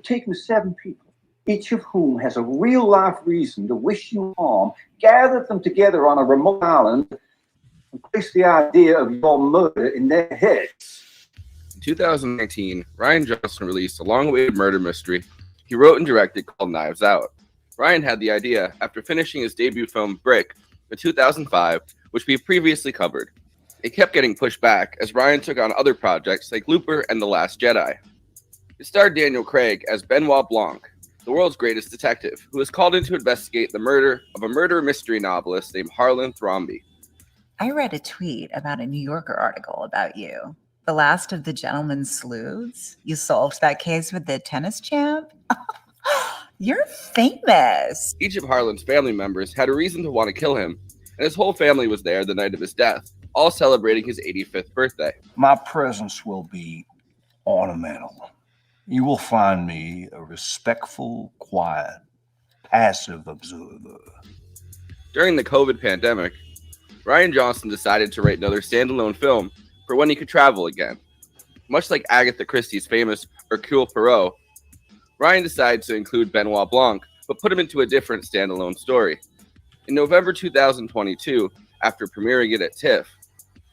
Taking 7 people, each of whom has a real-life reason to wish you harm, gather them together on a remote island, and place the idea of your murder in their heads. In 2019, Rian Johnson released a long-awaited murder mystery he wrote and directed called Knives Out. Rian had the idea after finishing his debut film Brick in 2005, which we previously covered. It kept getting pushed back as Rian took on other projects like Looper and The Last Jedi. It starred Daniel Craig as Benoit Blanc, the world's greatest detective, who is called in to investigate the murder of a murder mystery novelist named Harlan Thrombey. I read a tweet about a New Yorker article about you. The last of the gentleman's sleuths? You solved that case with the tennis champ? You're famous. Each of Harlan's family members had a reason to want to kill him, and his whole family was there the night of his death, all celebrating his 85th birthday. My presence will be ornamental. You will find me a respectful, quiet, passive observer. During the COVID pandemic, Rian Johnson decided to write another standalone film for when he could travel again. Much like Agatha Christie's famous Hercule Poirot, Rian decided to include Benoit Blanc, but put him into a different standalone story. In November 2022, after premiering it at TIFF,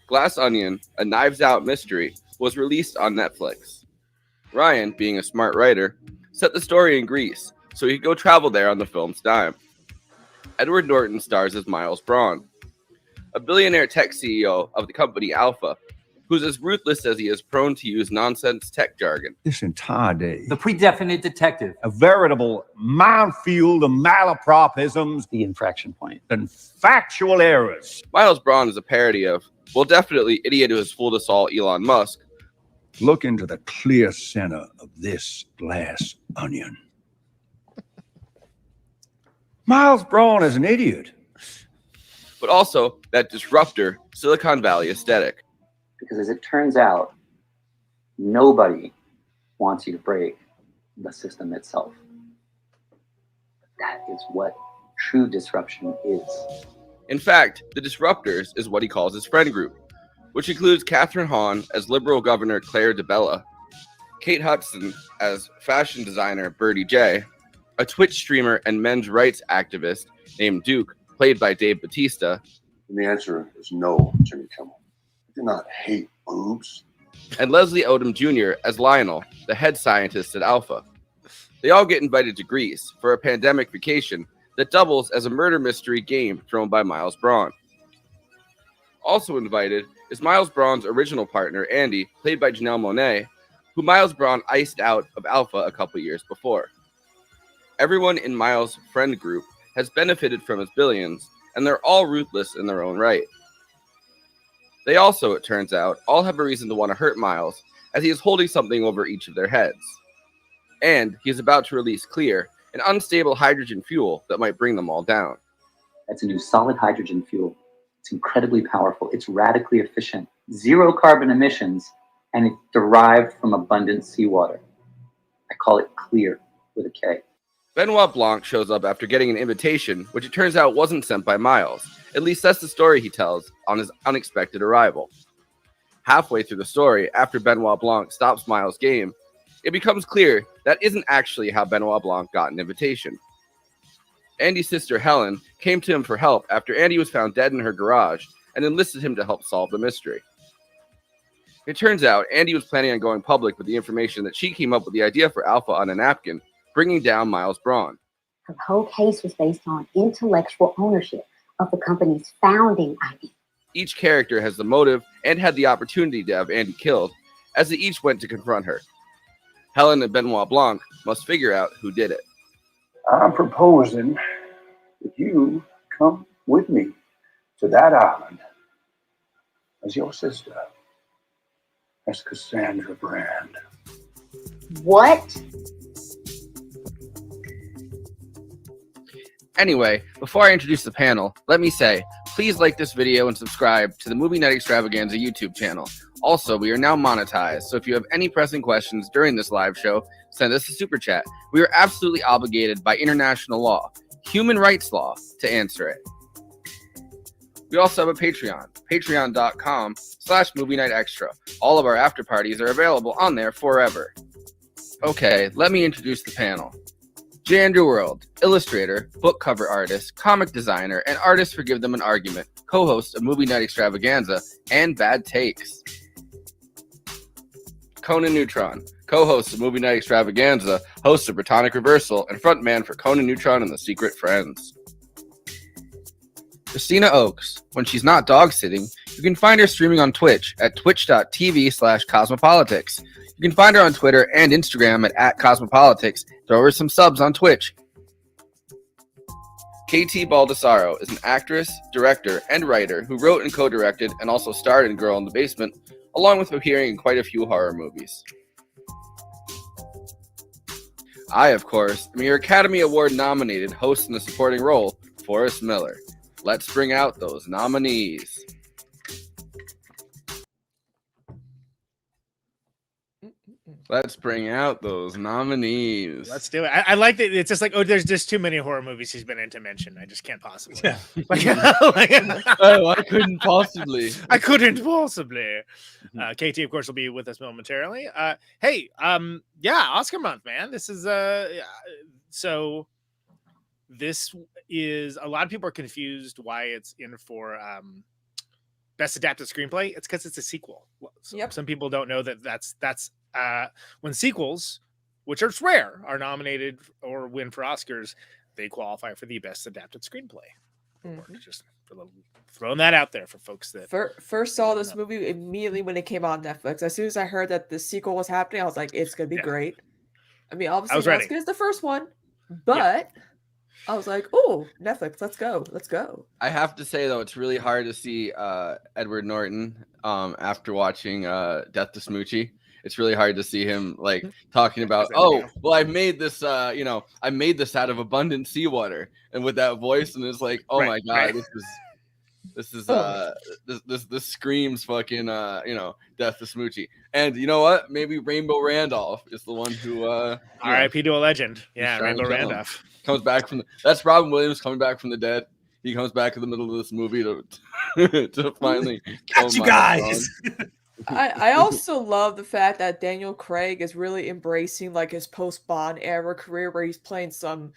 Glass Onion, a Knives Out mystery, was released on Netflix. Rian, being a smart writer, set the story in Greece so he could go travel there on the film's dime. Edward Norton stars as Miles Braun, a billionaire tech CEO of the company Alpha, who's as ruthless as he is prone to use nonsense tech jargon. This entire day, The Predefinite Detective. a veritable minefield of malapropisms, The infraction point. and factual errors. Miles Braun is a parody of, well, definitely idiot who has fooled us all, Elon Musk. Look into the clear center of this glass onion. Miles Braun is an idiot. But also that disruptor Silicon Valley aesthetic. Because as it turns out, nobody wants you to break the system itself. That is what true disruption is. In fact, the Disruptors is what he calls his friend group, which includes Catherine Hahn as Liberal Governor Claire DeBella, Kate Hudson as fashion designer Birdie J, a Twitch streamer and men's rights activist named Duke, played by Dave Bautista, And the answer is no, Jimmy Kimmel. I do not hate boobs. and Leslie Odom Jr. as Lionel, the head scientist at Alpha. They all get invited to Greece for a pandemic vacation that doubles as a murder mystery game thrown by Miles Braun. Also invited is Miles Braun's original partner, Andy, played by Janelle Monáe, who Miles Braun iced out of Alpha a couple years before. Everyone in Miles' friend group has benefited from his billions, and they're all ruthless in their own right. They also, it turns out, all have a reason to want to hurt Miles, as he is holding something over each of their heads. And he is about to release Clear, an unstable hydrogen fuel that might bring them all down. That's a new solid hydrogen fuel. It's incredibly powerful. It's radically efficient. 0 carbon emissions, and it's derived from abundant seawater. I call it Clear with a K. Benoit Blanc shows up after getting an invitation, which it turns out wasn't sent by Miles. At least that's the story he tells on his unexpected arrival. Halfway through the story, after Benoit Blanc stops Miles' game, it becomes clear that isn't actually how Benoit Blanc got an invitation. Andy's sister Helen came to him for help after Andy was found dead in her garage and enlisted him to help solve the mystery. It turns out Andy was planning on going public with the information that she came up with the idea for Alpha on a napkin, bringing down Miles Braun. The whole case was based on intellectual ownership of the company's founding idea. Each character has the motive and had the opportunity to have Andy killed, as they each went to confront her. Helen and Benoit Blanc must figure out who did it. I'm proposing that you come with me to that island as your sister, as Cassandra Brand. What? Anyway, before I introduce the panel, let me say, please like this video and subscribe to the Movie Night Extravaganza YouTube channel. Also, we are now monetized, so if you have any pressing questions during this live show, send us a super chat. We are absolutely obligated by international law, human rights law, to answer it. We also have a Patreon, patreon.com/Movie Night Extra. All of our after parties are available on there forever. Okay, let me introduce the panel. J. Andrew World, illustrator, book cover artist, comic designer, and artist for Give Them an Argument, co-host of Movie Night Extravaganza and Bad Takes. Conan Neutron, co-host of Movie Night Extravaganza, host of Botanic Reversal, and frontman for Conan Neutron and the Secret Friends. Christina Oakes, when she's not dog sitting, you can find her streaming on Twitch at twitch.tv/cosmopolitics. You can find her on Twitter and Instagram at @cosmopolitics. Throw her some subs on Twitch. KT Baldassaro is an actress, director, and writer who wrote and co-directed and also starred in Girl in the Basement, along with appearing in quite a few horror movies. I, of course, am your Academy Award nominated host in a supporting role, Forrest Miller. Let's bring out those nominees. Let's bring out those nominees. Let's do it. I like that. It's just like, oh, there's just too many horror movies he's been in to mention. I just can't possibly. Yeah. Oh, I couldn't possibly. I couldn't possibly. KT, of course, will be with us momentarily. Hey, yeah, Oscar month, man. This is so. This is a lot of people are confused why it's in for best adapted screenplay. It's because it's a sequel. So Yep. Some people don't know that that's when sequels, which are rare, are nominated or win for Oscars, they qualify for the best adapted screenplay. Mhm. Just throwing that out there for folks that First saw this movie immediately when it came on Netflix. As soon as I heard that the sequel was happening, I was like, it's gonna be great. I mean, obviously was not ready. as good as the first one, but I was like, oh, Netflix, let's go. I have to say though, it's really hard to see Edward Norton after watching Death to Smoochie. It's really hard to see him like talking about, oh, well, I made this, I made this out of abundant seawater, and with that voice, and it's like, oh my god, this screams fucking, Death to Smoochie. And you know what? Maybe Rainbow Randolph is the one who, R.I.P. to a legend. Yeah, Rainbow Randolph comes back from that's Robin Williams coming back from the dead. He comes back in the middle of this movie to finally got you guys. I also love the fact that Daniel Craig is really embracing like his post-Bond era career where he's playing some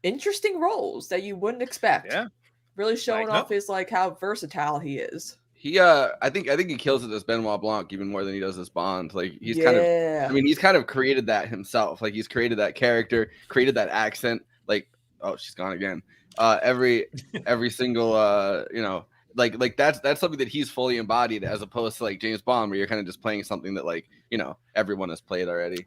interesting roles that you wouldn't expect. Yeah. Really showing Like, off his like how versatile he is. He I think he kills it as Benoit Blanc even more than he does as Bond. Like he's he's kind of created that himself. Like he's created that character, created that accent. Like, oh, she's gone again. Every single like that's something that he's fully embodied, as opposed to like James Bond, where you're kind of just playing something that like everyone has played already.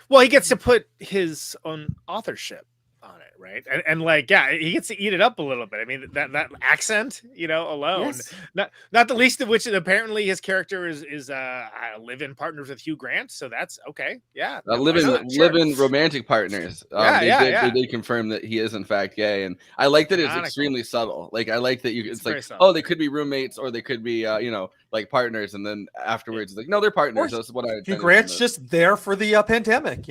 Well, he gets to put his own authorship on it, right? And like, yeah, he gets to eat it up a little bit. I mean, that accent, alone, not the least of which apparently his character is live-in partners with Hugh Grant, so that's okay. Yeah, live-in romantic partners. They did confirm that he is in fact gay, and I like that it's extremely subtle. Like I like that it's like, oh, they could be roommates or they could be like partners, and then afterwards it's like, no, they're partners. That's what I. Hugh Grant's just there for the pandemic,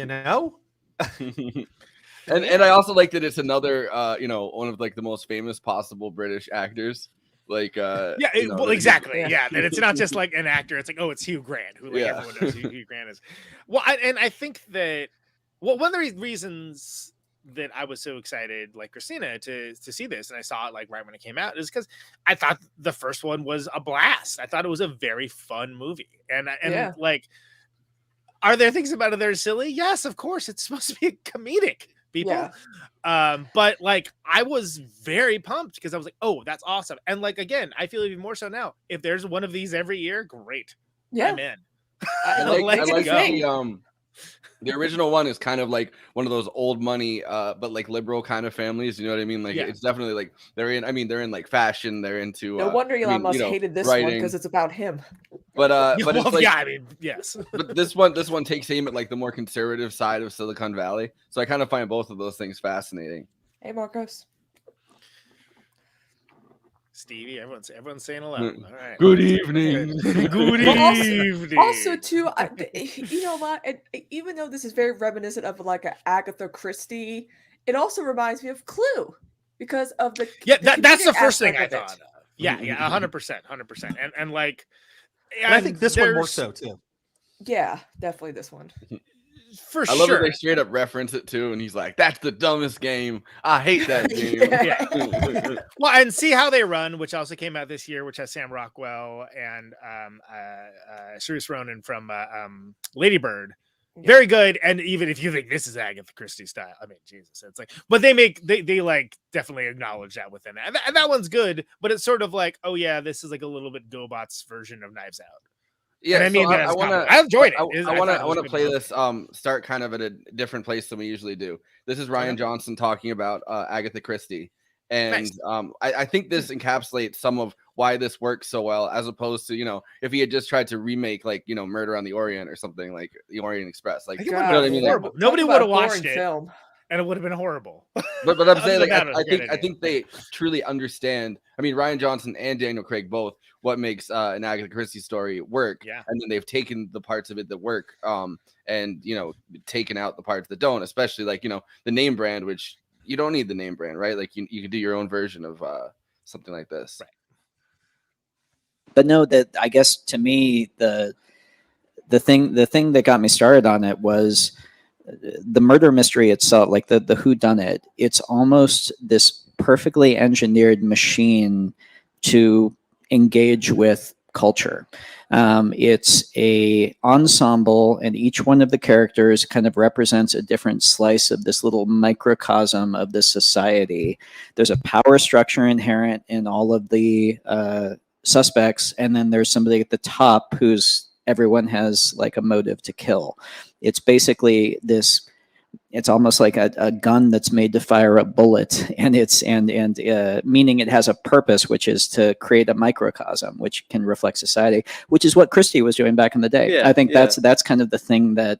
And I also like that it's another, one of like the most famous possible British actors. Like, exactly. Yeah, that it's not just like an actor. It's like, oh, it's Hugh Grant, who everyone knows who Hugh Grant is. Well, I think that one of the reasons that I was so excited, like Christina, to see this, and I saw it like right when it came out, is because I thought the first one was a blast. I thought it was a very fun movie, and like, are there things about it that are silly? Yes, of course. It's supposed to be comedic. People, but like I was very pumped because I was like, oh, that's awesome. And like again, I feel even more so now. If there's one of these every year, great. I'm in. I like the original one is kind of like one of those old money but like liberal kind of families, you know what I mean? Like it's definitely like they're in like fashion, they're into no wonder Elon Musk hated this one because it's about him. But it's like, yes. But this one takes aim at like the more conservative side of Silicon Valley. So I kind of find both of those things fascinating. Hey Marcos. Stevie, everyone's saying hello. All right. Good evening. Good evening. Also, too, you know what? Even though this is very reminiscent of like an Agatha Christie, it also reminds me of Clue because of the that's the first thing I thought of. Yeah, 100%, and like, I think this one more so too. Yeah, definitely this one. For I love that sure. they straight up reference it too, and he's like, "That's the dumbest game. I hate that game." Yeah. Well, and See How They Run, which also came out this year, which has Sam Rockwell and Saoirse Ronan from Lady Bird. Very good. And even if you think this is Agatha Christie style, I mean, Jesus, it's like, but they like definitely acknowledge that within that. And that one's good, but it's sort of like, oh yeah, this is like a little bit GoBot's version of Knives Out. Yeah, and I mean, so that as a compliment. I enjoyed it. I want to good play movie. this. Start kind of at a different place than we usually do. This is Rian Okay. Johnson talking about Agatha Christie, and Nice. I think this encapsulates some of why this works so well, as opposed to if he had just tried to remake like Murder on the Orient or something like the Orient Express, like I think you it know would've what I been mean? horrible. Like, Nobody Talk would have about watched boring it, film. and it would have been horrible. but I'm Other saying than like that, it was a great I idea. think they truly understand. I mean, Rian Johnson and Daniel Craig both what makes an Agatha Christie story work. Yeah. And then they've taken the parts of it that work, and taken out the parts that don't, especially like the name brand, which you don't need the name brand, right? Like you could do your own version of something like this. Right. But no, that I guess to me the thing that got me started on it was the murder mystery itself, like the whodunit. It's almost this perfectly engineered machine to engage with culture. It's a ensemble, and each one of the characters kind of represents a different slice of this little microcosm of this society. There's a power structure inherent in all of the suspects, and then there's somebody at the top who's everyone has like a motive to kill. It's basically this. It's almost like a gun that's made to fire a bullet, and meaning it has a purpose, which is to create a microcosm which can reflect society, which is what Christie was doing back in the day. Yeah, I think that's kind of the thing that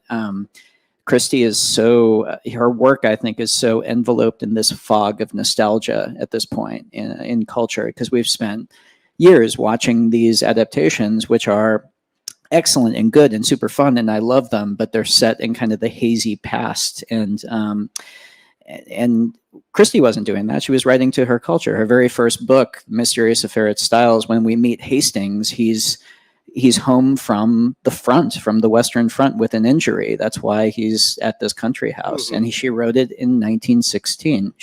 Christie is so, her work I think is so enveloped in this fog of nostalgia at this point in culture, because we've spent years watching these adaptations, which are excellent and good and super fun, and I love them, but they're set in kind of the hazy past. And Christie wasn't doing that. She was writing to her culture. Her very first book, Mysterious Affair at Styles, when we meet Hastings, he's home from the front, from the Western Front, with an injury. That's why he's at this country house. And she wrote it in 1916.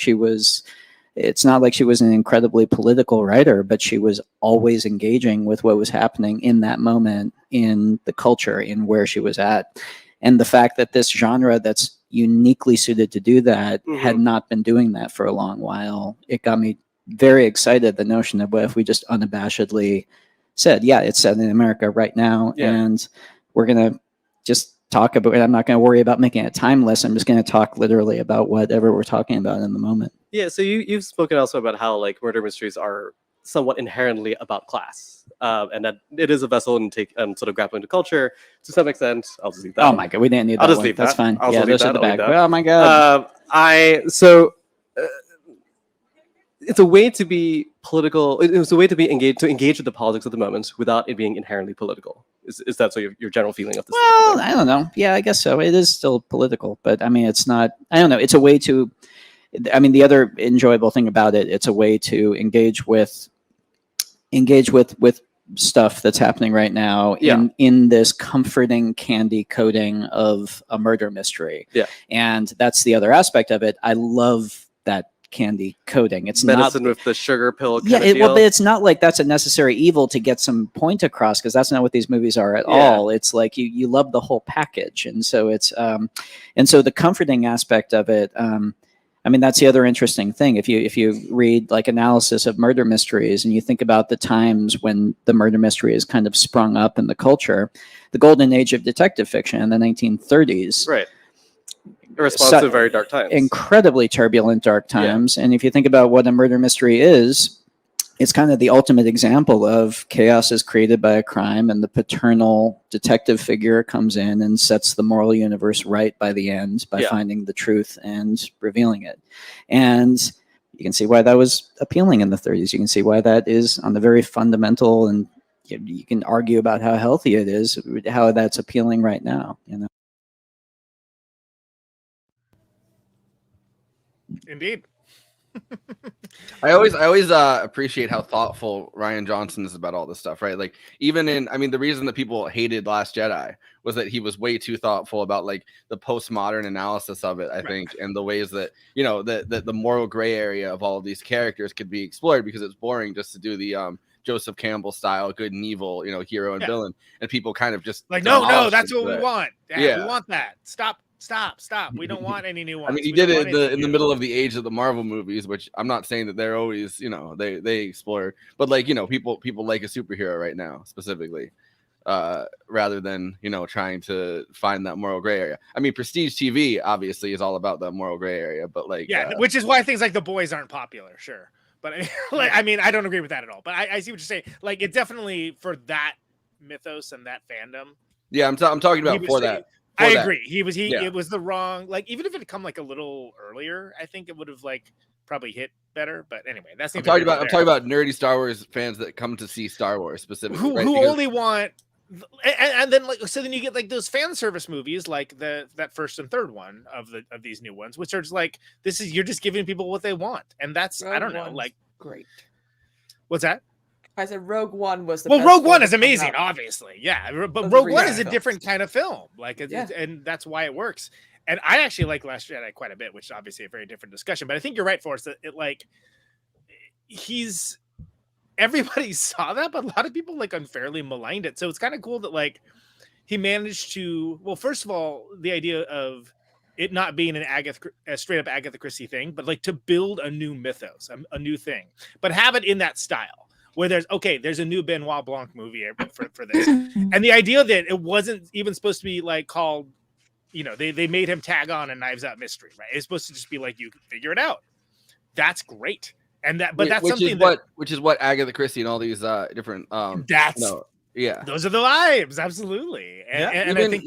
It's not like she was an incredibly political writer, but she was always engaging with what was happening in that moment in the culture, in where she was at. And the fact that this genre that's uniquely suited to do that had not been doing that for a long while, it got me very excited. The notion of what if we just unabashedly said, yeah, it's set in America right now, and we're going to just talk about it. I'm not going to worry about making it timeless. I'm just going to talk literally about whatever we're talking about in the moment. Yeah, so you've spoken also about how like murder mysteries are somewhat inherently about class, and that it is a vessel and sort of grappling to culture to some extent. I'll just leave that. Oh my god, we didn't need that. I'll just one. leave That's that. fine. I'll Yeah, just leave those are that. the I'll back. leave that. Oh my god. It's a way to be political. It's a way to engage with the politics of the moment without it being inherently political. Is that so your general feeling of this? Well, I don't know. Yeah, I guess so. It is still political, but I mean, it's not. I don't know. It's a way to. I mean, the other enjoyable thing about it, it's a way to engage with stuff that's happening right now in this comforting candy coating of a murder mystery. Yeah, and that's the other aspect of it. I love that candy coating. It's medicine not with the sugar pill. Well, it's not like that's a necessary evil to get some point across, because that's not what these movies are at all. It's like you love the whole package, and so it's and so the comforting aspect of it. I mean, that's the other interesting thing. If you read like analysis of murder mysteries and you think about the times when the murder mystery has kind of sprung up in the culture, the golden age of detective fiction in the 1930s, right? A response to very dark times, incredibly turbulent dark times. And if you think about what a murder mystery is, it's kind of the ultimate example of chaos is created by a crime, and the paternal detective figure comes in and sets the moral universe right by the end by finding the truth and revealing it. And you can see why that was appealing in the 30s. You can see why that is on the very fundamental, and you can argue about how healthy it is, how that's appealing right now, Indeed. I always appreciate how thoughtful Rian Johnson is about all this stuff, right? Like even in, I mean, the reason that people hated Last Jedi was that he was way too thoughtful about like the postmodern analysis of it, I think, and the ways that, you know, that the moral gray area of all of these characters could be explored, because it's boring just to do the Joseph Campbell style good and evil, you know, hero and villain, and people kind of just like, no, demolished that's it what for we that. want. Yeah. We want that. Stop. We don't want any new ones. I mean, he We did don't it want anything in the new. middle of the age of the Marvel movies, which I'm not saying that they're always, you know, they explore, but like, you know, people like a superhero right now specifically, rather than, you know, trying to find that moral gray area. I mean, prestige TV obviously is all about that moral gray area, but like, which is why things like The Boys aren't popular, sure. But I mean, I don't agree with that at all. But I see what you're saying. Like, it definitely, for that mythos and that fandom. Yeah, I'm talking about for that. I agree. Yeah. It was the wrong, like, even if it had come like a little earlier, I think it would have like probably hit better. But anyway, that's I'm talking about nerdy Star Wars fans that come to see Star Wars specifically, who because only want, and then like, so then you get like those fan service movies, like that first and third one of these new ones, which are just like, you're just giving people what they want, and that's I don't know, like, great. What's that? I said Rogue One was the well, best Rogue One to is come amazing, out obviously, yeah. But of the Rogue One recent is a films. different kind of film, like, and that's why it works. And I actually like Last Jedi quite a bit, which is obviously a very different discussion. But I think you're right, Forrest, that it like everybody saw that, but a lot of people like unfairly maligned it. So it's kind of cool that like he managed to. Well, first of all, the idea of it not being a straight up Agatha Christie thing, but like to build a new mythos, a new thing, but have it in that style. Where there's a new Benoit Blanc movie for this, and the idea that it wasn't even supposed to be like called, you know, they made him tag on a Knives Out mystery, right? It's supposed to just be like, you can figure it out. That's great, and which is what Agatha Christie and all these different that's you know, yeah, those are the vibes, absolutely, and I think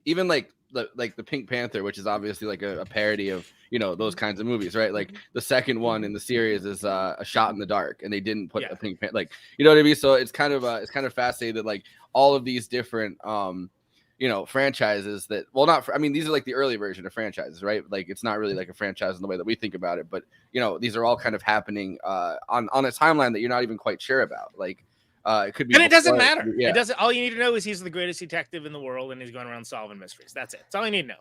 even like the Pink Panther, which is obviously like a parody of, you know, those kinds of movies, right? Like the second one in the series is A Shot in the Dark, and they didn't put a Pink Panther, like, you know what I mean? So it's kind of fascinating that like all of these different you know, franchises that, well, I mean, these are like the early version of franchises, right? Like it's not really like a franchise in the way that we think about it, but you know, these are all kind of happening on a timeline that you're not even quite sure about. Like it could be, and it doesn't matter. Yeah. It doesn't. All you need to know is he's the greatest detective in the world, and he's going around solving mysteries. That's it. That's all you need to know.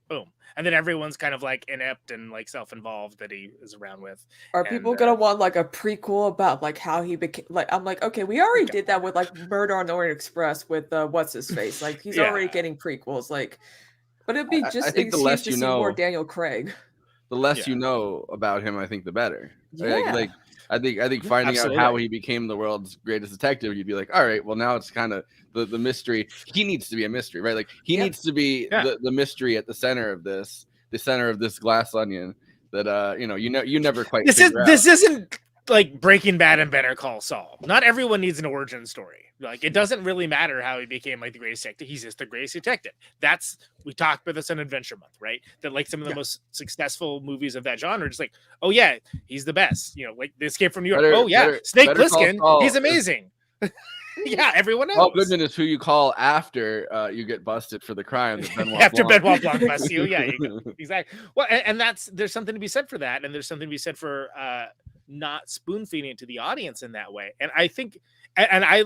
Boom. And then everyone's kind of like inept and like self-involved that he is around with. Are people gonna want like a prequel about like how he became? Like, I'm like, okay, we already did that with like Murder on the Orient Express with what's his face. Like he's already getting prequels. Like, but it'd be just I think the excuse less to you see know, more Daniel Craig. The less you know about him, I think the better. Yeah. Like I think finding out how he became the world's greatest detective, you'd be like, all right, well now it's kind of the mystery. He needs to be a mystery, right? Like he needs to be the mystery at the center of this glass onion that you never quite. This isn't like Breaking Bad and Better Call Saul. Not everyone needs an origin story. Like it doesn't really matter how he became like the greatest detective. He's just the greatest detective. We talked about this on Adventure Month, right? That like some of the most successful movies of that genre, just like, oh yeah, he's the best. You know, like The Escape from New York. Snake Plissken, he's amazing. Yeah, everyone knows. Paul Goodman is who you call after you get busted for the crime. After Benoit Blanc busts you, yeah, exactly. Well, and there's something to be said for that, and there's something to be said for not spoon feeding it to the audience in that way. And I think, and I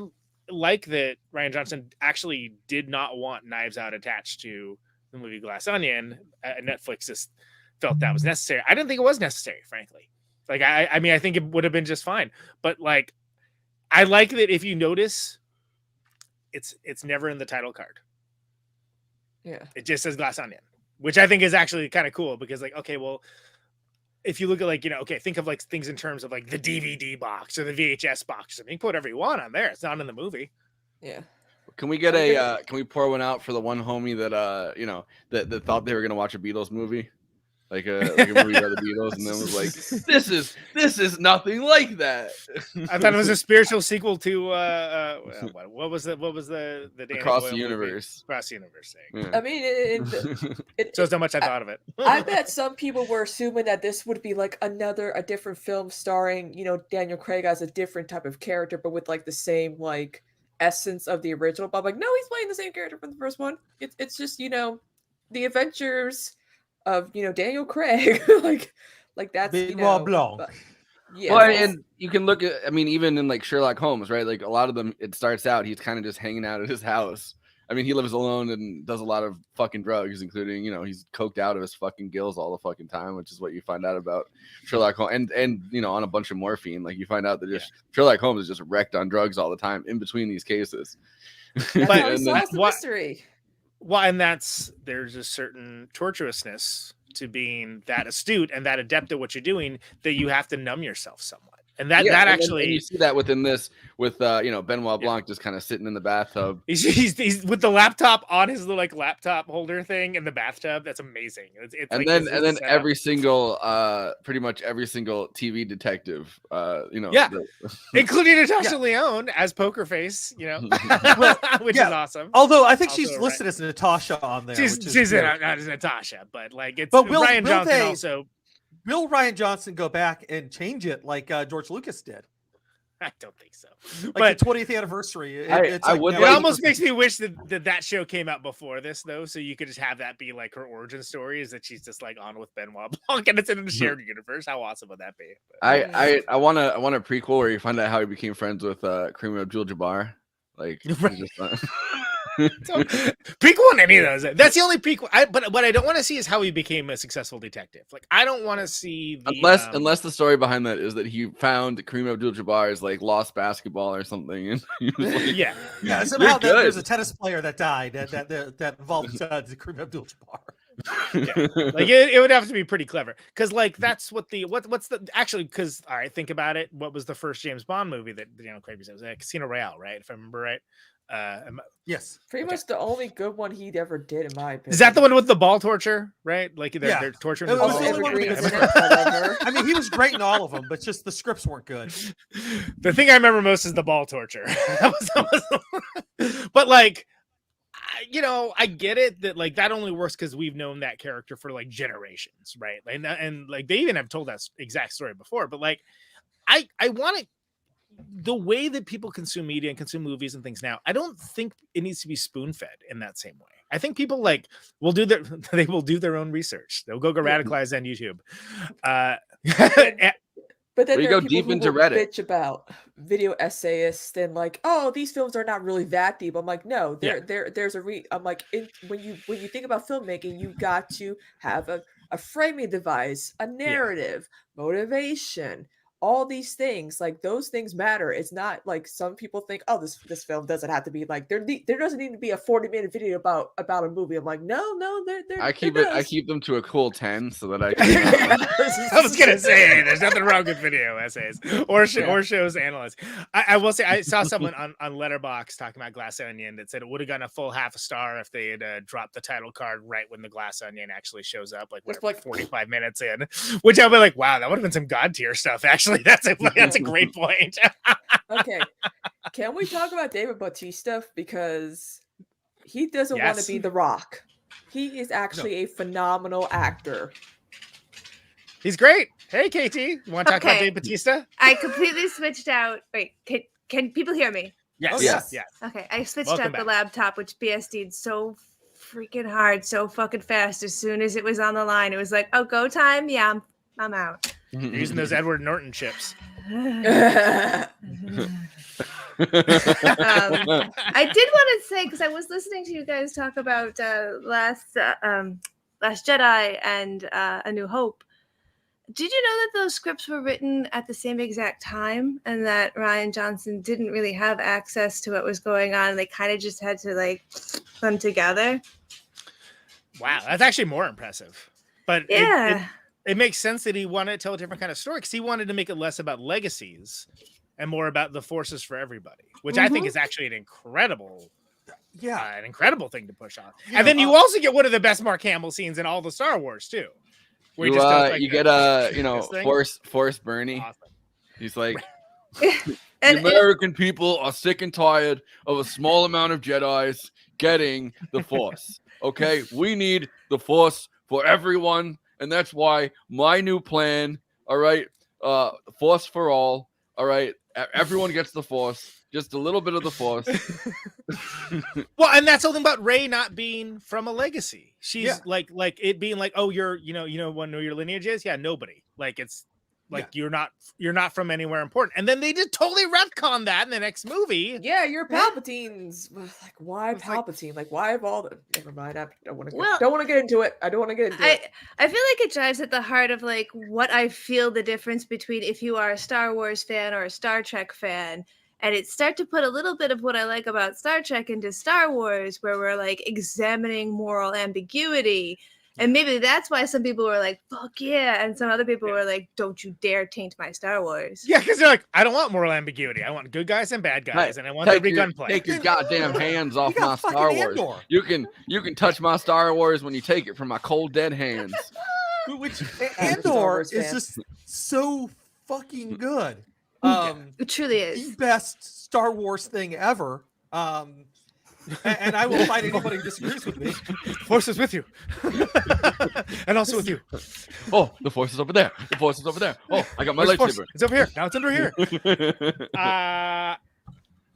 like that Rian Johnson actually did not want Knives Out attached to the movie Glass Onion. Netflix just felt that was necessary. I didn't think it was necessary, frankly. Like, I mean, I think it would have been just fine. But like, I like that if you notice, it's never in the title card. Yeah, it just says Glass Onion, which I think is actually kind of cool because, like, okay, well, if you look at like, you know, okay, think of like things in terms of like the DVD box or the VHS box. I mean, you can put whatever you want on there. It's not in the movie. Yeah. Can we get can we pour one out for the one homie that that thought they were gonna watch a Beatles movie? Like a movie about the Beatles, and then was like, "This is nothing like that." I thought it was a spiritual sequel to what was the Across the Universe. Across the Universe thing. Yeah. I mean, it shows how much I thought of it. I bet some people were assuming that this would be like a different film starring, you know, Daniel Craig as a different type of character, but with like the same like essence of the original. But I'm like, no, he's playing the same character from the first one. It's just, you know, the adventures of, you know, Daniel Craig. like Like that's Benoit Blanc. but- yeah. Well, it's- and you can look at, I mean, even in like Sherlock Holmes, right? Like a lot of them, it starts out, he's kind of just hanging out at his house. I mean, he lives alone and does a lot of fucking drugs, including, he's coked out of his fucking gills all the fucking time, which is what you find out about Sherlock Holmes. And on a bunch of morphine, like you find out that just Sherlock Holmes is just wrecked on drugs all the time in between these cases. That's how he And solves the mystery. Well, and there's a certain tortuousness to being that astute and that adept at what you're doing that you have to numb yourself somewhat. And that actually, you see that within this with Benoit Blanc just kind of sitting in the bathtub. He's with the laptop on his little like laptop holder thing in the bathtub. That's amazing. It's And like then every single pretty much every single TV detective including Natasha Lyonne as Poker Face, which is awesome. Although I think Also she's listed as Natasha on there. She's not as Natasha, but like it's But will Rian Johnson they- also. Will Rian Johnson go back and change it like George Lucas did? I don't think so. Like the 20th anniversary. It almost makes me wish that show came out before this, though, so you could just have that be like her origin story, is that she's just like on with Benoit Blanc and it's in a shared universe. How awesome would that be? I want a prequel where you find out how he became friends with Kareem Abdul-Jabbar. Like, prequel on any of those. That's the only prequel. But what I don't want to see is how he became a successful detective. Like, I don't want to see unless the story behind that is that he found Kareem Abdul-Jabbar's like lost basketball or something, and he was like, yeah. Somehow there's a tennis player that died that involved Kareem Abdul-Jabbar. Like it would have to be pretty clever, because like that's what what's the actually, because all right, think about it. What was the first James Bond movie that Craig said? It was Casino Royale, right? If I remember right. Yes, pretty much the only good one he ever did, in my opinion. Is that the one with the ball torture, right? Like they're torturing his balls. I mean, he was great in all of them, but just the scripts weren't good. The thing I remember most is the ball torture. But like, I get it that like that only works because we've known that character for like generations, right? And like they even have told that exact story before. But like, I want it. The way that people consume media and consume movies and things now, I don't think it needs to be spoon-fed in that same way. I think people like will do their own research. They'll go radicalized on YouTube. But then you there are go people deep who into will Reddit. bitch about video essayists and like, oh, these films are not really that deep. I'm like, no, there's a I'm like, when you think about filmmaking, you got to have a framing device, a narrative, motivation. All these things, like those things matter. It's not like some people think, oh, this film doesn't have to be like there doesn't need to be a 40-minute video about a movie. I'm like, no, I keep them to a cool 10 so that I can I was gonna say there's nothing wrong with video essays or shows analyzed. I will say I saw someone on Letterboxd talking about Glass Onion that said it would have gotten a full half a star if they had dropped the title card right when the Glass Onion actually shows up, like 45 minutes in, which I'll be like, wow, that would have been some god tier stuff. Actually, that's a great point. Okay, can we talk about David Bautista, because he doesn't want to be The Rock. He is actually a phenomenal actor. He's great. Hey, KT, you want to talk about Dave Bautista? I completely switched out. Wait, can people hear me? Yes. Okay, I switched Welcome out back. the laptop, which BSD'd so freaking hard, so fucking fast. As soon as it was on the line, it was like, oh, go time? Yeah, I'm out. You're using those Edward Norton chips. I did want to say, because I was listening to you guys talk about Last Jedi and A New Hope. Did you know that those scripts were written at the same exact time, and that Rian Johnson didn't really have access to what was going on? They kind of just had to like put them together. Wow, that's actually more impressive. But yeah. It makes sense that he wanted to tell a different kind of story, because he wanted to make it less about legacies and more about the forces for everybody, which I think is actually an incredible thing to push on. And then you also get one of the best Mark Hamill scenes in all the Star Wars too. Where he just does, like, you get Force Bernie. Awesome. He's like, the American people are sick and tired of a small amount of Jedis getting the Force. Okay, we need the Force for everyone. And that's why my new plan, all right, Force for all right, Everyone gets the Force, just a little bit of the Force. Well, and that's something about Rey not being from a legacy. She's like it being like, oh, you're want to know your lineage is? Yeah, nobody. Like it's like you're not from anywhere important. And then they just totally retcon that in the next movie. Yeah, you're Palpatine's. Like, why Palpatine? Like, why of all the? Never mind. I don't want to. Don't want to get into it. I don't want to get into it. I feel like it drives at the heart of like what I feel the difference between if you are a Star Wars fan or a Star Trek fan. And it start to put a little bit of what I like about Star Trek into Star Wars, where we're like examining moral ambiguity. And maybe that's why some people were like, fuck yeah. And some other people were like, don't you dare taint my Star Wars. Yeah, because they're like, I don't want moral ambiguity. I want good guys and bad guys. And I want there to be gunplay. Take your goddamn hands off my Star Wars. You can touch my Star Wars when you take it from my cold, dead hands. Which Andor is just so fucking good. It truly is the best Star Wars thing ever. And I will fight anybody who disagrees with me. Force is with you. And also with you. Oh, the Force is over there. The Force is over there. Oh, I got my lightsaber. It's over here. Now it's under here.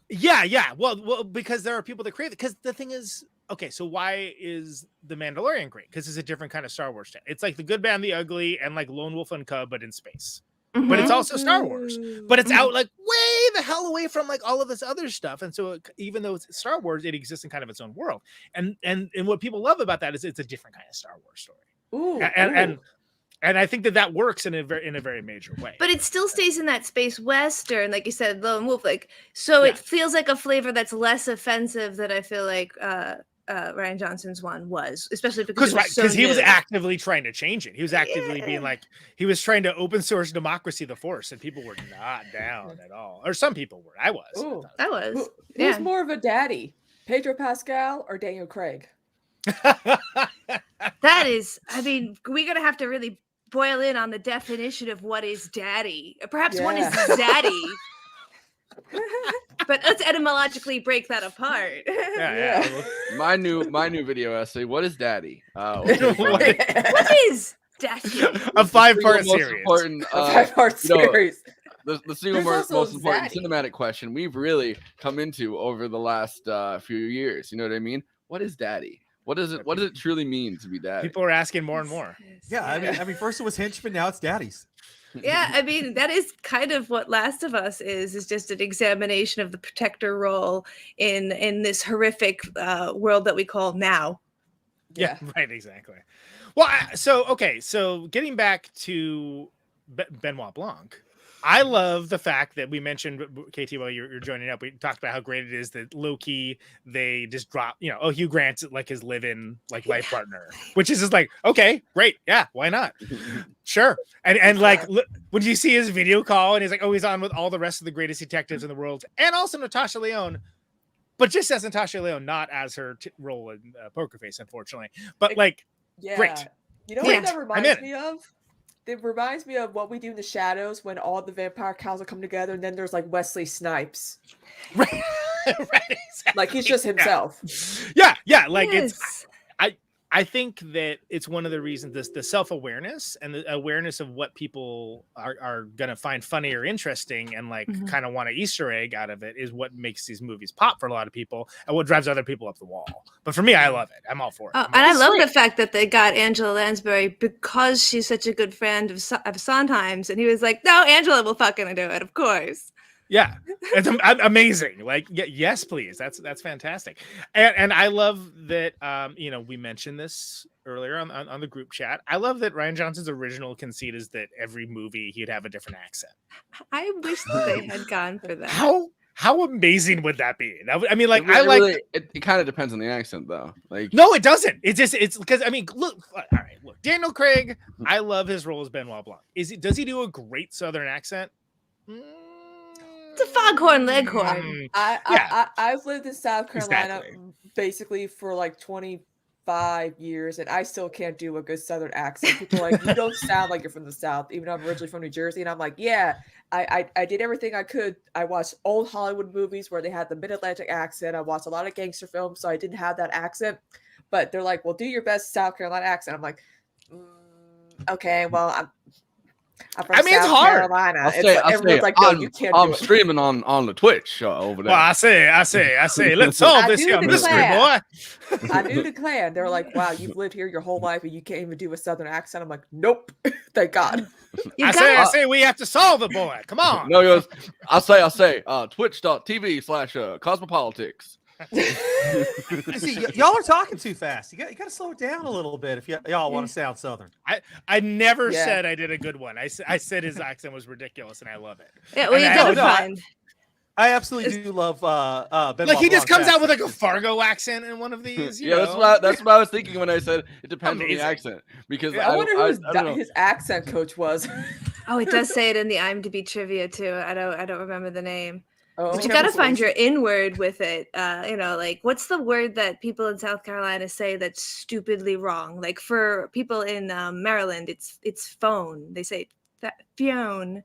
Yeah. Well, because there are people that crave it. Because the thing is, okay, so why is The Mandalorian great? Because it's a different kind of Star Wars. It's like The Good, Bad, and the Ugly, and like Lone Wolf and Cub, but in space. But it's also Star Wars, but it's out like way the hell away from like all of this other stuff. And so even though it's Star Wars, it exists in kind of its own world. And what people love about that is it's a different kind of Star Wars story. Ooh, and I think that works in a very major way. But it still stays in that space western, like you said, Lone Wolf. Like so, it feels like a flavor that's less offensive than I feel like Rian Johnson's one was, especially because he was actively trying to change it. He was actively being like, he was trying to open source democracy, the Force, and people were not down at all. Or some people were. I was. Ooh. I was. Who's more of a daddy, Pedro Pascal or Daniel Craig? That is, I mean, we're gonna have to really boil in on the definition of what is daddy. Perhaps one is daddy. But let's etymologically break that apart. Yeah. My new video essay. What is daddy? What is daddy? A 5-part series. Important, a 5-part series. The single most important cinematic question we've really come into over the last few years. You know what I mean? What is daddy? What does it truly mean to be daddy? People are asking more and more. Yeah, I mean, first it was henchmen, now it's daddies. Yeah, I mean, that is kind of what Last of Us is just an examination of the protector role in this horrific world that we call now. Yeah, right, exactly. Well, so getting back to Benoit Blanc, I love the fact that we mentioned, KT, while you're joining up, we talked about how great it is that low-key they just drop, Hugh Grant's like his live-in like life partner, which is just like, okay, great, yeah, why not? Sure. And like when you see his video call and he's like, oh, he's on with all the rest of the greatest detectives in the world, and also Natasha Lyonne, but just as Natasha Lyonne, not as her role in Poker Face, unfortunately. But like, great. You know what that reminds me of? It reminds me of What We Do in the Shadows when all the vampire cows are come together, and then there's like Wesley Snipes. Right, exactly. Like he's just himself. Yeah. Like it's. I think that it's one of the reasons the self-awareness and the awareness of what people are going to find funny or interesting and like kind of want an Easter egg out of it is what makes these movies pop for a lot of people and what drives other people up the wall. But for me, I love it. I'm all for it. And I love the fact that they got Angela Lansbury because she's such a good friend of Sondheim's. And he was like, no, Angela will fucking do it, of course. Yeah, it's amazing. Like, yes, please. That's fantastic. And I love that. We mentioned this earlier on the group chat. I love that Rian Johnson's original conceit is that every movie he'd have a different accent. I wish that they had gone for that. How amazing would that be? I mean, like, it kind of depends on the accent, though. Like, no, it doesn't. It's because I mean, look. All right, look. Daniel Craig. I love his role as Benoit Blanc. Does he do a great Southern accent? It's a foghorn leghorn. I've lived in South Carolina basically for like 25 years, and I still can't do a good Southern accent. People are like, you don't sound like you're from the South, even though I'm originally from New Jersey. And I'm like, yeah, I did everything I could. I watched old Hollywood movies where they had the Mid-Atlantic accent. I watched a lot of gangster films, so I didn't have that accent. But they're like, well, do your best South Carolina accent. I'm like, okay, well, I mean, it's South hard. Carolina. Everyone's like, no, you can't do I'm it. streaming on the Twitch over there. Well, I say, let's solve this here mystery, boy. I do declare. They're like, wow, you've lived here your whole life and you can't even do a Southern accent. I'm like, nope, thank God. I say, we have to solve it, boy. Come on. No, he goes, I say, twitch.tv/cosmopolitics. See, y'all are talking too fast. You got to slow it down a little bit if y'all want to sound Southern. I never said I did a good one. I said his accent was ridiculous, and I love it. Yeah, well, you did fine. I absolutely do love Ben. Like he just comes out with like a Fargo accent in one of these. You know? That's what I was thinking when I said it depends on the accent, because I wonder who his accent coach was. Oh, it does say it in the IMDb trivia too. I don't remember the name. Oh, but you got to find your in-word with it. Like what's the word that people in South Carolina say that's stupidly wrong? Like for people in Maryland, it's phone. They say phone.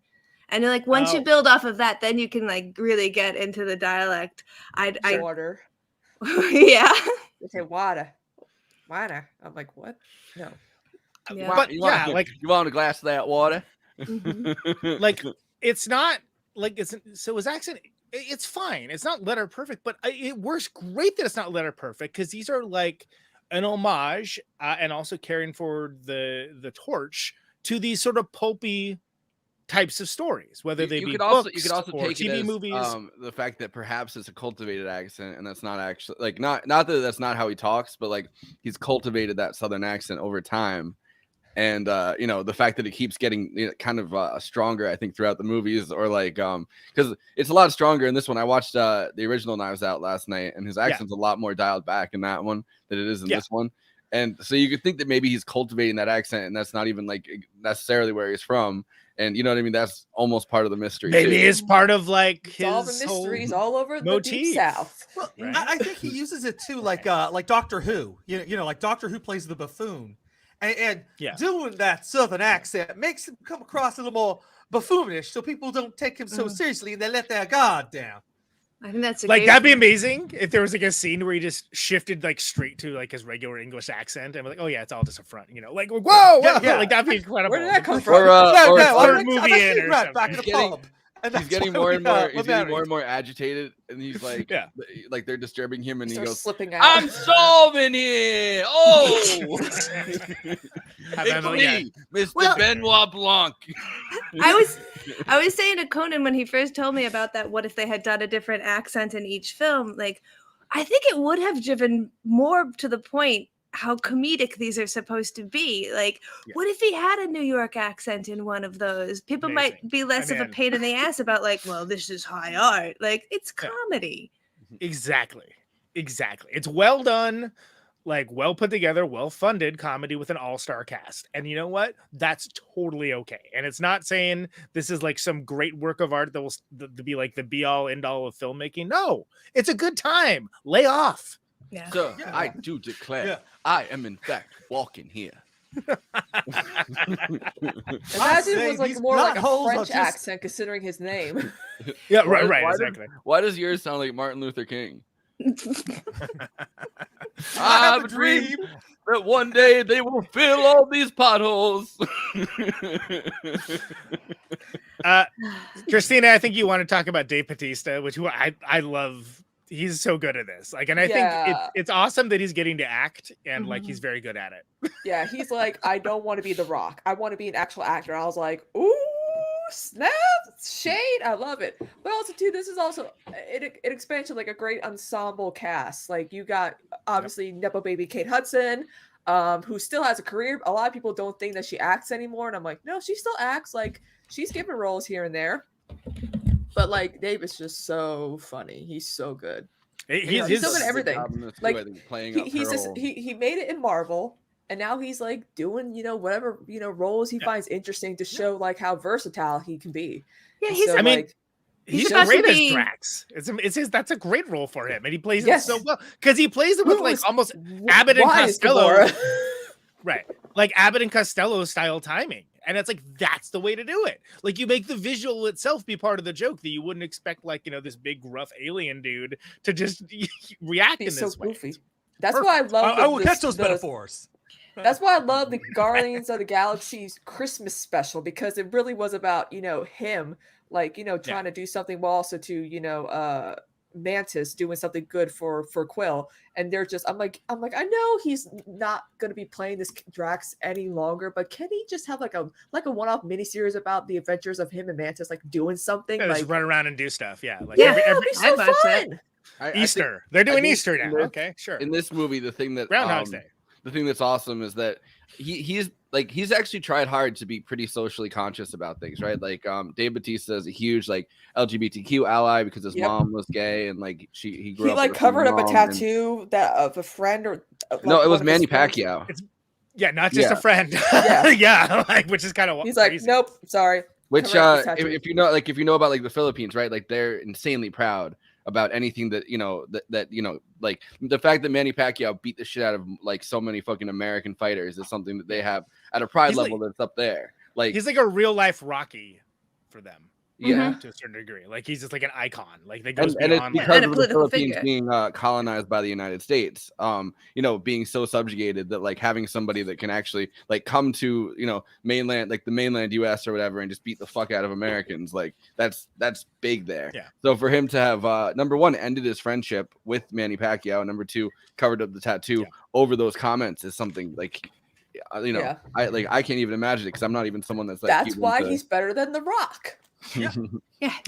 And like once you build off of that, then you can like really get into the dialect. Water. Yeah. They say water. I'm like, what? No. Yeah. But you want a glass of that water? Mm-hmm. Like it's not like so his accent. It's fine. It's not letter perfect, but it works great that it's not letter perfect because these are like an homage and also carrying forward the torch to these sort of pulpy types of stories, whether they be books you could also or take TV it as, movies. The fact that perhaps it's a cultivated accent, and that's not actually like not that that's not how he talks, but like he's cultivated that Southern accent over time. And the fact that it keeps getting kind of stronger, I think, throughout the movies, or like because it's a lot stronger in this one. I watched the original Knives Out last night, and his accent's a lot more dialed back in that one than it is in this one. And so you could think that maybe he's cultivating that accent, and that's not even like necessarily where he's from. And you know what I mean? That's almost part of the mystery. Maybe it's part of like all the his mysteries whole all over the motif. Deep South. Well, I think he uses it too, like Doctor Who. You know, like Doctor Who plays the buffoon. And doing that Southern accent makes him come across a little more buffoonish, so people don't take him so seriously and they let their guard down. I think that's like that'd be amazing if there was like a scene where he just shifted like straight to like his regular English accent and like, oh yeah, it's all just a front, like whoa, like that'd be incredible. Where did that come from? Or movie in or something. Back in the pub. He's getting more and more. He's getting more and more agitated, and he's like, like they're disturbing him, and he goes, slipping out. "I'm solving it! Oh, it's me, Mr. Benoit Blanc." I was saying to Conan when he first told me about that. What if they had done a different accent in each film? Like, I think it would have driven more to the point how comedic these are supposed to be. Like, what if he had a New York accent in one of those? People might be less of a pain in the ass about like, well, this is high art. Like, it's comedy. Exactly. It's well done, like well put together, well funded comedy with an all-star cast. And you know what? That's totally okay. And it's not saying this is like some great work of art that will be like the be all end all of filmmaking. No, it's a good time. Lay off. Yeah. So I do declare, I am in fact walking here. Imagine it was like more like a French accent considering his name. Yeah, right, exactly. Why does yours sound like Martin Luther King? I have a dream that one day they will fill all these potholes. Christina, I think you want to talk about Dave Bautista, which I love. He's so good at this. Like, and I think it's awesome that he's getting to act and like he's very good at it. Yeah, he's like, I don't want to be The Rock. I want to be an actual actor. I was like, ooh, snap, shade. I love it. But also, too, this is also it expands to like a great ensemble cast. Like, you got obviously Nepo baby Kate Hudson, who still has a career. A lot of people don't think that she acts anymore, and I'm like, no, she still acts. Like, she's given roles here and there. But like Dave is just so funny. He's so good. He's so good at everything. Like he made it in Marvel, and now he's like doing whatever roles he finds interesting to show like how versatile he can be. Yeah, he's. So, he's great as Drax. That's a great role for him, and he plays it so well because he plays it with like almost Abbott and Costello, right? Like Abbott and Costello style timing. And it's like, that's the way to do it. Like, you make the visual itself be part of the joke that you wouldn't expect, like, this big gruff alien dude to just react in this way. Goofy. That's why I love catch those metaphors. That's why I love the Guardians of the Galaxy's Christmas special, because it really was about, him, like, trying to do something, while also to, Mantis doing something good for Quill. And they're just, I'm like, I know he's not going to be playing this Drax any longer, but can he just have like a one-off miniseries about the adventures of him and Mantis, like doing something, Yeah, like just run around and do stuff. Yeah, like it'd be so I'd watch that. fun. Easter. They're doing I think Easter now. in this- Okay, sure. In this movie, the thing that Groundhog's Day. the thing that's awesome is that he's actually tried hard to be pretty socially conscious about things, right? Like Dave Bautista is a huge like LGBTQ ally because his mom was gay and like he grew He up like with covered up a mom tattoo that of a friend or no, it was one of his Manny friends. Pacquiao. Yeah, not just Yeah. a friend. Yeah. Yeah, like which is kind of He's like, crazy. nope, sorry. Which Cover up this tattoo. if you know about like the Philippines, right? Like they're insanely proud about anything that like the fact that Manny Pacquiao beat the shit out of like so many fucking American fighters is something that they have at a pride He's level that's up there. Like he's like a real life Rocky for them. yeah. To a certain degree, like he's just like an icon. Like that goes And it's beyond. because And a of the political Philippines figure. being colonized by the United States, being so subjugated that like having somebody that can actually like come to mainland, like the mainland U.S. or whatever, and just beat the fuck out of Americans, like that's big there. Yeah. So for him to have number one ended his friendship with Manny Pacquiao, number two covered up the tattoo over those comments is something like. Yeah. I can't even imagine it because I'm not even someone that's like. That's Cuban why to- he's better than The Rock. Yeah,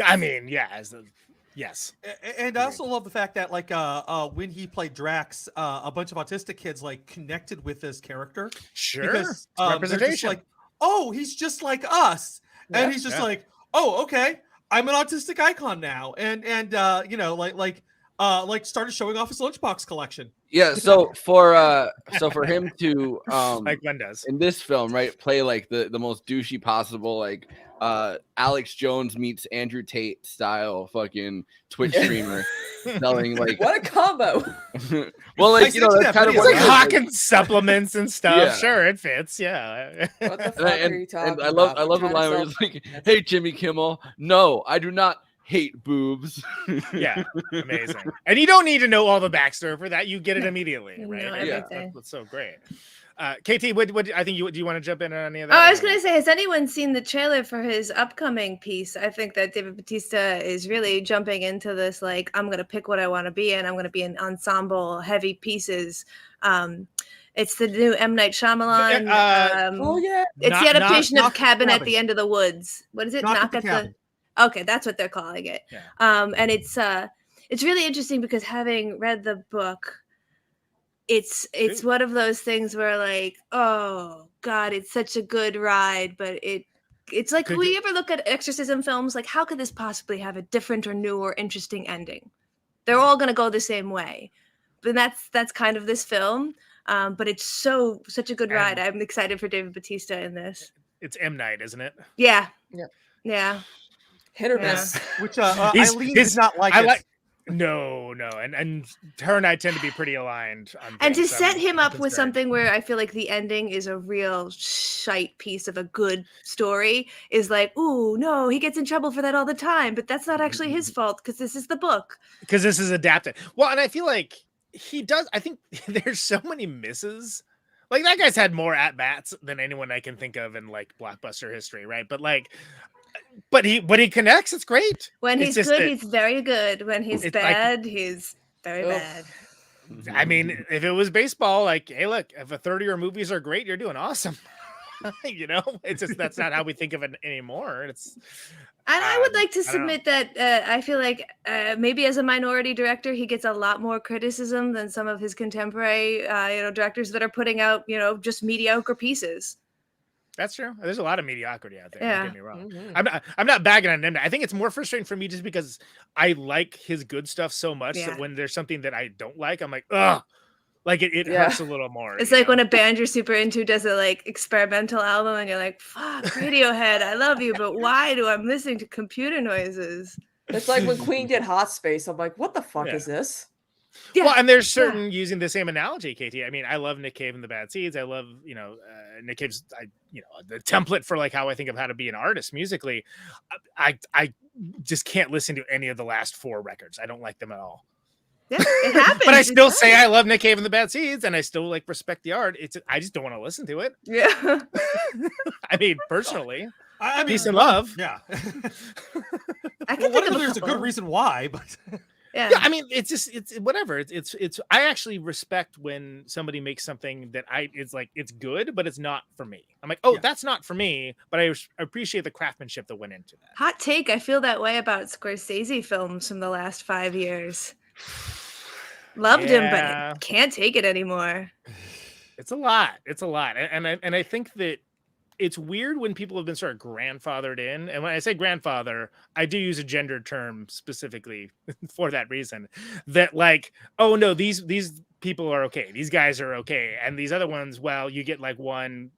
I mean, yeah, yes. And I also love the fact that like when he played Drax, a bunch of autistic kids like connected with his character. Sure. Because It's they're just representation. like, oh, he's just like us. Yeah. And he's just like, oh, okay, I'm an autistic icon now. And like started showing off his lunchbox collection. Yeah, so for him to Like Glenn does. in this film, right, play like the most douchey possible, like Alex Jones meets Andrew Tate style fucking Twitch streamer selling like What a combo. well, like that's kind of He's what like it is, hawking supplements and stuff. Yeah. Sure, it fits. Yeah. What the fuck and are you talking and I love about? I love the Trying to line where sell- it's like, "Hey Jimmy Kimmel, no, I do not hate boobs." Yeah, amazing. And you don't need to know all the backstory for that. You get it immediately, You right? know Yeah, everything. that's so great. KT, what I think do you want to jump in on any of Oh, that? I was gonna say, has anyone seen the trailer for his upcoming piece? I think that David Bautista is really jumping into this. Like, I'm gonna pick what I want to be in. I'm gonna be in ensemble, heavy pieces. It's the new M. Night Shyamalan. oh yeah. It's the adaptation of Knock at the Cabin at Cabin. the End of the Woods. What is it? Knock at the Cabin. Okay, that's what they're calling it. Yeah. And it's really interesting because having read the book, it's one of those things where like, oh God, it's such a good ride, but it's like Could when you- you ever look at exorcism films, like how could this possibly have a different or new or interesting ending? They're all gonna go the same way. But that's kind of this film. But it's such a good ride. I'm excited for David Bautista in this. It's M. Night, isn't it? Yeah. Yep. Yeah. Hit or Yeah. miss. Which He's- Eileen his- did not like I it. like. No, and her and I tend to be pretty aligned on And to things. set him up with concerned. something where I feel like the ending is a real shite piece of a good story is like, ooh, no, he gets in trouble for that all the time, but that's not actually his fault because this is the book. because this is adapted. Well, and I feel like he does. I think there's so many misses. Like that guy's had more at bats than anyone I can think of in like blockbuster history, right? But like, but he connects. It's great. When It's he's just good, that- he's very good. When he's It's like- bad, he's very Ugh. bad. I mean, if it was baseball, like, hey, look, if a third of your movies are great, you're doing awesome. It's just that's not how we think of it anymore. It's And I would like to I don't know. submit that I feel like maybe as a minority director, he gets a lot more criticism than some of his contemporary, directors that are putting out, just mediocre pieces. That's true. There's a lot of mediocrity out there. Yeah. Don't get me wrong. Mhm. I'm not bagging on him. I think it's more frustrating for me just because I like his good stuff so much Yeah. that when there's something that I don't like, I'm like, ugh. Like it Yeah. hurts a little more. It's you like know? when a band you're super into does a like experimental album and you're like, fuck, Radiohead, I love you, but why do I'm listening to computer noises? It's like when Queen did Hot Space. I'm like, what the fuck Yeah. is this? Yeah. Well, and there's certain using the same analogy, KT. I mean, I love Nick Cave and the Bad Seeds. I love, Nick Cave's, the template for like how I think of how to be an artist musically. I just can't listen to any of the last 4 records. I don't like them at all. Yeah, it happens. But I still say I love Nick Cave and the Bad Seeds, and I still like respect the art. I just don't want to listen to it. Yeah. I mean, personally, I mean, peace and love. Yeah. I can Well, think of there's a good reason why, but Yeah. Yeah, I mean, it's whatever. It's. I actually respect when somebody makes something that it's good, but it's not for me. I'm like, oh, that's not for me, but I appreciate the craftsmanship that went into that. Hot take. I feel that way about Scorsese films from the last 5 years. Loved him, but can't take it anymore. It's a lot. It's a lot, and I think that it's weird when people have been sort of grandfathered in. And when I say grandfather, I do use a gendered term specifically for that reason. That like, oh no, these people are okay. These guys are okay, and these other ones, well, you get like one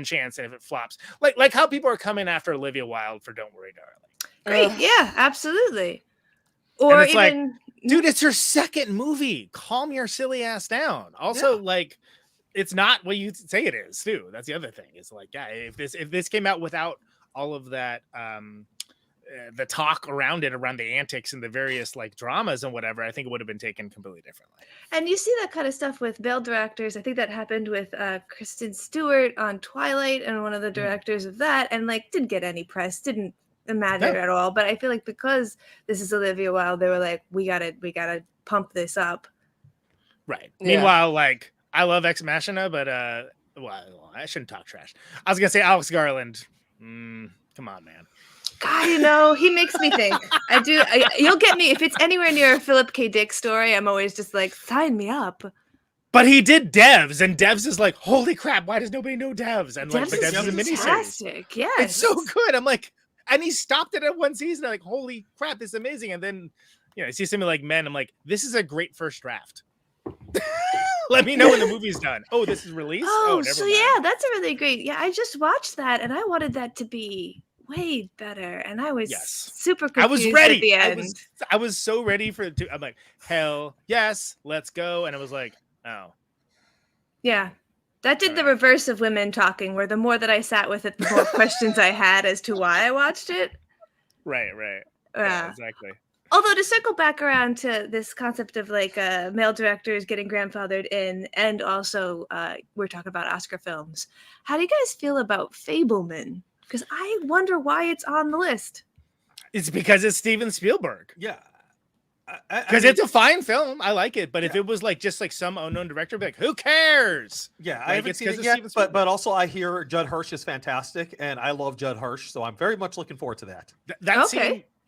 chance, and if it flops, like how people are coming after Olivia Wilde for "Don't Worry, Darling." Great. Yeah, absolutely. Or it's like, even, dude, it's her second movie. Calm your silly ass down. Also, like, it's not what you say it is, too. That's the other thing. It's like, yeah, if this came out without all of that, the talk around it, around the antics and the various like dramas and whatever, I think it would have been taken completely differently. and you see that kind of stuff with male directors. I think that happened with Kristen Stewart on Twilight, and one of the directors of that, and like didn't get any press, didn't matter at all. But I feel like because this is Olivia Wilde, they were like, we gotta pump this up. Right. Yeah. Meanwhile, like, I love Ex Machina, but well, I shouldn't talk trash. I was gonna say Alex Garland. Come on, man. God, he makes me think. I do. You'll get me if it's anywhere near a Philip K. Dick story. I'm always just like, sign me up. But he did Devs, and Devs is like, holy crap! Why does nobody know Devs? And like, Devs but Devs is a miniseries. Yes, it's so good. I'm like, and he stopped it at one season. I'm like, holy crap, this is amazing. And then, I see something like Men. I'm like, this is a great first draft. Let me know when the movie's done. Oh, this is released? Oh, so yeah, that's a really great. Yeah, I just watched that, and I wanted that to be way better, and I was super confused. I was ready. At the end. I was so ready for it to. I'm like, hell yes, let's go. And I was like, oh, yeah. That did the reverse of Women Talking, where the more that I sat with it, the more questions I had as to why I watched it. Right. Yeah, exactly. Although to circle back around to this concept of like male directors getting grandfathered in, and also we're talking about Oscar films. How do you guys feel about Fableman? Because I wonder why it's on the list. It's because it's Steven Spielberg. Yeah. Because it's a fine film. I like it. But if it was like just like some unknown director, I'd be like, who cares? Yeah, I haven't seen it yet, but also I hear Judd Hirsch is fantastic, and I love Judd Hirsch, so I'm very much looking forward to that.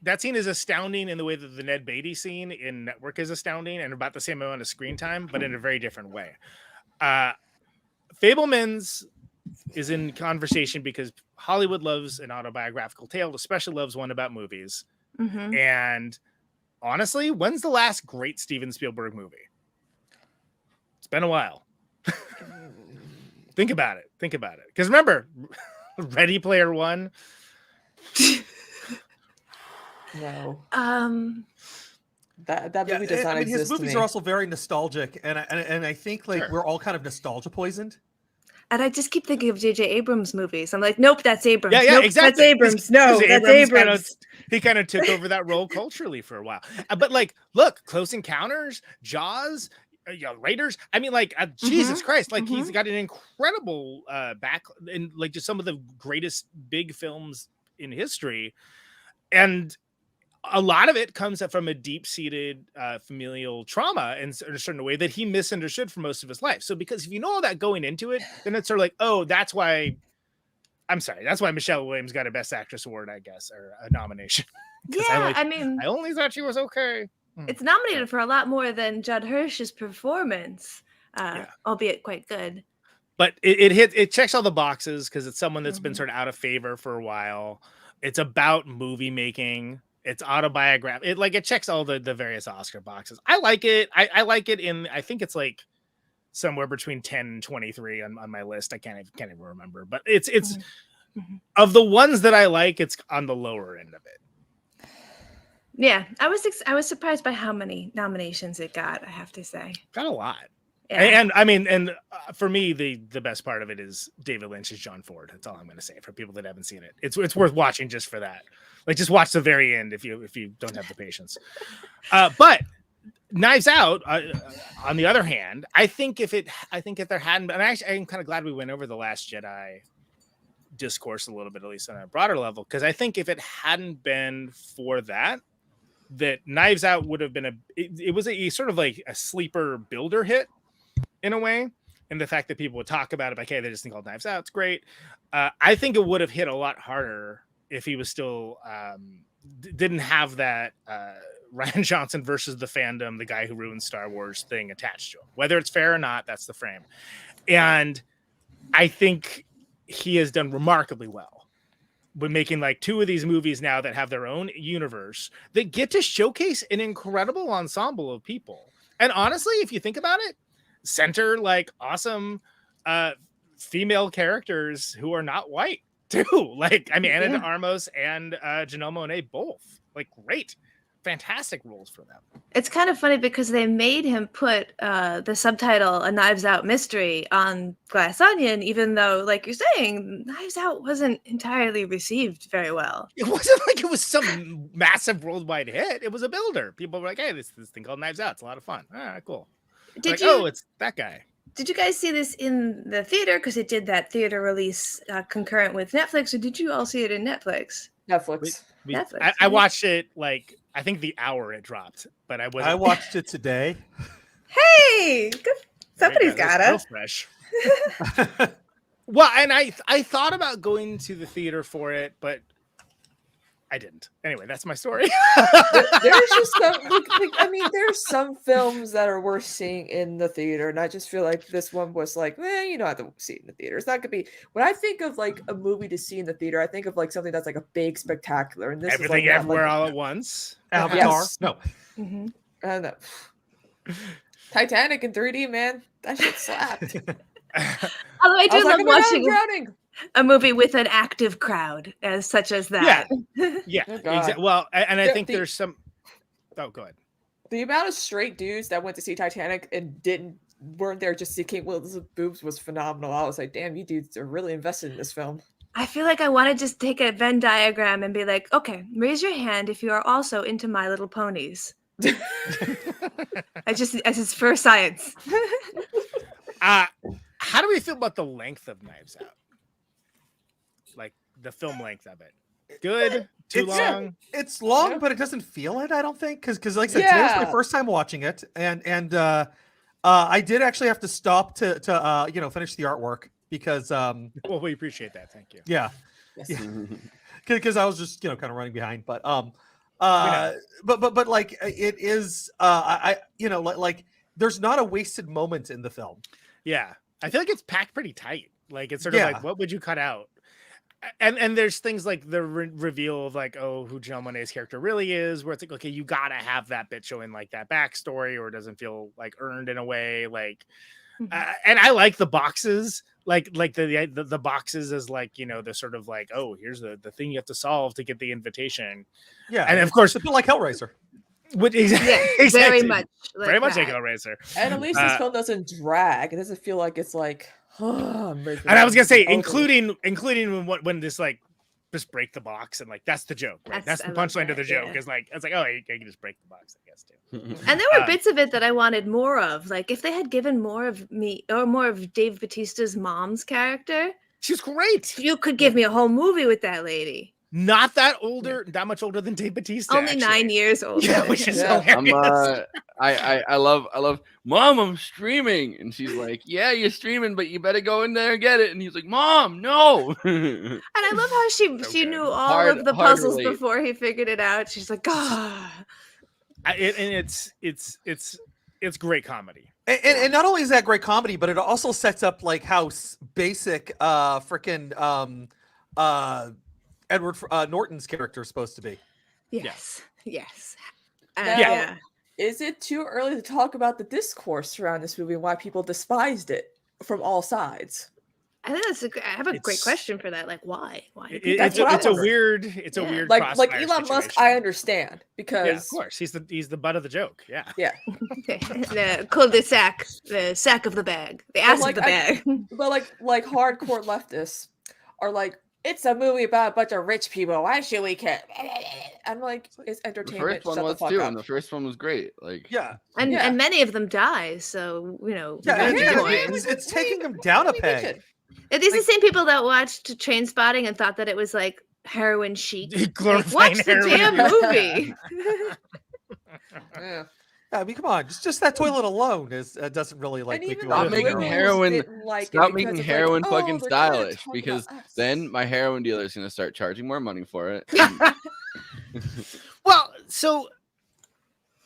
That scene is astounding in the way that the Ned Beatty scene in Network is astounding, and about the same amount of screen time, but in a very different way. Fableman's is in conversation because Hollywood loves an autobiographical tale, especially loves one about movies. Mm-hmm. And honestly, when's the last great Steven Spielberg movie? It's been a while. Think about it. Because remember, Ready Player One. No. That movie does not exist. His movies are also very nostalgic, and I think like we're all kind of nostalgia poisoned. And I just keep thinking of J.J. Abrams movies. I'm like, nope, that's Abrams. Yeah, nope, exactly. That's Abrams. No, that's Abrams. He kind of took over that role culturally for a while. But like, look, Close Encounters, Jaws, Raiders. I mean, like, Jesus Christ, like he's got an incredible back in like just some of the greatest big films in history, and a lot of it comes from a deep-seated familial trauma in a certain way that he misunderstood for most of his life. So because if you know all that going into it, then it's sort of like, oh, that's why Michelle Williams got a Best Actress award, I guess, or a nomination. Yeah, I mean, I only thought she was okay. It's nominated for a lot more than Judd Hirsch's performance, albeit quite good. But it checks all the boxes because it's someone that's been sort of out of favor for a while. It's about movie making. It's autobiographical. It checks all the various Oscar boxes. I like it. I like it I think it's like somewhere between 10 and 23 on my list. I can't even remember. But it's of the ones that I like, it's on the lower end of it. Yeah, I was surprised by how many nominations it got, I have to say. Got a lot. Yeah. And I mean, for me, the best part of it is David Lynch's John Ford. That's all I'm going to say for people that haven't seen it. It's worth watching just for that. Like, just watch the very end if you don't have the patience. But Knives Out, on the other hand, I think if there hadn't been, and I'm kind of glad we went over The Last Jedi discourse a little bit, at least on a broader level, because I think if it hadn't been for that Knives Out would have been it was a sort of like a sleeper builder hit in a way, and the fact that people would talk about it like, hey, there's this thing called Knives Out, it's great. I think it would have hit a lot harder if he was still didn't have that Rian Johnson versus the fandom, the guy who ruined Star Wars thing attached to him. Whether it's fair or not, that's the frame. And I think he has done remarkably well with making like 2 of these movies now that have their own universe that get to showcase an incredible ensemble of people. And honestly, if you think about it, center like awesome female characters who are not white too. Like, I mean, Ana de Armas and Janelle Monáe both like great, fantastic roles for them. It's kind of funny because they made him put the subtitle "A Knives Out Mystery" on Glass Onion, even though, like you're saying, Knives Out wasn't entirely received very well. It wasn't like it was some massive worldwide hit. It was a builder. People were like, hey, this thing called Knives Out. It's a lot of fun. All right, cool. Oh, it's that guy. Did you guys see this in the theater? Because it did that theater release concurrent with Netflix, or did you all see it in Netflix? Netflix. Netflix. I watched it like I think the hour it dropped, but I watched it today. Hey, good. Somebody's got real it. Fresh. Well, and I thought about going to the theater for it, but I didn't. Anyway, that's my story. There's just some, I mean, there's some films that are worth seeing in the theater, and I just feel like this one was like, you don't have to see it in the theater. It's not gonna be. When I think of like a movie to see in the theater, I think of like something that's like a big spectacular, and this Everything is like Everywhere All at Once. Avatar. Yes. No. And Titanic in 3D, man, that shit slapped. Although I do love watching drowning. a movie with an active crowd, such as that. Yeah. Oh, God. Exactly. Well, and I think there's some. Oh, go ahead. The amount of straight dudes that went to see Titanic and weren't there just to see Kate Winslet's boobs was phenomenal. I was like, damn, you dudes are really invested in this film. I feel like I want to just take a Venn diagram and be like, okay, raise your hand if you are also into My Little Ponies. I just for science. How do we feel about the length of Knives Out? Like the film length of it? Good? Too long? It's long, but it doesn't feel it, I don't think. Because like I said, today was my first time watching it. And I did actually have to stop to finish the artwork because well, we appreciate that. Thank you. Yeah. Yes. Because I was just kind of running behind. But but like it is like there's not a wasted moment in the film. Yeah. I feel like it's packed pretty tight. Like it's sort of like, what would you cut out? And there's things like the reveal of like, oh, who Janelle Monáe's character really is, where it's like, okay, you gotta have that bit showing like that backstory, or it doesn't feel like earned in a way. Like, and I like the boxes, like the boxes as like, the sort of like, oh, here's the thing you have to solve to get the invitation. Yeah, and of course, it's a bit like Hellraiser. Exactly. Very much, very much like Hellraiser. And at least this film doesn't drag. It doesn't feel like it's like. And I was gonna say, including when this like just break the box, and like that's the joke. Right? That's the punchline to the joke. Is like it's like, oh, you can just break the box, I guess too. And there were bits of it that I wanted more of. Like if they had given more of me or more of Dave Bautista's mom's character, she's great. You could give me a whole movie with that lady. Not that much older than Dave Bautista. Only 9 years older. Yeah, which is hilarious. I love Mom, I'm streaming. And she's like, yeah, you're streaming, but you better go in there and get it. And he's like, Mom, no. And I love how she knew all of the puzzles before he figured it out. She's like, God. And it's great comedy. And not only is that great comedy, but it also sets up like how basic Edward Norton's character is supposed to be. Yes. Now, is it too early to talk about the discourse around this movie and why people despised it from all sides? I think I have a great question for that. Like, why? It's a weird like Elon Musk. I understand because of course he's the butt of the joke. Yeah. The cul-de-sac, the sack of the bag, the ass of the bag. But like hardcore leftists are like, it's a movie about a bunch of rich people. Why should we care? I'm like, it's The entertainment. first one Shut the was fuck too, up. and the first one was great. Like, Yeah. And many of them die, so Yeah, that's the point. it's taking them down a peg. Are these the same people that watched Train Spotting and thought that it was like heroin chic? Like, Glorifying watch the heroin. damn movie. Yeah. I mean, come on, just that toilet alone doesn't really like And make even you the stop want to making go. heroin. didn't like it Stop because making it's like, heroin oh, fucking they're kinda stylish, talking because about us. then my heroin dealer is gonna start charging more money for it. Well, so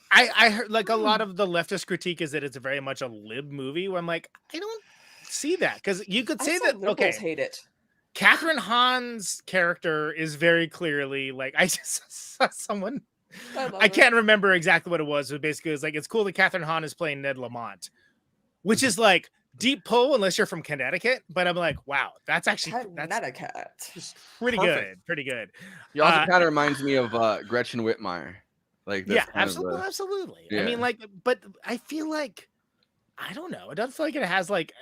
I heard like a lot of the leftist critique is that it's very much a lib movie. Where I'm like, I don't see that, because you could I say saw that. liberals Okay, hate it. Catherine Hahn's character is very clearly like, I just saw someone. I can't remember exactly what it was. But basically, it was like, it's cool that Catherine Hahn is playing Ned Lamont, which is like deep pull unless you're from Connecticut. But I'm like, wow, that's actually Connecticut. pretty Perfect. good, pretty good. He also kind of reminds me of Gretchen Whitmire. Like, that's Yeah, kind of absolutely, absolutely. I yeah. mean, like, but I feel like, I don't know. It doesn't feel like it has like.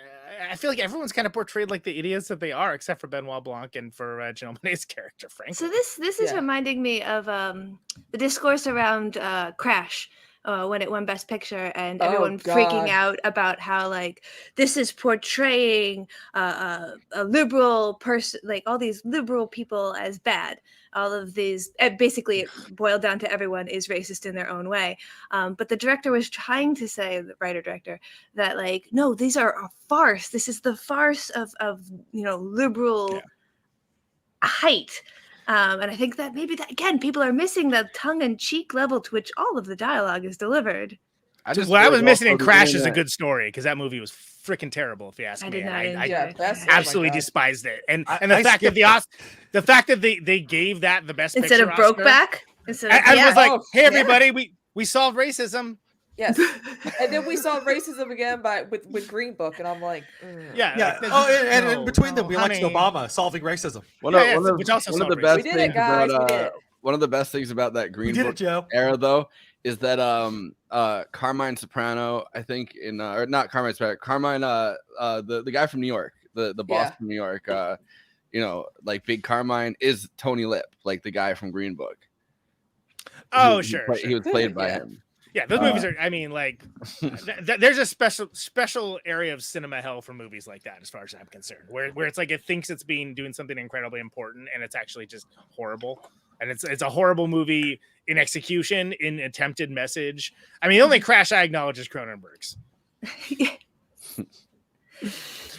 I feel like everyone's kind of portrayed like the idiots that they are, except for Benoit Blanc and for Janelle Monáe's character, frankly. So this is reminding me of the discourse around Crash when it won Best Picture, and everyone freaking God. out about how like this is portraying a liberal person, like all these liberal people as bad. All of these, basically, it boiled down to everyone is racist in their own way. But the director was trying to say, the writer-director, that like, no, these are a farce. This is the farce of liberal height. And I think that maybe that, again, people are missing the tongue-in-cheek level to which all of the dialogue is delivered. What I was missing in Crash is a good story, because that movie was freaking terrible, if you ask I me. did not I enjoy it. absolutely Oh my God. despised it. And I the fact that skipped the fact that they gave that the best Instead picture of Oscar, Brokeback? Instead of, I was like, Oh, hey yeah. everybody, we solved racism. Yes. And then we saw racism again with Green Book, and I'm like, Yeah. Yeah. Like, Oh, and in no, between them, we elected honey. Obama solving racism. One Yeah, of which also the solved best We did it, things guys, about we did it. one of the best things about that Green did it, Book Joe. era, though, is that Carmine Soprano, I think, or not Carmine Soprano, Carmine, the guy from New York, the boss Yeah. from New York, like Big Carmine is Tony Lip, like the guy from Green Book. Oh, He sure. was played by Yeah. him. Yeah, those movies are. I mean, like, there's a special area of cinema hell for movies like that, as far as I'm concerned, where it's like it thinks it's doing something incredibly important, and it's actually just horrible, and it's a horrible movie in execution, in attempted message. I mean, the only Crash I acknowledge is Cronenberg's.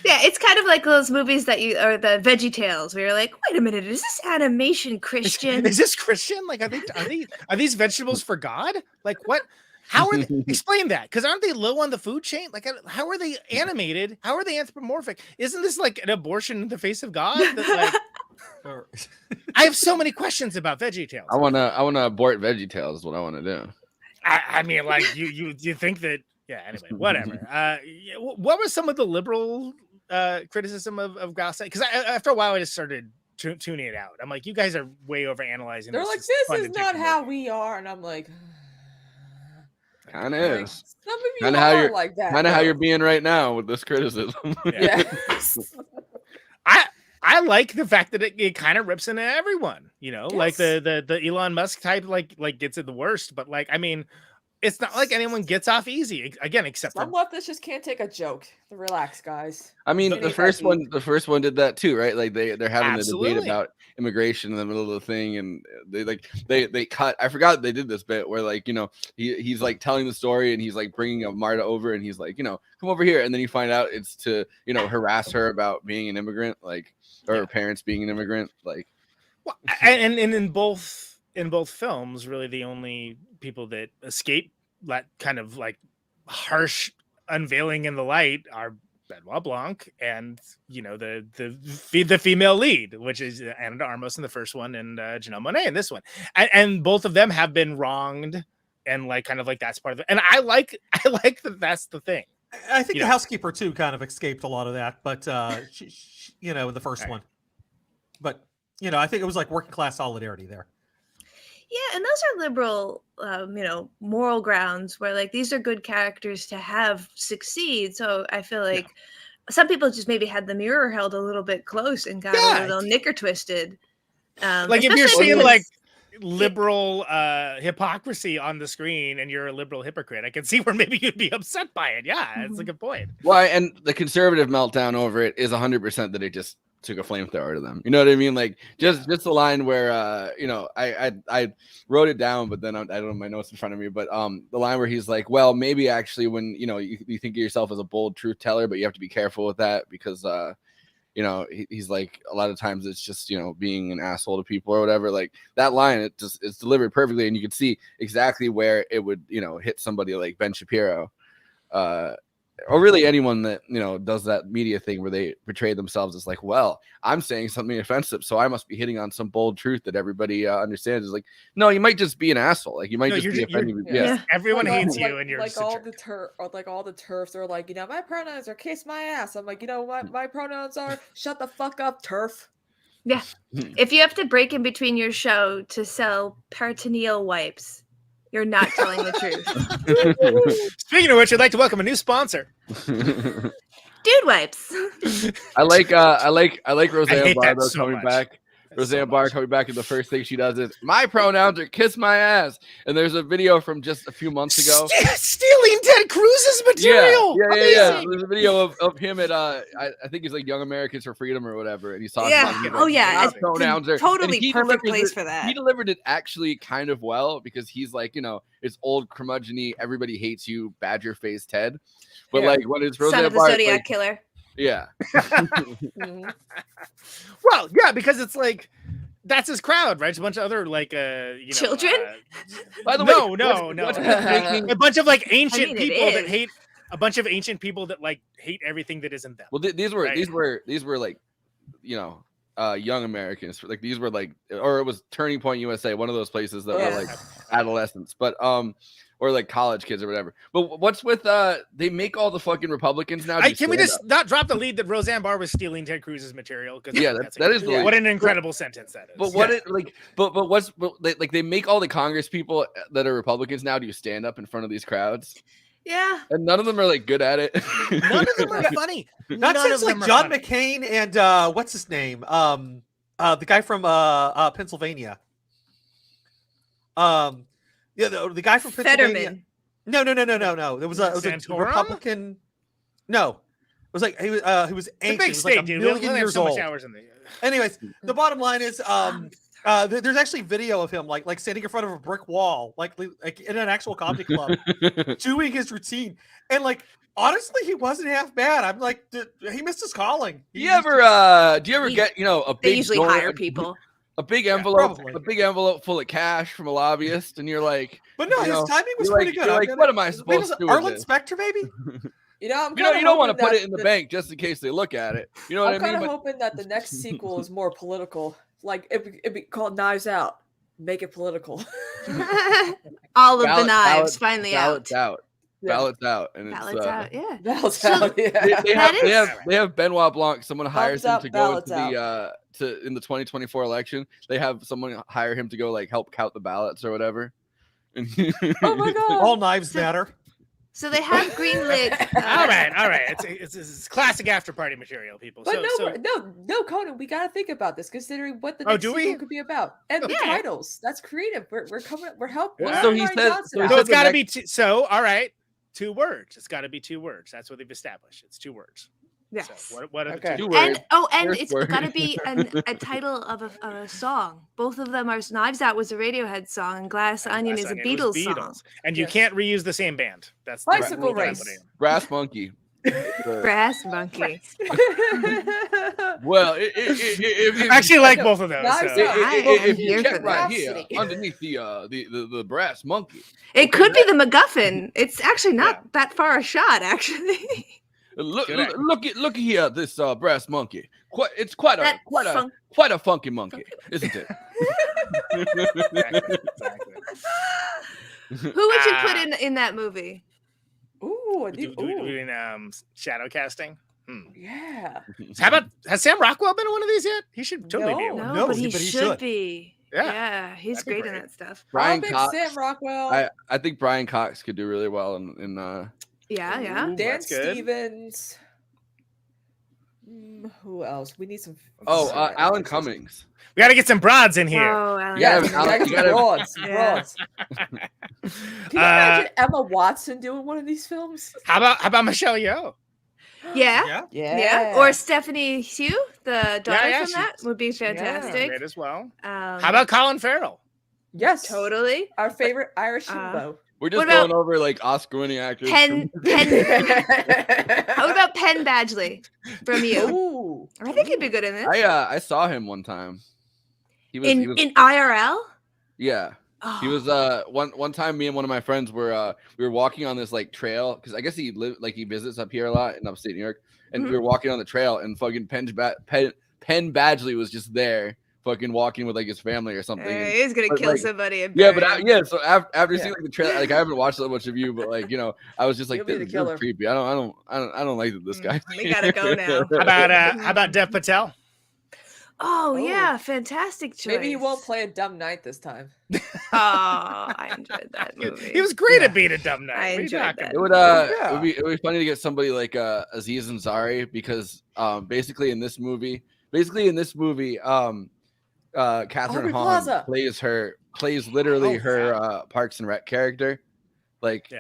yeah, it's kind of like those movies that or the Veggie Tales, where you're like, wait a minute, is this animation Christian? Is this Christian? Like, are these vegetables for God? Like, what? How are they? Explain that, because aren't they low on the food chain? Like, how are they animated? How are they anthropomorphic? Isn't this like an abortion in the face of God? That, like, I have so many questions about Veggie Tales. I wanna abort VeggieTales is what I want to do. I mean, like, you think that? Yeah. Anyway, whatever. What was some of the liberal criticism of Gauss? Because after a while, I just started tuning it out. I'm like, you guys are way over analyzing. They're like, this is not how we are, and I'm like, Kind of is. some of you Kind of how are you're like that. Kind of how though. you're being right now with this criticism. Yeah. I like the fact that it kind of rips into everyone, like the Elon Musk type, like gets it the worst. But like, I mean, it's not like anyone gets off easy again, except Some for leftists just can't take a joke. Relax, guys. I mean, Give the me first IP. one did that too, right? Like they're having the Absolutely. debate about immigration in the middle of the thing, and they cut. I forgot they did this bit where like he's like telling the story, and he's like bringing Marta over, and he's like come over here, and then you find out it's to harass her about being an immigrant, like or her parents being an immigrant, like. Well, and in both films, really the only people that escape that kind of like harsh unveiling in the light are Benoit Blanc and the female lead, which is Ana de Armas in the first one, and Janelle Monáe in this one, and both of them have been wronged, and like kind of like that's part of it. And I like that that's the thing. I think the housekeeper too kind of escaped a lot of that, but in the first one. But I think it was like working class solidarity there. Yeah, and those are liberal, moral grounds where like these are good characters to have succeed. So I feel like some people just maybe had the mirror held a little bit close and got a little knicker twisted. Like if you're especially seeing because- like liberal hypocrisy on the screen and you're a liberal hypocrite, I can see where maybe you'd be upset by it. Yeah, it's a good point. Well, and the conservative meltdown over it is 100% that it just took a flamethrower to them. You know what I mean? Like just the line where you know, I wrote it down, but then I don't have my notes in front of me. But the line where he's like, well, maybe actually when you know you think of yourself as a bold truth teller, but you have to be careful with that because you know, he's like a lot of times it's just, you know, being an asshole to people or whatever. Like that line, it's delivered perfectly, and you can see exactly where it would, you know, hit somebody like Ben Shapiro, or really anyone that, you know, does that media thing where they portray themselves as like, well, I'm saying something offensive, so I must be hitting on some bold truth that everybody understands. Is like, no, you might just be an asshole. Like you might just be offending. Everyone Like, hates you, like- and you're like just a all jerk. the turfs are like, you know, my pronouns are kiss my ass. I'm like, you know what, my pronouns are shut the fuck up, turf. Yeah. If you have to break in between your show to sell peritoneal wipes, you're not telling the truth. Speaking of which, I'd like to welcome a new sponsor. Dude wipes. I like Roseanne hate Barr that though so coming much. back. Roseanne Barr coming back, and the first thing she does is my pronouns are kiss my ass. And there's a video from just a few months ago. Stealing Ted Cruz's material. Yeah. Amazing. There's a video of him at I think he's like Young Americans for Freedom or whatever, and he's talking Yeah. about Oh, yeah. my It's pronouns are totally and he perfect delivers place it- for that. He delivered it actually kind of well because he's like, you know, it's old curmudgeon-y, everybody hates you, badger face Ted. But Yeah. like when it's Roseanne Son of the Barr, it's Zodiac like, Killer. yeah. Well, yeah, because it's like that's his crowd, right? It's a bunch of other like you know, Children? By the no, way, no. what's making- A bunch of like ancient mean, it people that is. hate a bunch of ancient people that like hate everything that isn't them. Well, these were Right. these were like, you know, Young Americans. Like these were like, or it was Turning Point USA, one of those places that were like adolescents, but or like college kids or whatever. But what's with they make all the fucking Republicans now? Can we just not drop the lead that Roseanne Barr was stealing Ted Cruz's material? Because Yeah, that is the lead. what an incredible sentence that is. But what it like, but what's like they make all the Congress people that are Republicans now do stand up in front of these crowds, Yeah. and none of them are like good at it. None of them are funny. That None sounds of like them are John funny. McCain and what's his name? The guy from Pennsylvania. Yeah, the guy from Pennsylvania. Fetterman. No. There was a Santorum? Republican. No, it was like he was It's a ancient. big It was state, like a dude. million We only have years so much old. hours in the. Anyways, the bottom line is, there's actually video of him like standing in front of a brick wall, like in an actual comedy club, doing his routine, and like honestly, he wasn't half bad. I'm like, he missed his calling. Do you ever get, you know, a They big usually donor- hire people. a big envelope, probably. a big envelope full of cash from a lobbyist, and you're like, But no, you his know, timing was you're pretty like, good. You're I'm like, gonna- what am I maybe it supposed was to do? Arlen with this? Specter, maybe? You know, I'm You don't kinda want to hoping put it that in the the- bank just in case they look at it. You know what I'm I mean? kind of But hoping that the next sequel is more political. Like it'd be called Knives Out. Make it political. All of the Ballot- knives ballot- finally out. ballots out. Yeah. Ballots out. And it's Ballots out. Yeah. Ballots So- out. Yeah. they have Benoit Blanc. Someone hires him out, to go into ballots the in the 2024 election. They have someone hire him to go like help count the ballots or whatever. Oh my god. All knives matter. So they have greenlit. All right. It's classic after party material, people. But So, no, Conan, we gotta think about this, considering what the Oh, next do we? sequel could be about, and the Yeah. titles. That's creative. We're coming. We're helping. Well, so he says- so said it's got to the be so. All right, 2 words. It's got to be 2 words. That's what they've established. It's 2 words. Yes. So what are the Okay. 2 Two words? words. And First it's word. got to be a title of a song. Both of them are. Knives Out was a Radiohead song, and Glass Onion is a Onion was Beatles song. And you Yes. can't reuse the same band. That's the Bicycle rule that I'm Race. putting in. Brass Monkey. Brass Monkey. Well, if I actually like both of those. Knives so- Out. I am if you here check for right that. here underneath the brass monkey, It could be the MacGuffin. It's actually not that far a shot, actually. look Good act. look here, this brass monkey. It's quite That a funky monkey, isn't it? Exactly. Who would you put in that movie? Ooh, Doing shadow casting. yeah. How about has Sam Rockwell been in one of these yet? He should totally be. in one. No, No, but he but he should should. be. Yeah. He's That'd be great in great. that stuff. Brian I'll pick Cox. Sam Rockwell. I think Brian Cox could do really well in Yeah. Dan That's good. Stevens. Who else? We need some. Alan Cummings. We got to get some broads in here. Oh, Alan. Yes, Alan- you gotta broads. Yeah. Can you imagine Emma Watson doing one of these films? How about Michelle Yeoh? Yeah. Or Stephanie Hsu, the daughter from that, would be fantastic. Great as well. How about Colin Farrell? Yes, totally. Our favorite Irish himbo. We're just going over like Oscar-winning actors. Penn. How about Penn Badgley from You? Ooh. I think he'd be good in this. I saw him one time. He was in IRL. Yeah. He was one time me and one of my friends were we were walking on this like trail because I guess he visits up here a lot in upstate New York, and we were walking on the trail and fucking Penn Badgley was just there fucking walking with like his family or something. He's gonna kill somebody. And So after seeing like the trailer, like I haven't watched that much of You, but like I was just like, this is creepy. I don't like this guy. We gotta go now. How about Dev Patel? Oh yeah, fantastic choice. Maybe he won't play a dumb knight this time. Oh, I enjoyed that movie. He was great at being a dumb knight. I enjoyed that. It would be funny to get somebody like Aziz Ansari because basically in this movie, Catherine Hahn plays literally her Parks and Rec character. Like,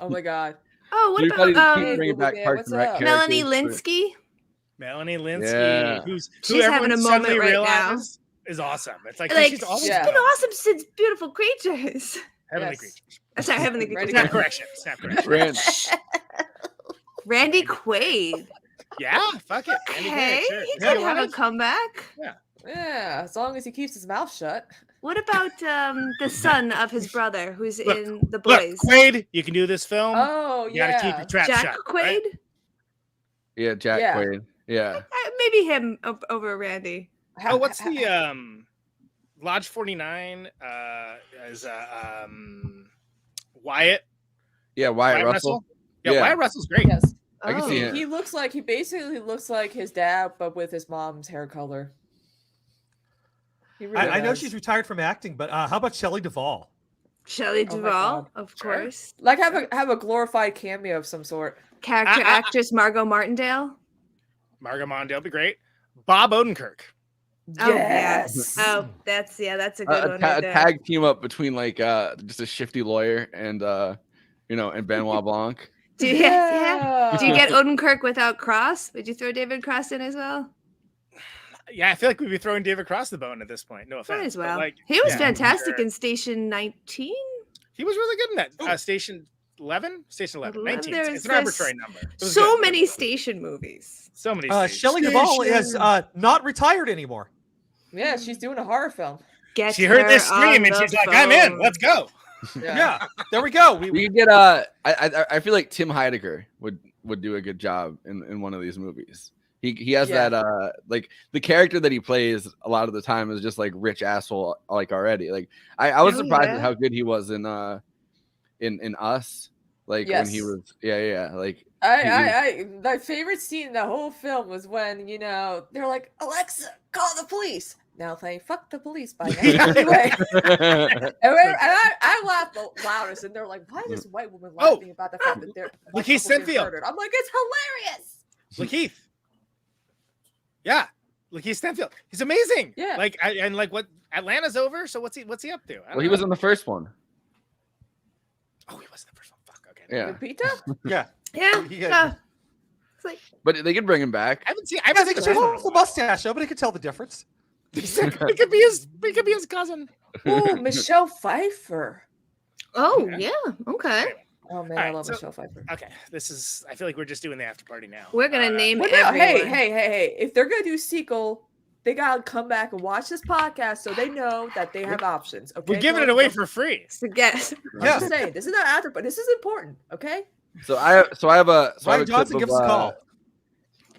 Oh my god. Oh, what Everybody about keeps bringing back Parks and Rec Melanie characters. Linsky? Yeah. who She's having a everyone moment suddenly right realizes is awesome. It's like Like she's always she's been awesome since Beautiful Creatures. Heavenly Creatures. Sorry, Heavenly Creatures. Snap correction. Randy Quaid. Yeah, fuck it. Okay, he could have a comeback. Yeah, as long as he keeps his mouth shut. What about the son of his brother who's in The Look, Boys? Quaid, you can do this film. Oh, you gotta keep your trap Jack shut. Quaid? Right? Yeah, Jack Yeah. Quaid. Yeah. Maybe him over Randy. Oh, what's the Lodge 49 as Wyatt? Yeah, Wyatt Russell. Yeah, Wyatt Russell's great. Yes. I can see it. He basically looks like his dad, but with his mom's hair color. I know she's retired from acting, but how about Shelley Duvall? Shelley Oh my Duvall, God. of course. Like have a glorified cameo of some sort. Character actress Margot Martindale. Margot Martindale would be great. Bob Odenkirk. Oh yes. Oh, that's a good one. A tag team up between like just a shifty lawyer and and Benoit Blanc. Do you get Odenkirk without Cross? Would you throw David Cross in as well? Yeah, I feel like we'd be throwing David Cross the bone at this point. No offense. Might as well. Like, He was fantastic in Station 19. He was really good in that. Station 11? Station 11. 19. It's an arbitrary number. It was So good. many station movies. So many. Shelley Duvall is not retired anymore. Yeah, she's doing a horror film. She heard this scream and she's like, I'm in. Let's go. Yeah, there we go. We could get I feel like Tim Heidecker would do a good job in one of these movies. He has that like the character that he plays a lot of the time is just like rich asshole like already. Like I was surprised at how good he was in Us. Like when he was like my favorite scene in the whole film was when they're like, Alexa, call the police. Now they fuck the police by anyway. and I laughed the loudest, and they're like, "Why is this white woman laughing about the fact that they're Lakeith Stanfield?" murdered? I'm like, "It's hilarious." Lakeith. Yeah, Lakeith Stanfield. He's amazing. Yeah. Like and like what Atlanta's over. So what's he up to? Well, he was in the first one. Oh, he was in the first one. Fuck. Okay. Yeah. Pizza? Yeah. It's like, but they could bring him back. I haven't seen It's a little mustache, though, but he could tell the difference. He could be his cousin. Ooh, Michelle Pfeiffer. oh yeah, okay. Oh man, All I right, love so- Michelle Pfeiffer. Okay, I feel like we're just doing the after party now. We're gonna name Well, no, everyone. hey! If they're gonna do a sequel, they gotta come back and watch this podcast so they know that they have options. Okay, We're giving it away for free. So guess. I'm just saying, this is not after, but this is important. Okay. So I have a Ryan clip Johnson, of, give us a call.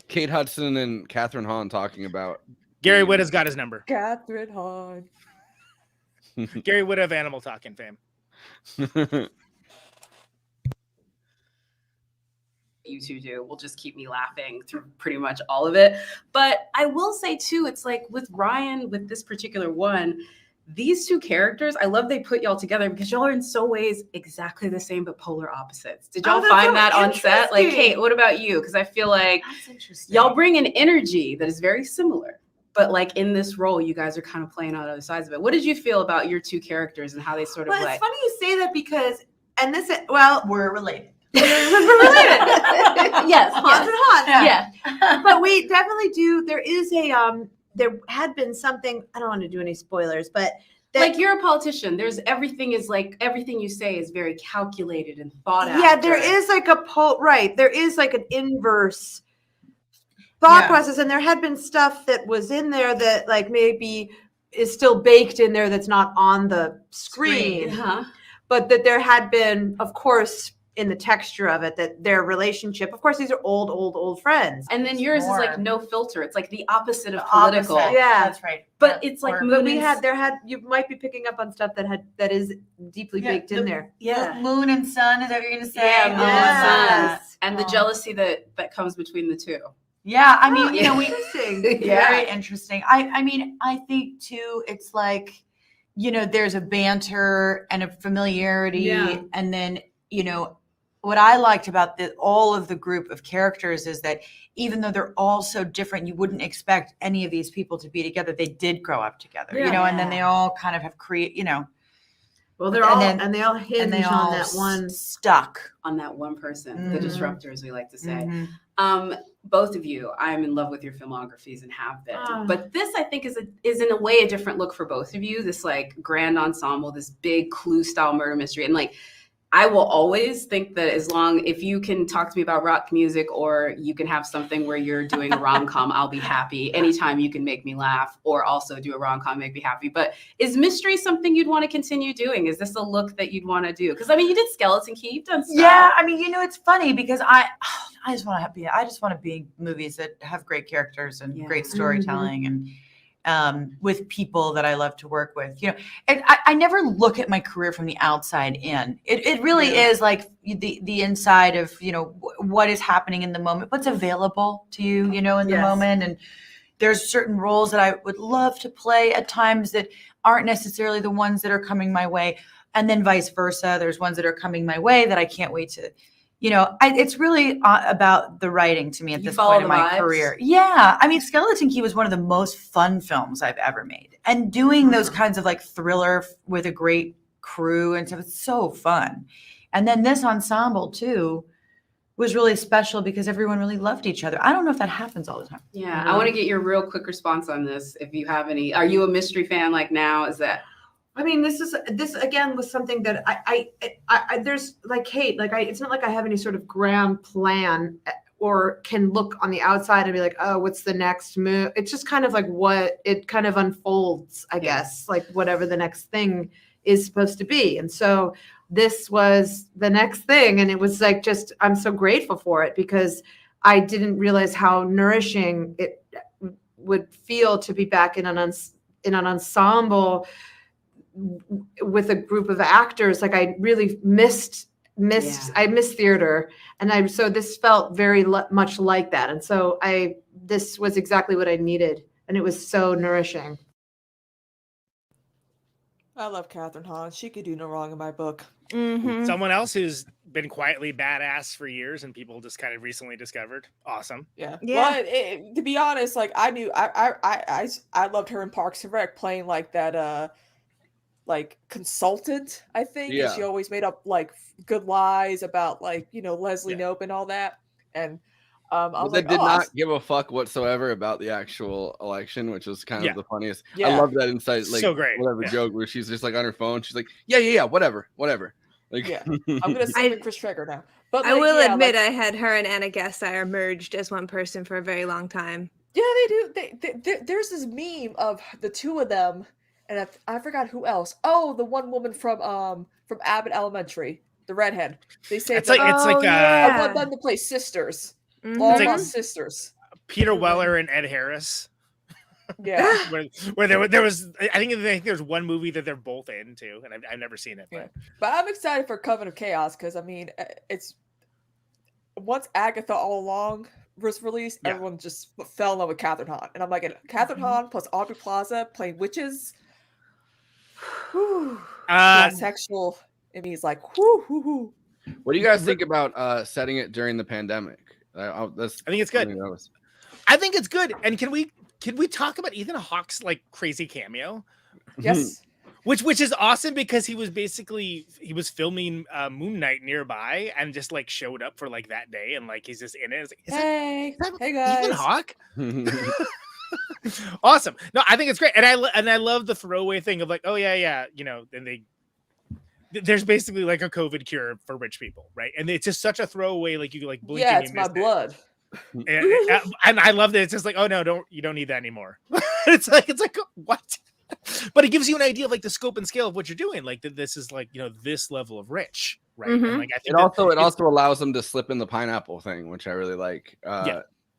Kate Hudson and Catherine Hahn talking about Gary Witt has got his number. Catherine Hahn. Gary Witt of Animal Talking fame. You two do will just keep me laughing through pretty much all of it. But I will say too, it's like with Ryan, with this particular one, these two characters, I love they put y'all together because y'all are in so ways exactly the same but polar opposites. Did y'all find that on set? Like, Kate, what about you? Because I feel like y'all bring an energy that is very similar, but like in this role, you guys are kind of playing on other sides of it. What did you feel about your two characters and how they sort of Well, like? it's funny you say that because, and this, well, we're related. We're related. Yes, Hans and Hans. Yeah. But we definitely do. There is there had been something, I don't want to do any spoilers, but like you're a politician. There's everything you say is very calculated and thought out. Yeah, there is like there is like an inverse thought process, and there had been stuff that was in there that like maybe is still baked in there that's not on the screen. But that there had been, of course, in the texture of it, that their relationship, of course, these are old friends. And then yours is like no filter. It's like the opposite of political. Yeah, that's right. But it's like but you might be picking up on stuff that is deeply baked in there. Yeah. Moon and sun, is that what you're gonna say? Yeah, moon and sun. Yes. And the jealousy that comes between the two. Yeah, I mean, interesting. Very interesting. I mean, I think too, it's like, there's a banter and a familiarity, and then, what I liked about all of the group of characters is that even though they're all so different, you wouldn't expect any of these people to be together. They did grow up together, and then they all kind of have well, they all hinge on that one stuck on that one person, the disruptor, as we like to say. Mm-hmm. Both of you, I'm in love with your filmographies and have been. But this, I think, is in a way a different look for both of you. This like grand ensemble, this big Clue style murder mystery, and like. I will always think that if you can talk to me about rock music or you can have something where you're doing a rom-com, I'll be happy. Anytime you can make me laugh or also do a rom-com, make me happy. But is mystery something you'd want to continue doing? Is this a look that you'd want to do? Because I mean, you did Skeleton Key, you've done stuff. Yeah, I mean, it's funny because I just want to be in movies that have great characters and great storytelling and with people that I love to work with, and I never look at my career from the outside in. It really is like the inside of, what is happening in the moment, what's available to you, in the moment. And there's certain roles that I would love to play at times that aren't necessarily the ones that are coming my way. And then vice versa. There's ones that are coming my way that I can't wait to, it's really about the writing to me at this point in my career. Yeah. I mean, Skeleton Key was one of the most fun films I've ever made. And doing those kinds of like thriller with a great crew and stuff, it's so fun. And then this ensemble too was really special because everyone really loved each other. I don't know if that happens all the time. Yeah. I want to get your real quick response on this. If you have any, are you a mystery fan like now? Is that? I mean, this again was something that I there's like Kate, like it's not like I have any sort of grand plan or can look on the outside and be like, oh, what's the next move? It's just kind of like what it kind of unfolds, I guess, like whatever the next thing is supposed to be. And so this was the next thing. And it was like, I'm so grateful for it because I didn't realize how nourishing it would feel to be back in an ensemble with a group of actors. Like I really missed I missed theater, and so this felt very much like that, and so this was exactly what I needed, and it was so nourishing. I love Catherine Hahn. She could do no wrong in my book. Someone else who's been quietly badass for years and people just kind of recently discovered. Awesome. Yeah. Well, to be honest, like I knew I loved her in Parks and Rec playing like that like consultant, I think. Yeah. And she always made up like good lies about like, Leslie Knope and all that. And I was they like, did not give a fuck whatsoever about the actual election, which was kind of the funniest. Yeah. I love that insight, like so great. whatever joke where she's just like on her phone. She's like, yeah, whatever. Like, yeah, I'm gonna say Chris Traeger now. But I will admit, I had her and Anna Gasteyer merged as one person for a very long time. Yeah, they do. There's this meme of the two of them, and I forgot who else. Oh, the one woman from Abbott Elementary, the redhead. They say it's like one to play sisters, It's like sisters. Peter Weller and Ed Harris. Yeah, where there was I think there's one movie that they're both in too, and I've never seen it. But I'm excited for Coven of Chaos because I mean it's once Agatha All Along was released, everyone just fell in love with Catherine Hahn, and I'm like, Catherine Hahn plus Aubrey Plaza playing witches. Sexual. And he's like, whoo, whoo, whoo. What do you guys think about setting it during the pandemic? I think it's good. I think it's good. And can we talk about Ethan Hawke's like crazy cameo? Yes. Which is awesome because he was filming Moon Knight nearby and just like showed up for like that day and like he's just in it. It's like, hey guys, Ethan Hawke. Awesome. No, I think it's great, and I love the throwaway thing of like, oh yeah, you know, and there's basically like a COVID cure for rich people, right? And it's just such a throwaway, like you like blink. Yeah, it's my blood. And I love that it's just like, oh no, you don't need that anymore. it's like what? But it gives you an idea of like the scope and scale of what you're doing. Like this is like, you know, this level of rich, right? Mm-hmm. And like I think it also allows them to slip in the pineapple thing, which I really like.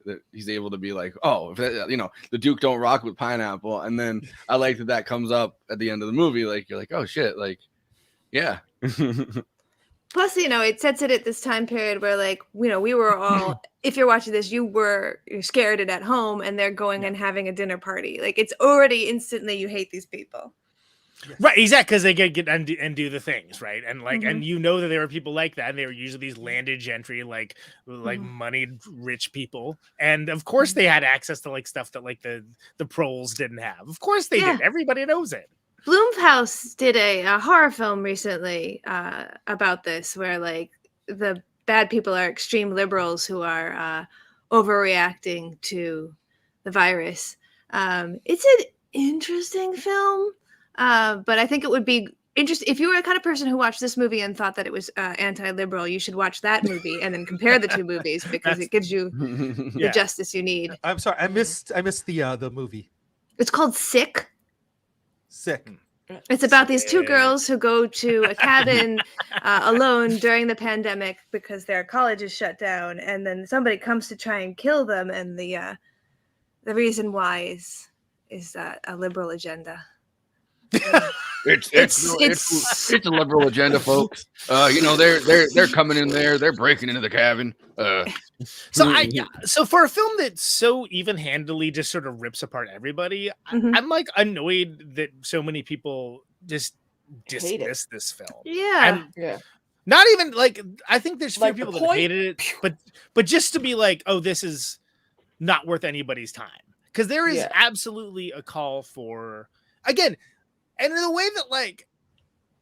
That he's able to be like, oh, you know, the Duke don't rock with pineapple, and then I like that comes up at the end of the movie. Like you're like, oh shit, like yeah. Plus, you know, it sets it at this time period where, like, you know, we were all, if you're watching this, you're scared and at home, and they're going and having a dinner party. Like, it's already instantly you hate these people. Right, exactly, because they get and do the things, right? And like, and you know that there are people like that, and they were usually these landed gentry, like moneyed rich people, and of course they had access to like stuff that like the proles didn't have. Of course they did. Everybody knows it. Blumhouse did a horror film recently about this, where like the bad people are extreme liberals who are overreacting to the virus. It's an interesting film, but I think it would be interesting if you were the kind of person who watched this movie and thought that it was anti-liberal. You should watch that movie and then compare the two movies because it gives you the justice you need. I'm sorry, I missed the movie. It's called Sick. Sick. It's about these two girls who go to a cabin alone during the pandemic because their college is shut down, and then somebody comes to try and kill them, and the reason why is a liberal agenda. It's a liberal agenda, folks. You know, they're coming in there, they're breaking into the cabin. So for a film that so even-handedly just sort of rips apart everybody, I'm like annoyed that so many people just dismiss this film. Yeah. Not even like, I think there's few Like, people the that point- hated it, but just to be like, oh, this is not worth anybody's time, because there is absolutely a call for, again, and in the way that like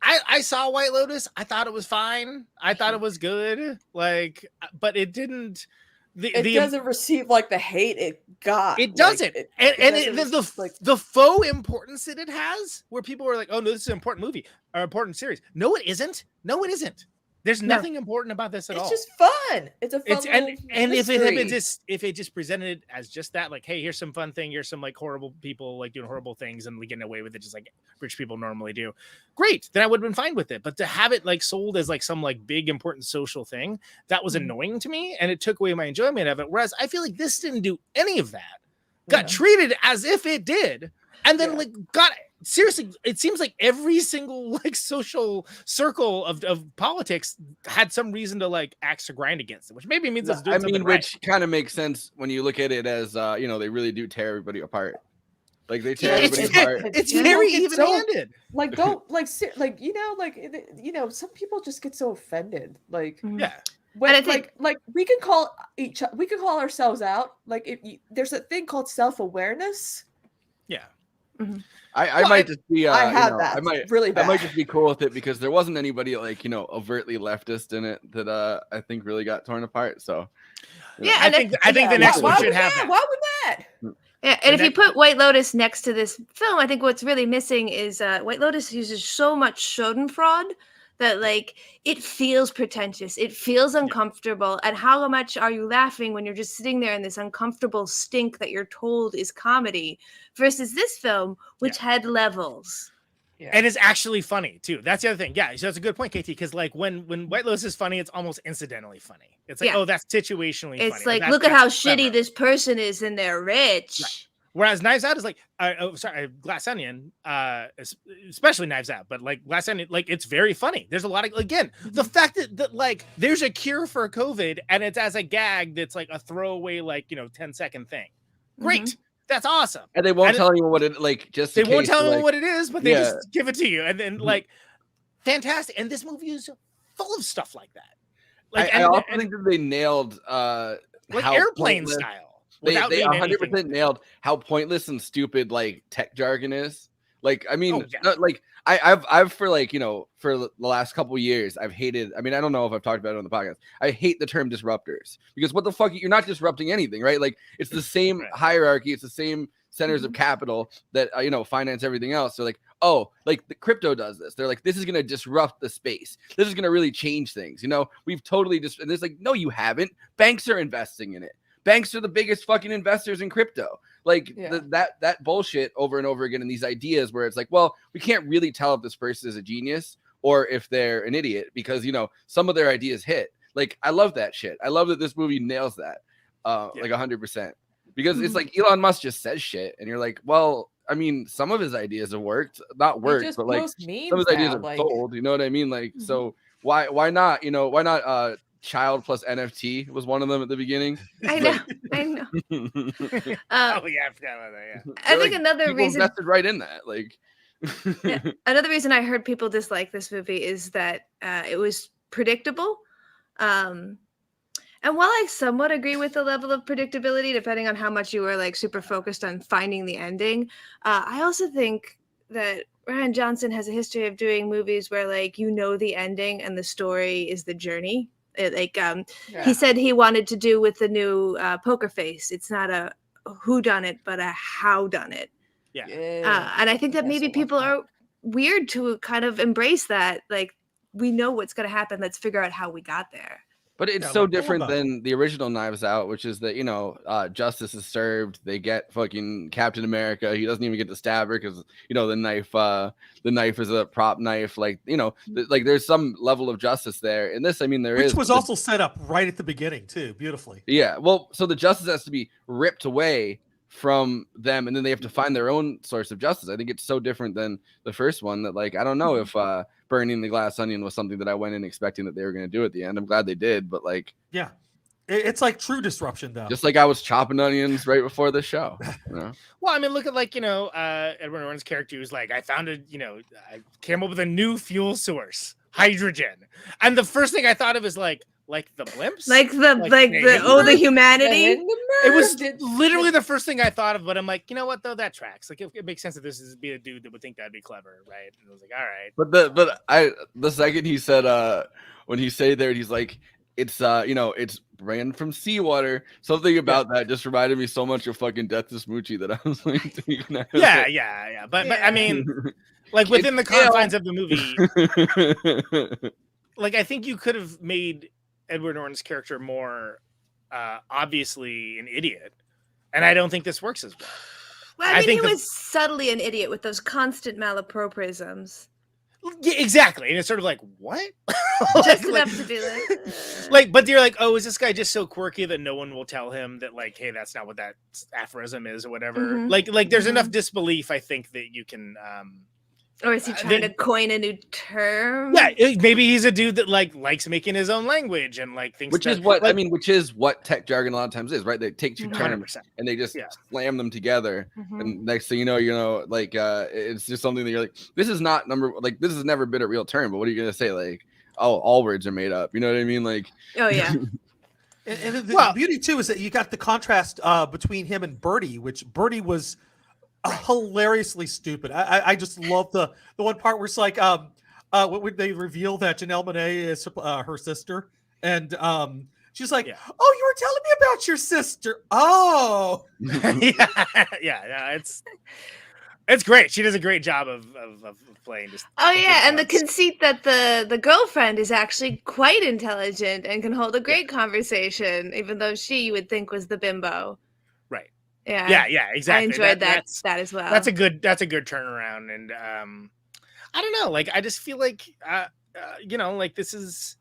I saw White Lotus, I thought it was fine. I thought it was good. Like, but it didn't. It doesn't receive like the hate it got. It doesn't. Like, the faux importance that it has, where people are like, "Oh no, this is an important movie or important series." No, it isn't. No, it isn't. There's nothing important about this at all. It's just fun. It's a fun. And if it just presented as just that, like, hey, here's some fun thing, here's some like horrible people like doing horrible things and getting away with it, just like rich people normally do. Great, then I would have been fine with it. But to have it like sold as like some like big important social thing, that was annoying to me, and it took away my enjoyment of it. Whereas I feel like this didn't do any of that. Got treated as if it did, and then like got. Seriously, it seems like every single like social circle of politics had some reason to like axe to grind against it, which maybe means it's doing something right. Which kind of makes sense when you look at it as you know, they really do tear everybody apart. Like they tear everybody apart. It's very even-handed. Like don't like you know some people just get so offended. Like when I think, like we can call ourselves out. Like there's a thing called self-awareness. Yeah. I might just be I have you know, that I might really bad. I might just be cool with it because there wasn't anybody like, you know, overtly leftist in it that I think really got torn apart. So yeah, I think the next one should have that. Why would that? Yeah, and if you put White Lotus next to this film, I think what's really missing is White Lotus uses so much Schadenfreude that like it feels pretentious, it feels uncomfortable. And how much are you laughing when you're just sitting there in this uncomfortable stink that you're told is comedy, versus this film, which had levels. Yeah. And it's actually funny too. That's the other thing. Yeah, so that's a good point, KT. Because like when White Lotus is funny, it's almost incidentally funny. It's like, oh, that's situationally funny. It's like, look at how shitty this person is, and they're rich. Right. Whereas Knives Out is like, Glass Onion, especially Knives Out, but like Glass Onion, like it's very funny. There's a lot of, again, the fact that like there's a cure for COVID and it's as a gag that's like a throwaway, like, you know, 10-second thing. Great. That's awesome. And they won't tell anyone what it like. Just they in won't case, tell like, anyone what it is, but they yeah. just give it to you, and then like fantastic. And this movie is full of stuff like that. Like I also think that they nailed like how Airplane pointless- style. They without being 100% nailed how pointless and stupid like tech jargon is. Like, I mean, Oh, like I've for like, you know, for the last couple of years, I've hated. I mean, I don't know if I've talked about it on the podcast. I hate the term disruptors because what the fuck? You're not disrupting anything, right? Like, it's the same hierarchy, it's the same centers of capital that you know, finance everything else. So like, oh, like the crypto does this. They're like, this is gonna disrupt the space. This is gonna really change things. You know, we've totally just. And it's like, no, you haven't. Banks are investing in it. Banks are the biggest fucking investors in crypto. Like that bullshit over and over again in these ideas where it's like, well, we can't really tell if this person is a genius or if they're an idiot because, you know, some of their ideas hit. Like, I love that shit. I love that this movie nails that like 100%. Because it's like Elon Musk just says shit and you're like, well, I mean, some of his ideas have worked. Not worked, but like some of his ideas have sold. You know what I mean? Like, so why not? You know, why not child plus NFT was one of them at the beginning. I know. I know. Oh yeah, I forgot about that. Yeah, I think another reason invested right in that. Like, another reason I heard people dislike this movie is that it was predictable. And while I somewhat agree with the level of predictability, depending on how much you were like super focused on finding the ending, I also think that Rian Johnson has a history of doing movies where like you know the ending and the story is the journey. He said he wanted to do with the new Poker Face. It's not a who done it, but a how done it. Yeah. And I think that maybe people are weird to kind of embrace that. Like, we know what's going to happen. Let's figure out how we got there. But it's so different than the original Knives Out, which is that, you know, justice is served. They get fucking Captain America. He doesn't even get to stab her because, you know, the knife is a prop knife. Like, you know, like there's some level of justice there. In this, I mean, Which was also set up right at the beginning too, beautifully. Yeah, well, so the justice has to be ripped away from them, and then they have to find their own source of justice. I think it's so different than the first one that, like, I don't know if burning the glass onion was something that I went in expecting that they were going to do at the end. I'm glad they did, but like, yeah, it's like true disruption though. Just like I was chopping onions right before the show. You know? Well, I mean, look at like, you know, Edward Norton's character who's like, I came up with a new fuel source, hydrogen, and the first thing I thought of is like the blimps, the humanity. It was literally the first thing I thought of, but I'm like, you know what though, that tracks. Like it makes sense that this is be a dude that would think that'd be clever, right? And I was like, all right. But the second he said when he said there, he's like, it's it's ran from seawater. Something about that just reminded me so much of fucking Death to Smoochie that I was like, yeah. But I mean, like within the confines of the movie, like I think you could have made Edward Norton's character more obviously an idiot, and I don't think this works as well. Well, I mean, he was subtly an idiot with those constant malapropisms. Yeah, exactly, and it's sort of like what? Just enough to be like, but you're like, oh, is this guy just so quirky that no one will tell him that, like, hey, that's not what that aphorism is or whatever? Mm-hmm. Like, there's enough disbelief, I think, that you can. Or is he trying to coin a new term? Yeah, maybe he's a dude that likes making his own language and like thinks. Which is what tech jargon a lot of times is, right? They take two terms 100%. and they just slam them together, and next thing you know, like it's just something that you're like, this is not this has never been a real term. But what are you gonna say? Like, oh, all words are made up. You know what I mean? Like, oh yeah. And the beauty too is that you got the contrast between him and Birdie, which Birdie was hilariously stupid. I just love the one part where it's like when they reveal that Janelle Monáe is her sister, and she's like, oh, you were telling me about your sister. Oh yeah, it's great. She does a great job of playing just and the conceit that the girlfriend is actually quite intelligent and can hold a great conversation, even though she you would think was the bimbo. Right. Yeah, exactly. I enjoyed that as well. That's a good turnaround, and I don't know, like I just feel like like this is.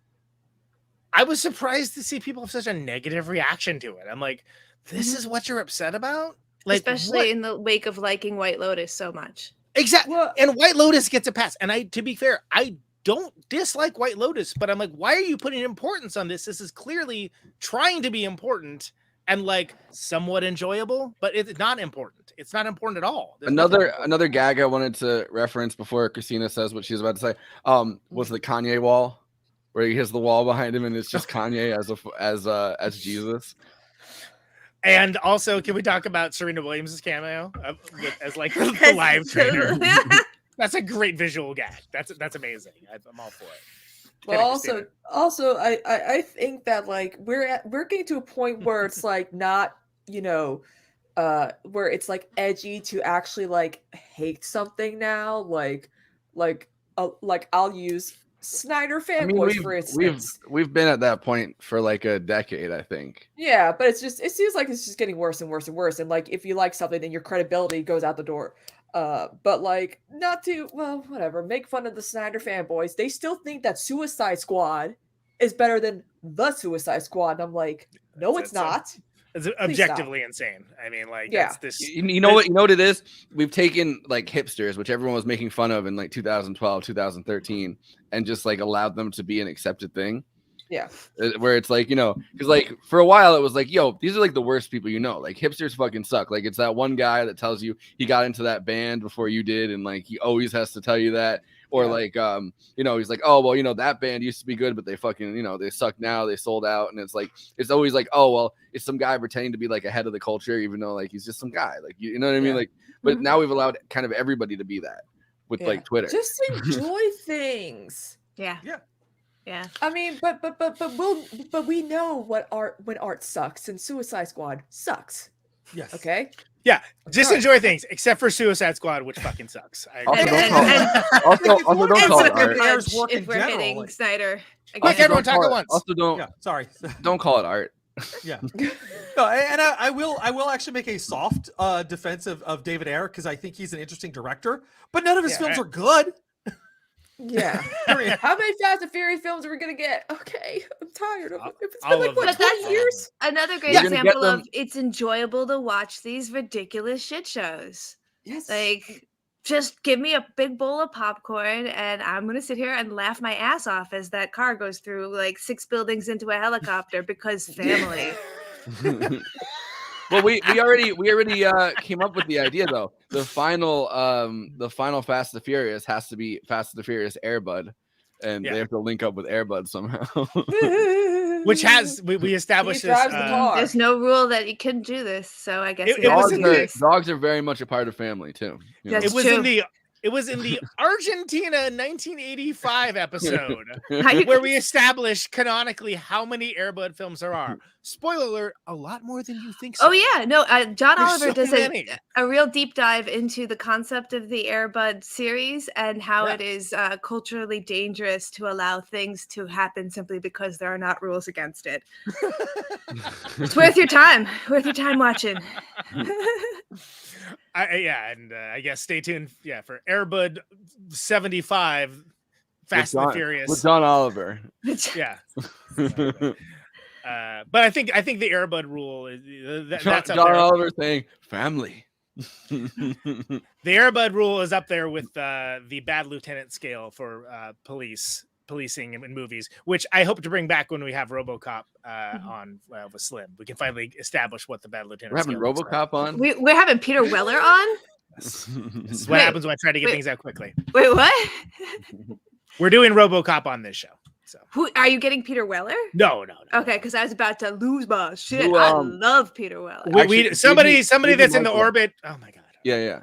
I was surprised to see people have such a negative reaction to it. I'm like, this is what you're upset about, like, especially in the wake of liking White Lotus so much. Exactly, and White Lotus gets a pass. And to be fair, I don't dislike White Lotus, but I'm like, why are you putting importance on this? This is clearly trying to be important. and like somewhat enjoyable, but it's not important. It's not important at all. There's Another gag I wanted to reference before Christina says what she's about to say was the Kanye wall, where he has the wall behind him and it's just Kanye as Jesus. And also, can we talk about Serena Williams' cameo as like the live trainer? That's a great visual gag. That's amazing. I'm all for it. Well, also, I think that like we're getting to a point where it's like not, where it's like edgy to actually like hate something now. Like I'll use Snyder fanboys for instance. We've been at that point for like a decade, I think. Yeah, but it seems like it's just getting worse and worse and worse. And like if you like something, then your credibility goes out the door. But like whatever. Make fun of the Snyder fanboys. They still think that Suicide Squad is better than the Suicide Squad. And I'm like, no, it's not. It's objectively insane. I mean, like, yeah. You know what it is? We've taken like hipsters, which everyone was making fun of in like 2012, 2013, and just like allowed them to be an accepted thing. Yeah. Where it's like, because like for a while it was like, yo, these are like the worst people like hipsters fucking suck. Like it's that one guy that tells you he got into that band before you did, and like he always has to tell you that. Or like he's like, oh well, that band used to be good, but they fucking they suck now, they sold out. And it's like it's always like, oh well, it's some guy pretending to be like ahead of the culture, even though like he's just some guy. Like you know what I mean? Like, but now we've allowed kind of everybody to be that with like Twitter. Just enjoy things. Yeah. I mean, but we know when art sucks, and Suicide Squad sucks. Yes. Okay. Yeah, just enjoy things, except for Suicide Squad, which fucking sucks. Also, don't call it art. If we're hitting Snyder, quick, everyone talk at once. Also, don't call it art. Yeah. No, and I will actually make a soft defense of David Ayer, because I think he's an interesting director, but none of his films are good. Yeah. How many Fast and Furious films are we gonna get? Okay, I'm tired of it. It's been like what, 20 years? Another great example of it's enjoyable to watch these ridiculous shit shows. Yes. Like, just give me a big bowl of popcorn and I'm gonna sit here and laugh my ass off as that car goes through like 6 buildings into a helicopter because family. Well, we already came up with the idea though. The final Fast and the Furious has to be Fast and the Furious Air Bud, and they have to link up with Air Bud somehow. Which we established this. There's no rule that you couldn't do this, so I guess dogs are very much a part of family too. It was in the Argentina 1985 episode where we established canonically how many Air Bud films there are. Spoiler alert, a lot more than you think so. Oh yeah, no, John There's Oliver so does many. a real deep dive into the concept of the Air Bud series and how it is culturally dangerous to allow things to happen simply because there are not rules against it. It's worth your time watching. I guess stay tuned. Yeah, for Air Bud 75, Fast and the Furious with John Oliver. Yeah. But I think the Air Bud rule is that's up John there. Oliver saying family. The Air Bud rule is up there with the Bad Lieutenant scale for policing in movies, which I hope to bring back when we have RoboCop on with Slim. We can finally establish what the Bad Lieutenant. We're having RoboCop on. We're having Peter Weller on. This is what happens when I try to get things out quickly. Wait, what? We're doing RoboCop on this show. So who are you getting? Peter Weller? No. Okay, because I was about to lose my shit. I love Peter Weller. Somebody that's in the orbit. Oh my god. Yeah.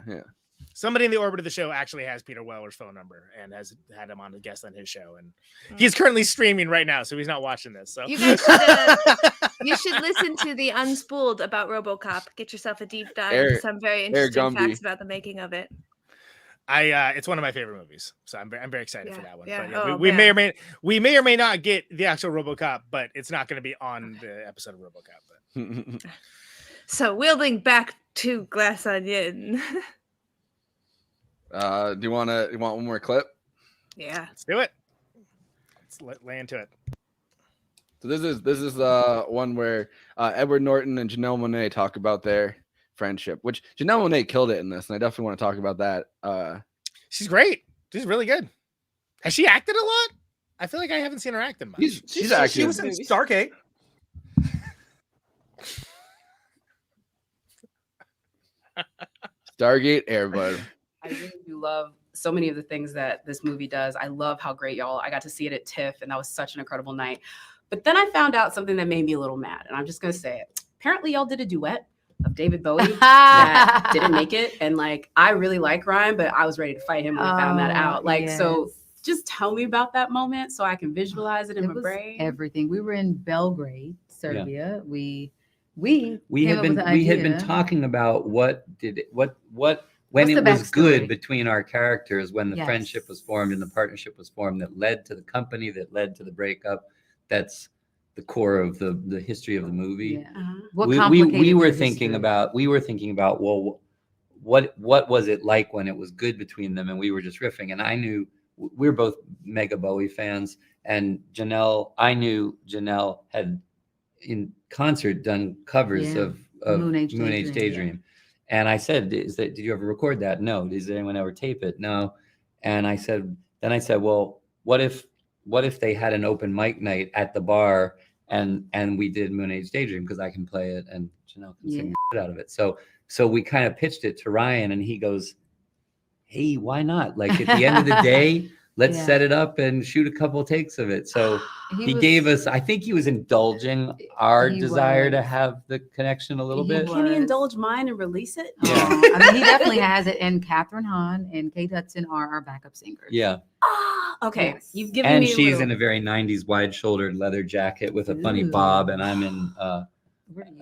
Somebody in the orbit of the show actually has Peter Weller's phone number and has had him on a guest on his show, and he's currently streaming right now, so he's not watching this. So you guys you should listen to the Unspooled about RoboCop. Get yourself a deep dive into some very interesting facts about the making of it. It's one of my favorite movies, so I'm very excited for that one. Yeah. But we may or may not get the actual RoboCop, but it's not going to be on the episode of RoboCop. But. So wielding back to Glass Onion. Do you want one more clip? Yeah, let's do it. Let's lay into it. So this is one where Edward Norton and Janelle Monáe talk about their friendship, which Janelle Monáe killed it in this, and I definitely want to talk about that. She's great. She's really good. Has she acted a lot? I feel like I haven't seen her acting much. She's actually she was in Stargate. Stargate Airbud. I really do love so many of the things that this movie does. I love how great I got to see it at TIFF, and that was such an incredible night. But then I found out something that made me a little mad, and I'm just gonna say it. Apparently, y'all did a duet of David Bowie that didn't make it, and like I really like Ryan, but I was ready to fight him when I found that out. Like, so just tell me about that moment so I can visualize it in my brain. Everything. We were in Belgrade, Serbia. We had been talking about when it was good between our characters, when the friendship was formed and the partnership was formed that led to the company, that led to the breakup. That's the core of the history of the movie. Yeah. We were thinking about well, what was it like when it was good between them, and we were just riffing. And I knew we were both mega Bowie fans, and I knew Janelle had in concert done covers of Moon Age Daydream. And I said, did you ever record that? No. Did anyone ever tape it? No. And I said, well, what if they had an open mic night at the bar and we did Moon Age Daydream, because I can play it and Janelle can sing the shit out of it. So we kind of pitched it to Ryan, and he goes, hey, why not? Like, at the end of the day, let's set it up and shoot a couple of takes of it. So he gave us, I think he was indulging our desire to have the connection a little bit. Can he indulge mine and release it? Yeah. I mean, he definitely has it. And Catherine Hahn and Kate Hudson are our backup singers. Yeah. Okay. Yes. You've given And me she's in a very 90s wide-shouldered leather jacket with a funny bob, and I'm in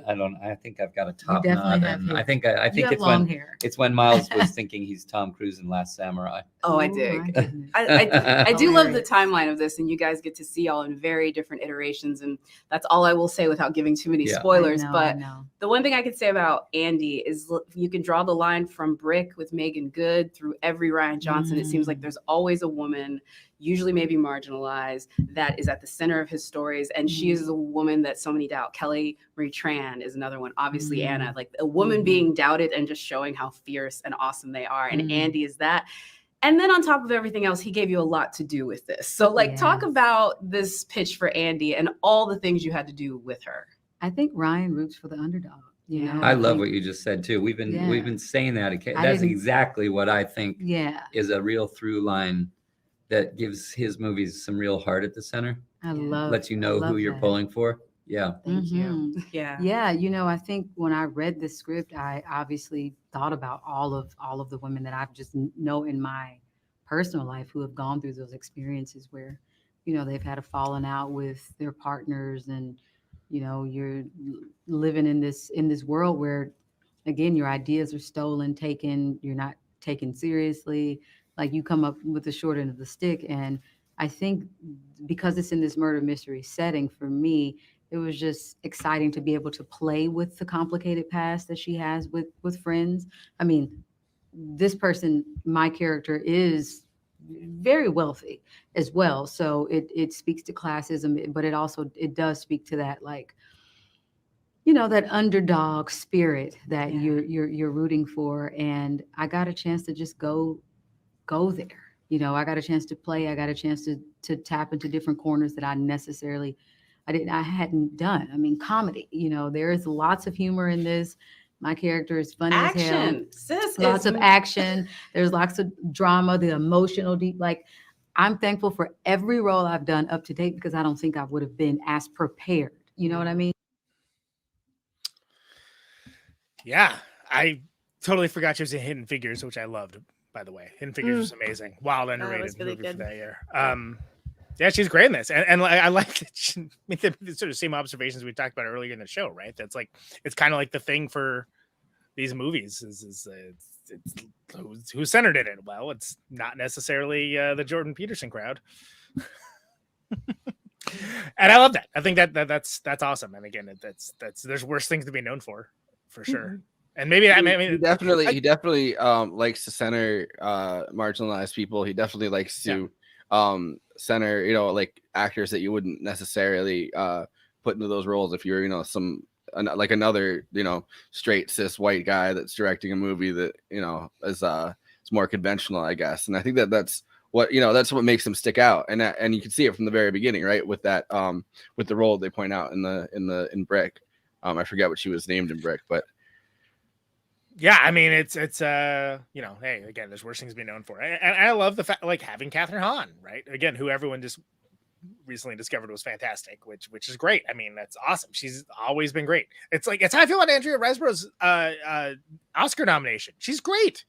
I think I've got a top knot, and I think it's when Miles was thinking he's Tom Cruise in Last Samurai. Oh, I dig. I do love the timeline of this, and you guys get to see all in very different iterations, and that's all I will say without giving too many spoilers. But the one thing I could say about Andy is you can draw the line from Brick with Megan Good through every Rian Johnson. It seems like there's always a woman, usually maybe marginalized, that is at the center of his stories, and she is a woman that so many doubt. Kelly Marie Tran is another one. Obviously, Anna, like a woman being doubted and just showing how fierce and awesome they are. And Andy is that. And then on top of everything else, he gave you a lot to do with this. So talk about this pitch for Andy and all the things you had to do with her. I think Ryan roots for the underdog. You know, I love what you just said too. We've been saying that. That's exactly what I think is a real through line that gives his movies some real heart at the center. Lets you know who you're pulling for. Yeah. Thank you. Yeah. You know, I think when I read the script, I obviously thought about all of the women that I've just know in my personal life who have gone through those experiences where, you know, they've had a falling out with their partners, and, you know, you're living in this world where, again, your ideas are stolen, taken, you're not taken seriously. Like, you come up with the short end of the stick. And I think because it's in this murder mystery setting, for me, it was just exciting to be able to play with the complicated past that she has with friends. I mean, this person, my character, is very wealthy as well. So it speaks to classism, but it does speak to that, like, you know, that underdog spirit that you're rooting for. And I got a chance to just go there. You know, I got a chance to play. I got a chance to tap into different corners that I hadn't done. I mean, comedy, you know, there is lots of humor in this. My character is funny as hell. Sis, lots of action. There's lots of drama, the emotional deep. Like, I'm thankful for every role I've done up to date, because I don't think I would have been as prepared. You know what I mean? Yeah, I totally forgot she was in Hidden Figures, which I loved, by the way. Hidden Figures was amazing. Wild, underrated movie for that year. Yeah, she's great in this, and I like that she made the sort of same observations we talked about earlier in the show, right? That's like, it's kind of like the thing for these movies is it's who's centered in it. Well, it's not necessarily the Jordan Peterson crowd, and I love that. I think that's awesome. And again, that's there's worse things to be known for sure. And maybe he definitely likes to center marginalized people. He definitely likes to center, you know, like actors that you wouldn't necessarily put into those roles if you're, you know, like another, you know, straight cis white guy that's directing a movie that, you know, is more conventional, I guess. And I think that's what, you know, that's what makes him stick out. And you can see it from the very beginning, right? With that with the role they point out in Brick. I forget what she was named in Brick, but Yeah, I mean it's you know, hey, again, there's worse things to be known for. And I love the fact like having Catherine Hahn, right? Again, who everyone just recently discovered was fantastic, which is great. I mean, that's awesome. She's always been great. It's like it's how I feel about Andrea Riseborough's Oscar nomination. She's great.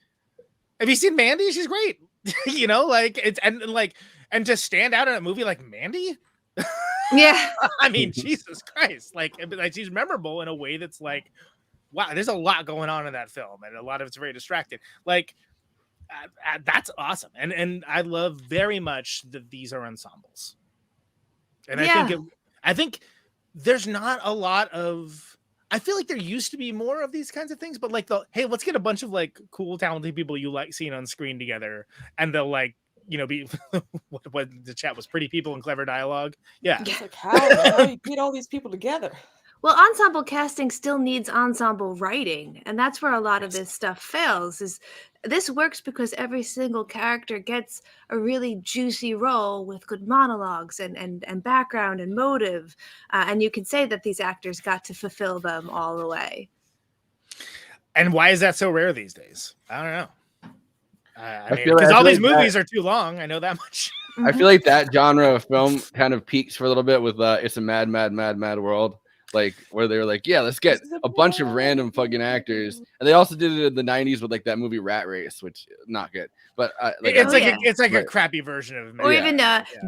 Have you seen Mandy? She's great. You know, like it's and to stand out in a movie like Mandy. Yeah. I mean, Jesus Christ. Like she's memorable in a way that's like, wow, there's a lot going on in that film, and a lot of it's very distracted. Like that's awesome. And I love very much that these are ensembles. And I think there's not a lot of. I feel like there used to be more of these kinds of things, but like hey, let's get a bunch of like cool, talented people you like seeing on screen together, and they'll like be what the chat was pretty people and clever dialogue. Yeah, it's like how you get all these people together. Well, ensemble casting still needs ensemble writing, and that's where a lot of this stuff fails. Is this works because every single character gets a really juicy role with good monologues and background and motive, and you can say that these actors got to fulfill them all the way. And why is that so rare these days? I don't know. I mean, feel because all these like movies are too long. I know that much. I feel like that genre of film kind of peaks for a little bit with It's a Mad, Mad, Mad, Mad World. Like where they were like, yeah, let's get a bunch of random fucking actors, and they also did it in the '90s with like that movie Rat Race, which not good, but it's like a crappy version of or even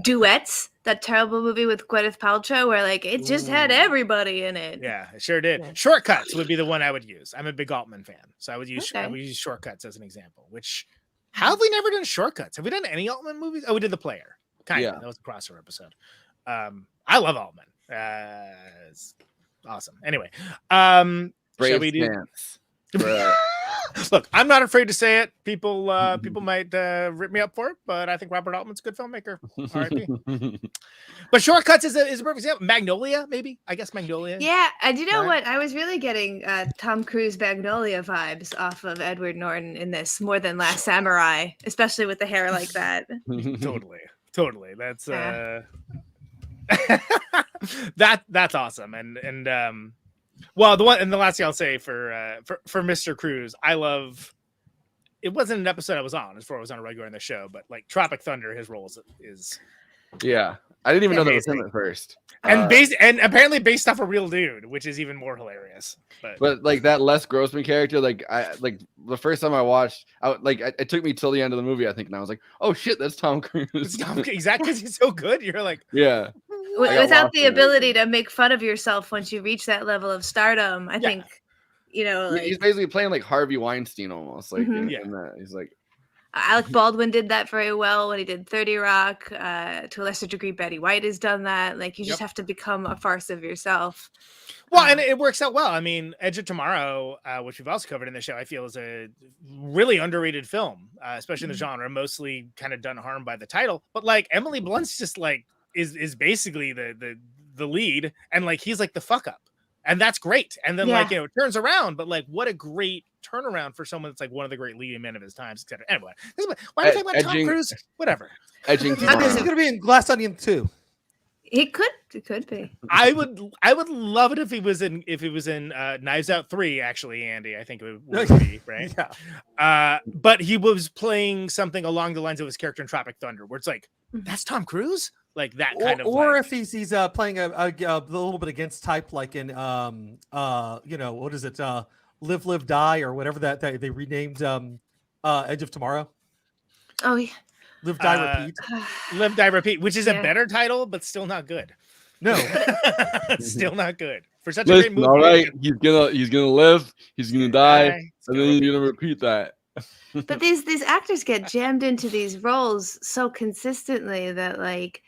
Duets, that terrible movie with Gwyneth Paltrow, where like it just had everybody in it. Yeah, it sure did. Yeah. Shortcuts woman would be the one I would use. I'm a big Altman fan, so I would use Shortcuts as an example. Which how have we never done Shortcuts? Have we done any Altman movies? Oh, we did The Player. Kind of. That was a crossover episode. I love Altman. It's awesome. Anyway, shall we do? Look, I'm not afraid to say it. People might rip me up for it, but I think Robert Altman's a good filmmaker. R.I.P. But Shortcuts is a perfect example. Magnolia, maybe. I guess Magnolia. Yeah, and you know what? I was really getting Tom Cruise Magnolia vibes off of Edward Norton in this more than Last Samurai, especially with the hair like that. Totally. That's that's awesome. And well, the last thing I'll say for Mr. Cruise, I love. It wasn't an episode I was on before I was on a regular in the show, but like Tropic Thunder, his role is yeah. I didn't even know that was him at first. And and apparently based off a real dude, which is even more hilarious. But like that Les Grossman character, like the first time I watched, it took me till the end of the movie, I think, and I was like, oh shit, that's Tom Cruise. Exactly, because he's so good. You're like, yeah. Without the ability to make fun of yourself once you reach that level of stardom, I think, like, he's basically playing like Harvey Weinstein almost. Like in that. He's like Alec Baldwin did that very well when he did 30 Rock. To a lesser degree, Betty White has done that. Like you just have to become a farce of yourself. Well, and it works out well. I mean, Edge of Tomorrow, which we've also covered in the show, I feel is a really underrated film, especially in the genre, mostly kind of done harm by the title. But like Emily Blunt's just like is basically the lead, and like he's like the fuck up, and that's great. And then like it turns around, but like what a great turnaround for someone that's like one of the great leading men of his times, etc. Anyway, why are we talking about Tom Cruise? Whatever. He's gonna be in Glass Onion 2. It could be. I would love it if he was in Knives Out 3, actually, Andy. I think it would be, right? Yeah. But he was playing something along the lines of his character in Tropic Thunder, where it's like, that's Tom Cruise? Like that kind of or if he's playing a little bit against type, like in what is it? Live, Die, or whatever that they renamed Edge of Tomorrow. Oh yeah. Live, Die, Repeat. Live, Die, Repeat, which is a better title, but still not good. No, still not good for such a great movie. All right, he's gonna live, he's gonna die, and then you're gonna repeat that. But these actors get jammed into these roles so consistently that like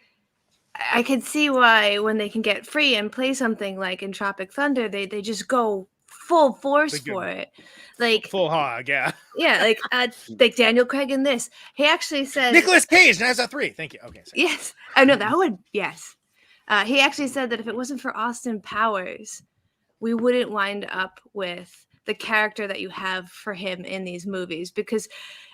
I can see why when they can get free and play something like in Tropic Thunder, they just go full force for it. Like full hog, yeah. Yeah, like Daniel Craig in this. He actually said Nicolas Cage, Knives Out 3. Thank you. Okay. Sorry. Yes. I know that would yes. He actually said that if it wasn't for Austin Powers, we wouldn't wind up with the character that you have for him in these movies, because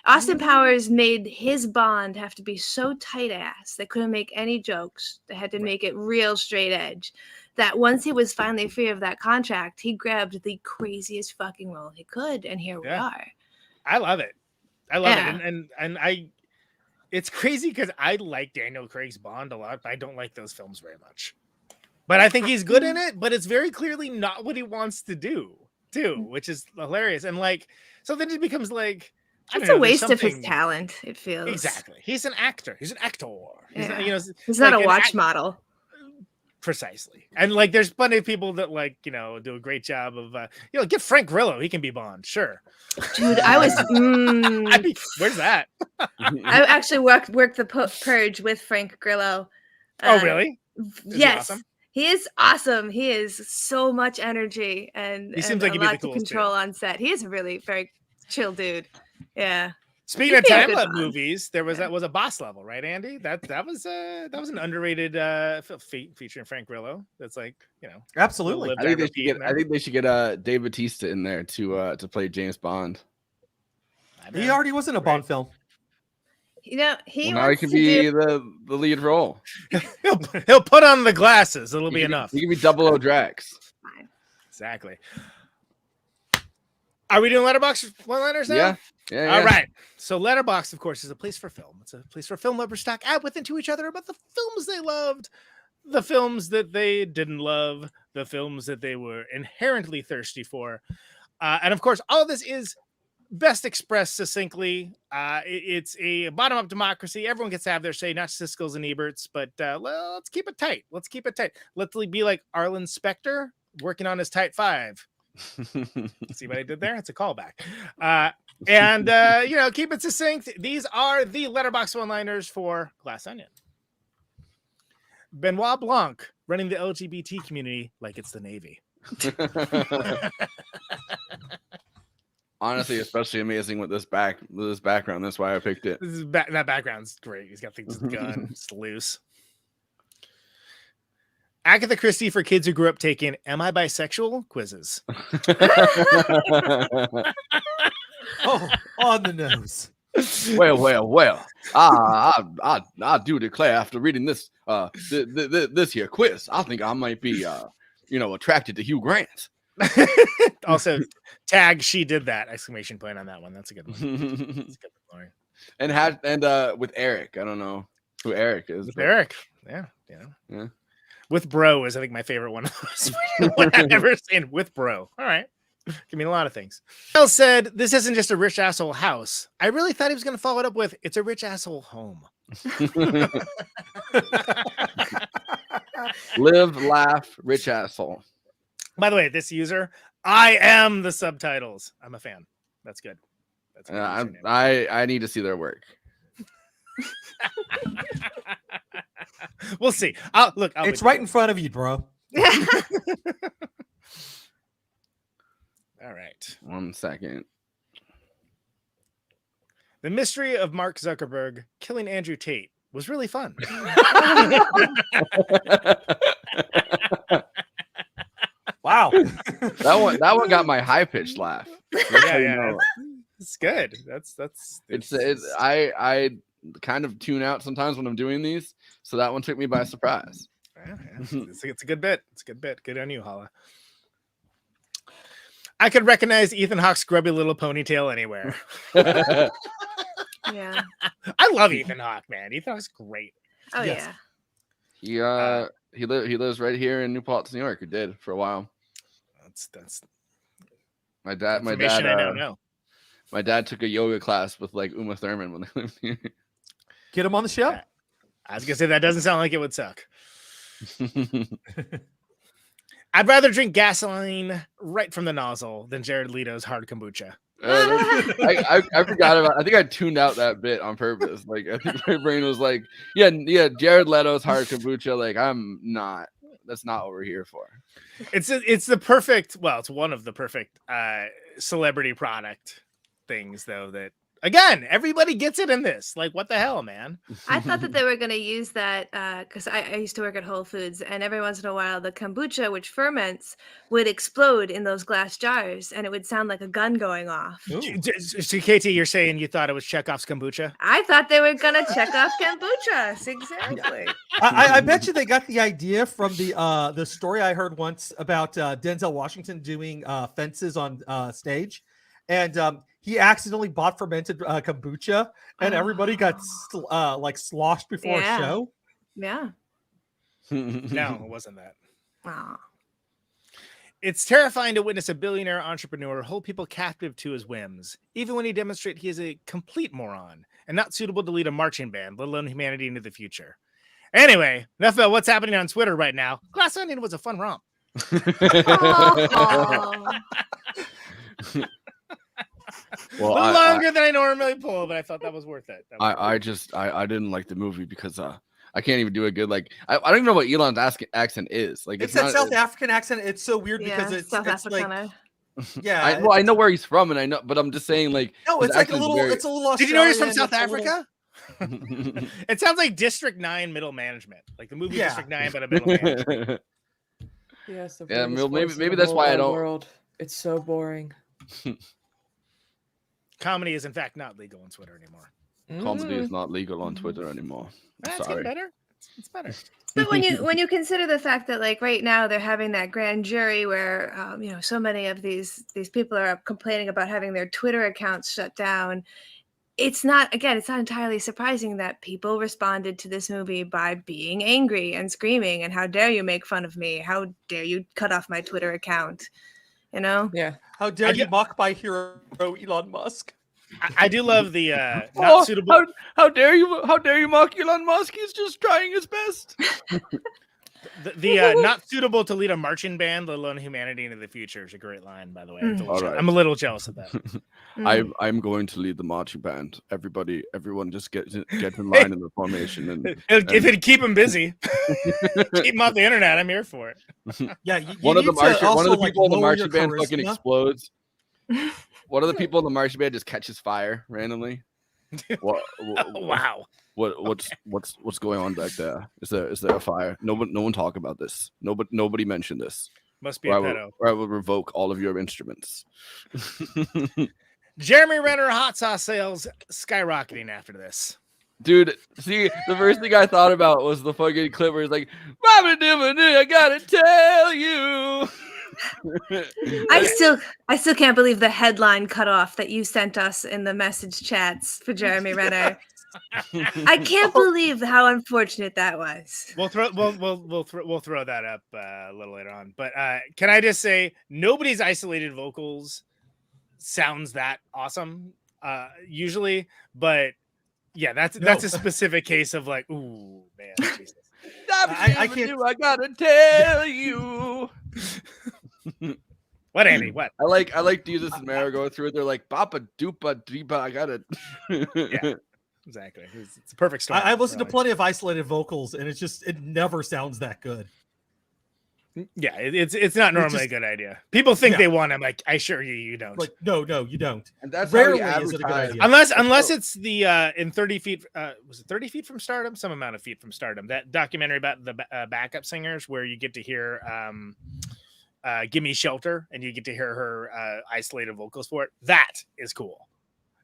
Austin Powers made his Bond have to be so tight ass they couldn't make any jokes. They had to make it real straight edge. that once he was finally free of that contract, he grabbed the craziest fucking role he could, and here we are. I love it. I love Yeah. it, and I. It's crazy because I like Daniel Craig's Bond a lot, but I don't like those films very much. But I think he's good in it, but it's very clearly not what he wants to do, too, which is hilarious. And like, so then it becomes like, I It's don't a know, there's waste of his something- talent, it feels. Exactly. He's an actor. He's an actor. He's, Yeah. you know, He's not like a an watch model. Precisely. And like, there's plenty of people that like, you know, do a great job of, you know, get Frank Grillo. He can be Bond. Sure. Dude, I was. Where's that? I actually worked the Purge with Frank Grillo. Oh, really? Is he Yes. awesome? He is awesome. He is so much energy and, He seems and like a he'd be the lot to coolest, control on set. He is a really very chill dude. Yeah. Speaking He'd of be a time good lap Bond. movies, there was that was a Boss Level, right, Andy? That was an underrated featuring Frank Grillo. That's like, you know, Absolutely. lived I think there, they should get. I think they should get Dave Bautista in there to play James Bond. He already was in a Bond film. You know, he Well, now he wants can to be do. the lead role. He'll put on the glasses. It'll be enough. He can be 00 Drax. Exactly. Are we doing Letterboxd one-liners now? Yeah. Yeah. All right. So Letterboxd, of course, is a place for film. It's a place for film lovers to talk out with into each other about the films they loved, the films that they didn't love, the films that they were inherently thirsty for. And of course, all of this is best expressed succinctly. It's a bottom-up democracy. Everyone gets to have their say, not Siskel's and Eberts, but let's keep it tight. Let's keep it tight. Let's be like Arlen Specter working on his tight five. See what I did there? It's a callback. And you know, keep it succinct. These are the Letterboxd one-liners for Glass Onion. Benoit Blanc running the LGBT community like it's the Navy. Honestly, especially amazing with this background. That's why I picked it. That background's great. He's got things with the gun. It's loose. Agatha Christie for kids who grew up taking "Am I bisexual?" quizzes. Oh, on the nose. Well. I do declare after reading this this here quiz, I think I might be attracted to Hugh Grant. Also, tag she did that! Exclamation point on that one. That's a good one. That's a good one. And with Eric, I don't know who Eric is. With Eric, yeah. With bro is I think my favorite one of those one I've ever seen. With bro, all right. Can mean a lot of things. Bill said, "This isn't just a rich asshole house. I really thought he was going to follow it up with, it's a rich asshole home." Live, laugh, rich asshole. By the way, this user, I am the subtitles. I'm a fan. That's good. That's a good username. I need to see their work. We'll see. It's right in front of you, bro. All right. 1 second. The mystery of Mark Zuckerberg killing Andrew Tate was really fun. Wow. That one got my high pitched laugh. Yeah. It's good. I kind of tune out sometimes when I'm doing these, so that one took me by surprise. Yeah. It's a good bit. It's a good bit. Good on you, Hala. I could recognize Ethan Hawke's grubby little ponytail anywhere. Yeah. I love Ethan Hawke, man. Ethan Hawke's great. Oh Yes. yeah. He lives right here in New Paltz, New York. He did for a while. That's my dad. information I don't know. My dad took a yoga class with like Uma Thurman when they lived here. Get him on the show. I was gonna say that doesn't sound like it would suck. I'd rather drink gasoline right from the nozzle than Jared Leto's hard kombucha. I forgot about. I think I tuned out that bit on purpose. Like I think my brain was like, yeah. Jared Leto's hard kombucha. Like I'm not. That's not what we're here for. It's the perfect. Well, it's one of the perfect celebrity product things though that Again, everybody gets it in this. Like, what the hell, man? I thought that they were going to use that because I used to work at Whole Foods, and every once in a while, the kombucha, which ferments, would explode in those glass jars, and it would sound like a gun going off. So, KT, you're saying you thought it was Chekhov's kombucha? I thought they were going to check off kombucha. Exactly. I bet you they got the idea from the story I heard once about Denzel Washington doing fences on stage, and he accidentally bought fermented kombucha, and everybody got like sloshed before a show. Yeah. No, it wasn't that. Aw. It's terrifying to witness a billionaire entrepreneur hold people captive to his whims, even when he demonstrates he is a complete moron and not suitable to lead a marching band, let alone humanity into the future. Anyway, enough about what's happening on Twitter right now. Glass Onion was a fun romp. Well, a little longer than I normally pull, but I thought that was worth it. I didn't like the movie because I can't even do a good I don't even know what Elon's accent is. Like it's that South African accent. It's so weird because it's South it's Africana. Yeah. I know where he's from, and I know, but I'm just saying no, it's like a little. It's a little. Did you know he's from Australian, South Africa? It sounds like District 9 middle management, like the movie District 9, but a middle management. Yes. Yeah, maybe that's why I don't. World. It's so boring. Comedy is in fact not legal on Twitter anymore. Comedy is not legal on Twitter anymore. It's getting better. It's better. But when you consider the fact that like right now they're having that grand jury where so many of these people are complaining about having their Twitter accounts shut down, it's not entirely surprising that people responded to this movie by being angry and screaming and how dare you make fun of me? How dare you cut off my Twitter account? Yeah. How dare you mock my hero Elon Musk? I do love the not suitable. How dare you mock Elon Musk? He's just trying his best. the not suitable to lead a marching band, let alone humanity into the future is a great line, by the way. I'm a little jealous of that. I'm going to lead the marching band. Everyone just get in line in the formation, and if it'd keep him busy, keep him off the internet. I'm here for it. Yeah, one of the people in the marching band fucking explodes. One of the people in the marching band just catches fire randomly. Wow. What's going on back there? Is there a fire? No one talk about this. Nobody mentioned this. Must be a pedo. Or I will revoke all of your instruments. Jeremy Renner hot sauce sales skyrocketing after this. Dude, see, the first thing I thought about was the fucking clip where it's like, I gotta tell you. I still can't believe the headline cut off that you sent us in the message chats for Jeremy Renner. I can't believe how unfortunate that was. We'll throw that up a little later on. But can I just say nobody's isolated vocals sounds that awesome usually, but yeah, that's a specific case of like, ooh man, Jesus. I can't. I gotta tell you. What, Andy? What? I like Jesus and Mara going through it. They're like, Papa Dupa Dripa. I got it. Yeah, exactly. It's a perfect story. I've listened to plenty of isolated vocals, and it never sounds that good. Yeah, it's not normally a good idea. People think they want. I'm like, I assure you don't. Like, no, you don't. And that's rarely is it a good idea. Unless it's the in 30 feet. Was it 30 feet from stardom? Some amount of feet from stardom. That documentary about the backup singers, where you get to hear "Gimme Shelter" and you get to hear her isolated vocals for it. That is cool.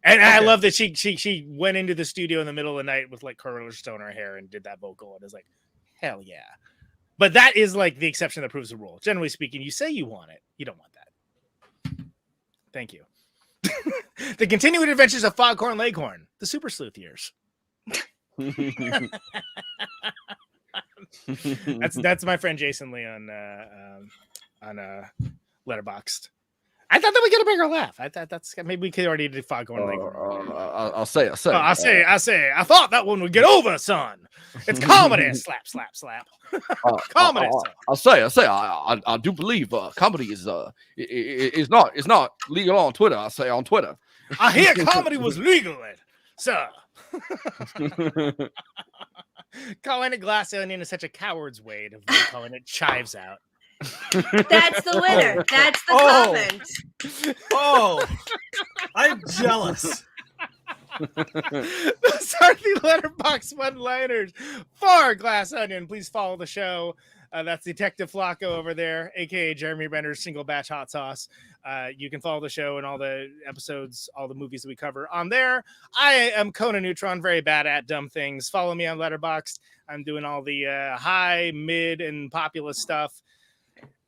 And I love that she went into the studio in the middle of the night with like curler stone her hair and did that vocal, and is like, hell yeah. But that is like the exception that proves the rule. Generally speaking, you say you want it. You don't want that. Thank you. The continuing adventures of Foghorn Leghorn, the Super Sleuth years. That's my friend Jason Lee on Letterboxd. I thought that would get a bigger laugh. I thought maybe we could already do Foghorn Leghorn. I'll say. I thought that one would get over, son. It's comedy. Slap. Comedy. I'll say. I do believe comedy is not legal on Twitter. I say on Twitter. I hear comedy was legal, sir. Calling it Glass Onion is such a coward's way to calling it Chives Out. That's the winner. That's the comment. Oh, I'm jealous. Those are the Letterboxd one-liners for Glass Onion. Please follow the show. That's Detective Flacco over there, aka Jeremy Renner's single batch hot sauce. You can follow the show and all the episodes, all the movies that we cover on there. I am Conan Neutron, very bad at dumb things. Follow me on Letterboxd. I'm doing all the high, mid, and populist stuff.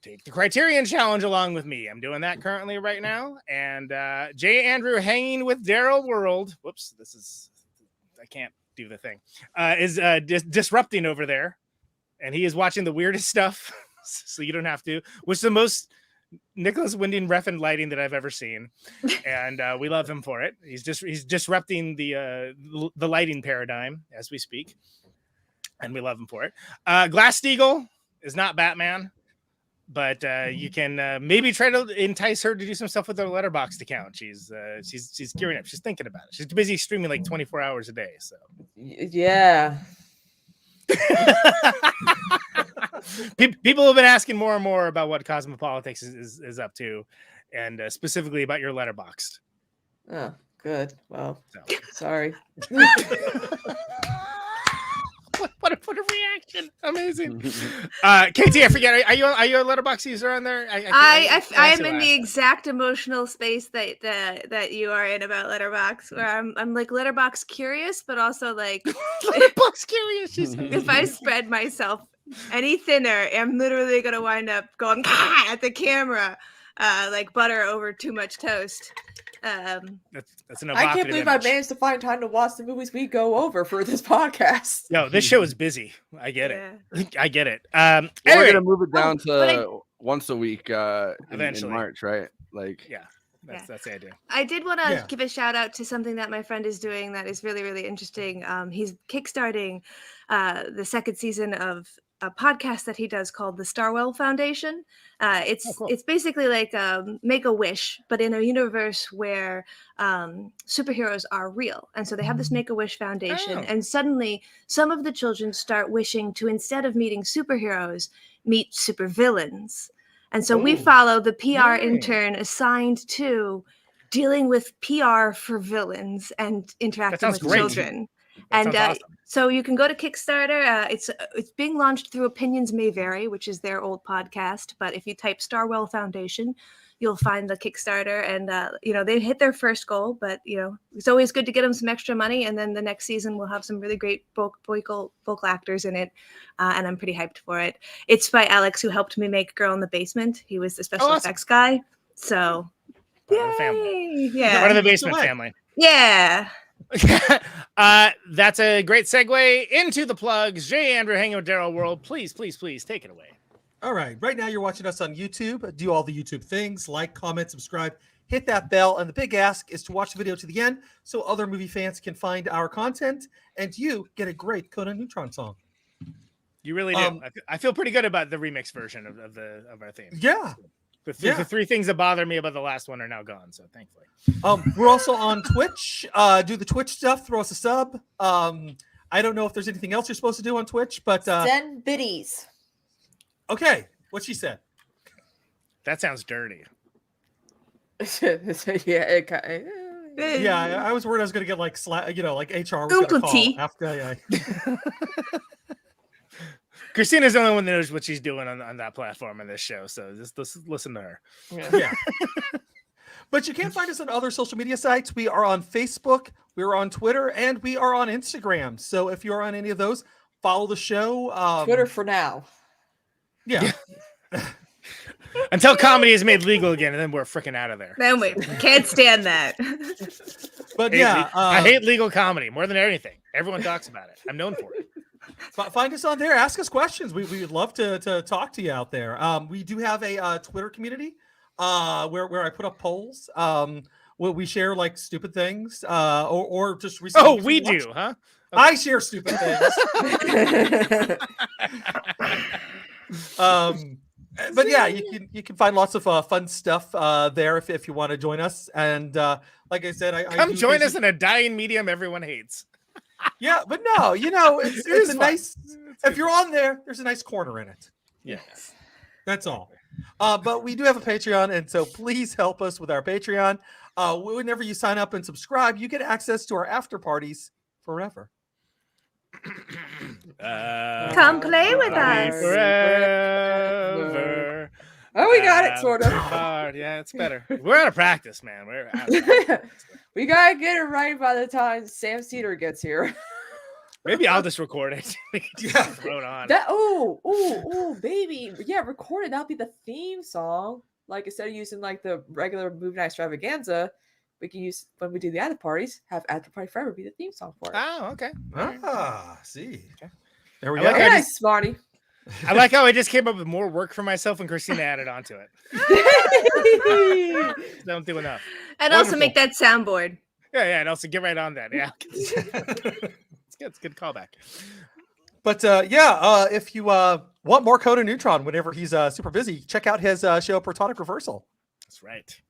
Take the Criterion Challenge along with me. I'm doing that currently right now. And J. Andrew hanging with Daryl World. Whoops, I can't do the thing. Is disrupting over there. And he is watching the weirdest stuff, so you don't have to, which is the most Nicholas Winding Refn lighting that I've ever seen. And we love him for it. He's disrupting the lighting paradigm as we speak. And we love him for it. Glass-Steagall is not Batman, but you can maybe try to entice her to do some stuff with her Letterboxd account. She's gearing up. She's thinking about it. She's busy streaming like 24 hours a day. So Yeah. People have been asking more and more about what Cosmopolitics is up to, and specifically about your Letterboxd. Oh, good. Well, sorry. What a reaction! Amazing. KT, I forget. Are you a Letterboxd user on there? I am in the exact emotional space that you are in about Letterboxd, where I'm like Letterboxd curious, but also like Letterboxd curious. If I spread myself any thinner, I'm literally gonna wind up going at the camera, like butter over too much toast. That's an I can't believe I managed to find time to watch the movies we go over for this podcast. No, this show is busy. I get it. I get it. We're Anyway, gonna move it down to once a week Eventually. in March, right? Like, yeah, that's the idea. I did want to give a shout out to something that my friend is doing that is really, really interesting. He's kickstarting the second season of a podcast that he does called the Starwell Foundation. It's basically like Make-A-Wish, but in a universe where superheroes are real. And so they have this Make-A-Wish Foundation, and suddenly some of the children start wishing to, instead of meeting superheroes, meet supervillains. And so we follow the PR intern assigned to dealing with PR for villains and interacting with children. And so you can go to Kickstarter. It's being launched through Opinions May Vary, which is their old podcast. But if you type Starwell Foundation, you'll find the Kickstarter. And they hit their first goal, but it's always good to get them some extra money. And then the next season we'll have some really great vocal actors in it, and I'm pretty hyped for it. It's by Alex, who helped me make Girl in the Basement. He was the special effects guy. So Part of the family. Yeah, part of the basement family. Yeah. That's a great segue into the plugs. J. Andrew hanging with Daryl World. Please take it away. All right. Right now, you're watching us on YouTube. Do all the YouTube things: like, comment, subscribe, hit that bell. And the big ask is to watch the video to the end so other movie fans can find our content and you get a great Conan Neutron song. You really do. I feel pretty good about the remix version of our theme. Yeah. The three things that bother me about the last one are now gone, so thankfully. We're also on Twitch. Do the Twitch stuff. Throw us a sub. I don't know if there's anything else you're supposed to do on Twitch, but send biddies. Okay, what she said. That sounds dirty. Yeah, I was worried I was going to get like like HR was going to call after. Christina's the only one that knows what she's doing on that platform in this show, so just listen to her. Yeah. But you can find us on other social media sites. We are on Facebook, we're on Twitter, and we are on Instagram. So if you're on any of those, follow the show. Twitter for now. Yeah. Until comedy is made legal again, and then we're freaking out of there. Then we can't stand that. But I hate legal comedy more than anything. Everyone talks about it. I'm known for it. Find us on there. Ask us questions. We would love to talk to you out there. We do have a Twitter community where I put up polls. Where we share like stupid things or just recently. Oh, we do, huh? Okay. I share stupid things. But yeah, you can find lots of fun stuff there if you want to join us. And like I said, come join us in a dying medium everyone hates. Yeah, but no, it's a nice. If you're on there, there's a nice corner in it. Yes, that's all. But we do have a Patreon, and so please help us with our Patreon. Whenever you sign up and subscribe, you get access to our after parties forever. Come play with us. Forever. Oh, we got it, sort of. Yeah, it's better. We're out of practice, man. We're out of practice. We gotta get it right by the time Sam Cedar gets here. Maybe I'll just record it. We can just throw it on. Baby. Yeah, record it. That'll be the theme song. Like, instead of using like the regular movie night extravaganza, we can use, when we do the after parties, have After Party Forever be the theme song for it. Oh, okay. See. Okay. There we I go. like how I Nice, just- Smarty. I like how I just came up with more work for myself and Christina added onto it. Don't do enough. And also make that soundboard. Yeah, and also get right on that. Yeah. It's good. It's a good callback. But if you want more Coda Neutron whenever he's super busy, check out his show Protonic Reversal. That's right.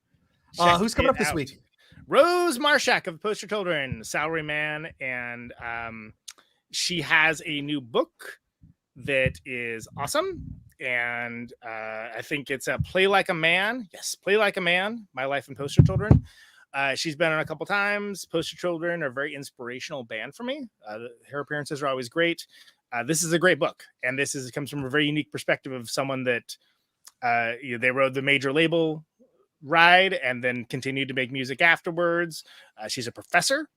Who's coming up this week? Rose Marshak of Poster Children, Salary Man, and she has a new book that is awesome. And I think it's a Play Like a Man. Yes, Play Like a Man, My Life in Poster Children. She's been on a couple times. Poster Children are a very inspirational band for me. Her appearances are always great. This is a great book, and comes from a very unique perspective of someone that they rode the major label ride and then continued to make music afterwards. She's a professor.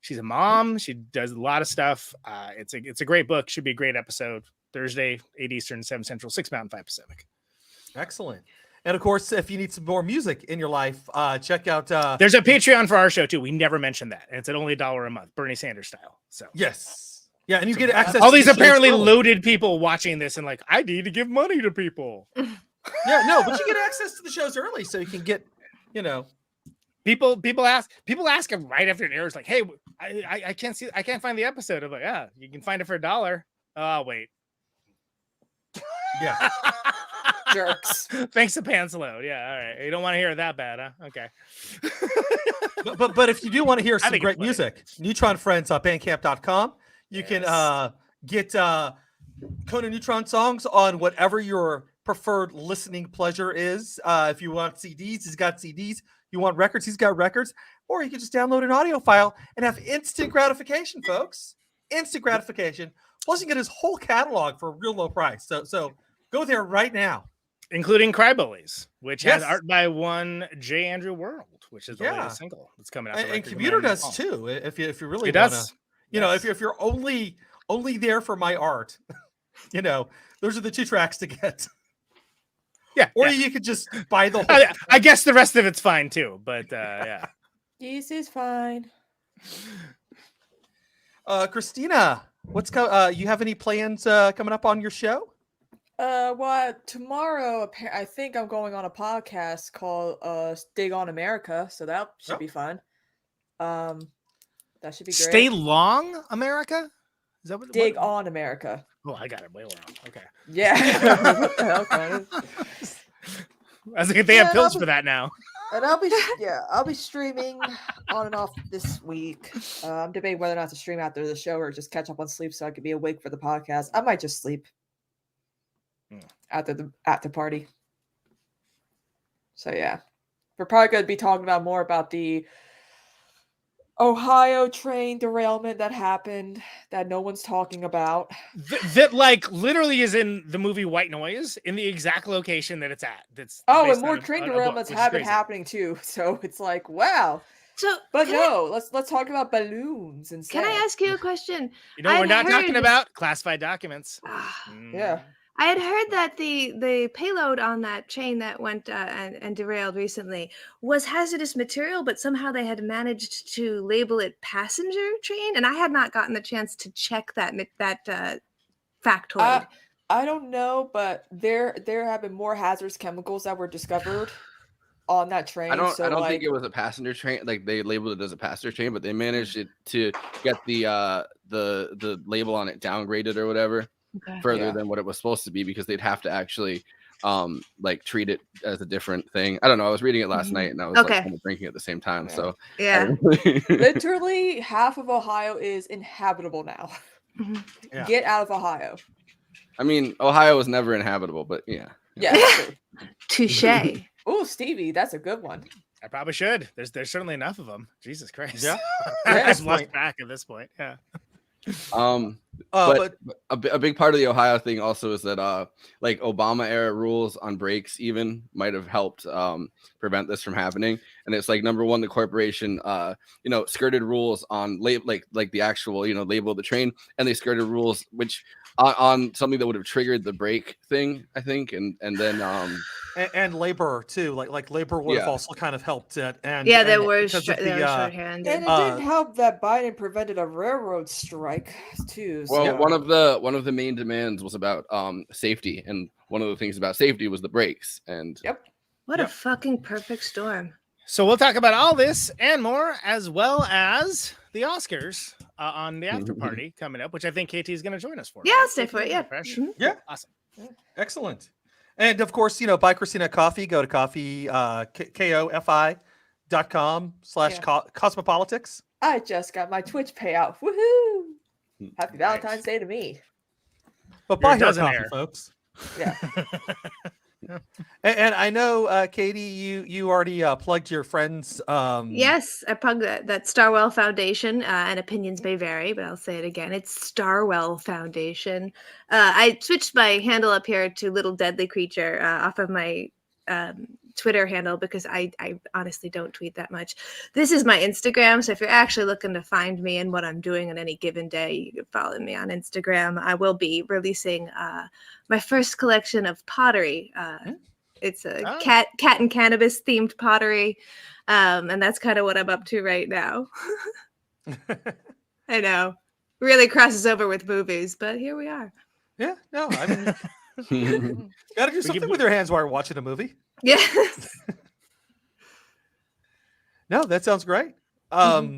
She's a mom. She does a lot of stuff. It's a great book. Should be a great episode. Thursday, 8 Eastern, 7 Central, 6 Mountain, 5 Pacific. Excellent. And of course, if you need some more music in your life, check out. There's a Patreon for our show too. We never mentioned that, and it's at only $1 a month, Bernie Sanders style. So yes, yeah, and you get access. All to these the shows apparently early. loaded people watching this and like, I need to give money to people. Yeah, no, but you get access to the shows early, so you can get, People ask them right after it airs, like, hey, I can't find the episode. I'm like, yeah, you can find it for $1. Oh wait. Yeah. Jerks. Thanks to Panslow. Yeah, all right. You don't want to hear it that bad, huh? Okay. but if you do want to hear I some think great it's funny. music, Neutron Friends on Bandcamp.com. You can get Coda Neutron songs on whatever your preferred listening pleasure is. If you want CDs, he's got CDs. You want records, he's got records. Or you can just download an audio file and have instant gratification, folks. Instant gratification. Plus, you can get his whole catalog for a real low price. So go there right now. Including Crybullies, which has Yes. art by one J. Andrew World, which is the Yeah. latest single that's coming out. And Commuter does too. If you really It want does. to, if you're only there for my art, those are the 2 tracks to get. Yeah. Or you could just buy the whole. I guess the rest of it's fine too, but yeah. This is fine. Christina, you have any plans coming up on your show? Well, tomorrow I think I'm going on a podcast called Dig on America, so that should be fun. That should be great. Stay long, America? Is that what? Dig on America. Oh, I got it way wrong. Okay. Yeah. What the hell, Conan? I was like, they have Yeah, pills that'll for that now. And I'll be streaming on and off this week. I'm debating whether or not to stream after the show or just catch up on sleep so I could be awake for the podcast. I might just sleep after the after party. So yeah, we're probably going to be talking about more about the Ohio train derailment that happened that no one's talking about. That like literally is in the movie White Noise in the exact location that it's at. That's Oh, based and more on train a book, derailments which is have been crazy. happening too. So it's like, wow. So, but no, let's talk about balloons instead. Can I ask you a question? You know what we're not talking heard- about? Classified documents. Yeah. I had heard that the payload on that train that went and derailed recently was hazardous material, but somehow they had managed to label it passenger train, and I had not gotten the chance to check that factoid. I don't know, but there have been more hazardous chemicals that were discovered on that train. I don't So, think it was a passenger train. Like they labeled it as a passenger train, but they managed to get the label on it downgraded or whatever further than what it was supposed to be, because they'd have to actually like treat it as a different thing. I don't know. I was reading it last night and I was like kind of drinking at the same time. So yeah, literally half of Ohio is inhabitable now. Yeah. Get out of Ohio. I mean, Ohio was never inhabitable, but yeah. Yeah. Touche. Oh, Stevie, that's a good one. I probably should. There's certainly enough of them. Jesus Christ. Yeah. I've lost track at this point. Yeah. But a big part of the Ohio thing also is that like Obama era rules on brakes even might have helped prevent this from happening. And it's like, number one, the corporation skirted rules on like the actual label of the train, and they skirted rules which on something that would have triggered the brake thing, I think, and then and labor too, like labor would have also kind of helped it. And yeah, they and were because of shorthanded. And it didn't help that Biden prevented a railroad strike too. Well, So. one of the main demands was about safety, and one of the things about safety was the brakes. And What a fucking perfect storm. So we'll talk about all this and more, as well as the Oscars on the after party coming up, which I think KT is going to join us for. Yeah, I'll stay for it. Yeah. Yeah. Awesome. Excellent. And of course, buy Christina coffee. Go to coffee, kofi.com/cosmopolitics. I just got my Twitch payout. Woohoo! Happy Valentine's Day to me. But buy her coffee, folks. Yeah. And I know, Katie, you already plugged your friends. Yes, I plugged that Starwell Foundation, and opinions may vary, but I'll say it again. It's Starwell Foundation. I switched my handle up here to Little Deadly Creature off of my Twitter handle because I honestly don't tweet that much. This is my Instagram, so if you're actually looking to find me and what I'm doing on any given day, you can follow me on Instagram. I will be releasing my first collection of pottery. It's a cat and cannabis themed pottery, and that's kind of what I'm up to right now. I know, really crosses over with movies, but here we are. Yeah, no, I mean, got to do something with your hands while you're watching a movie. Yes. No, that sounds great.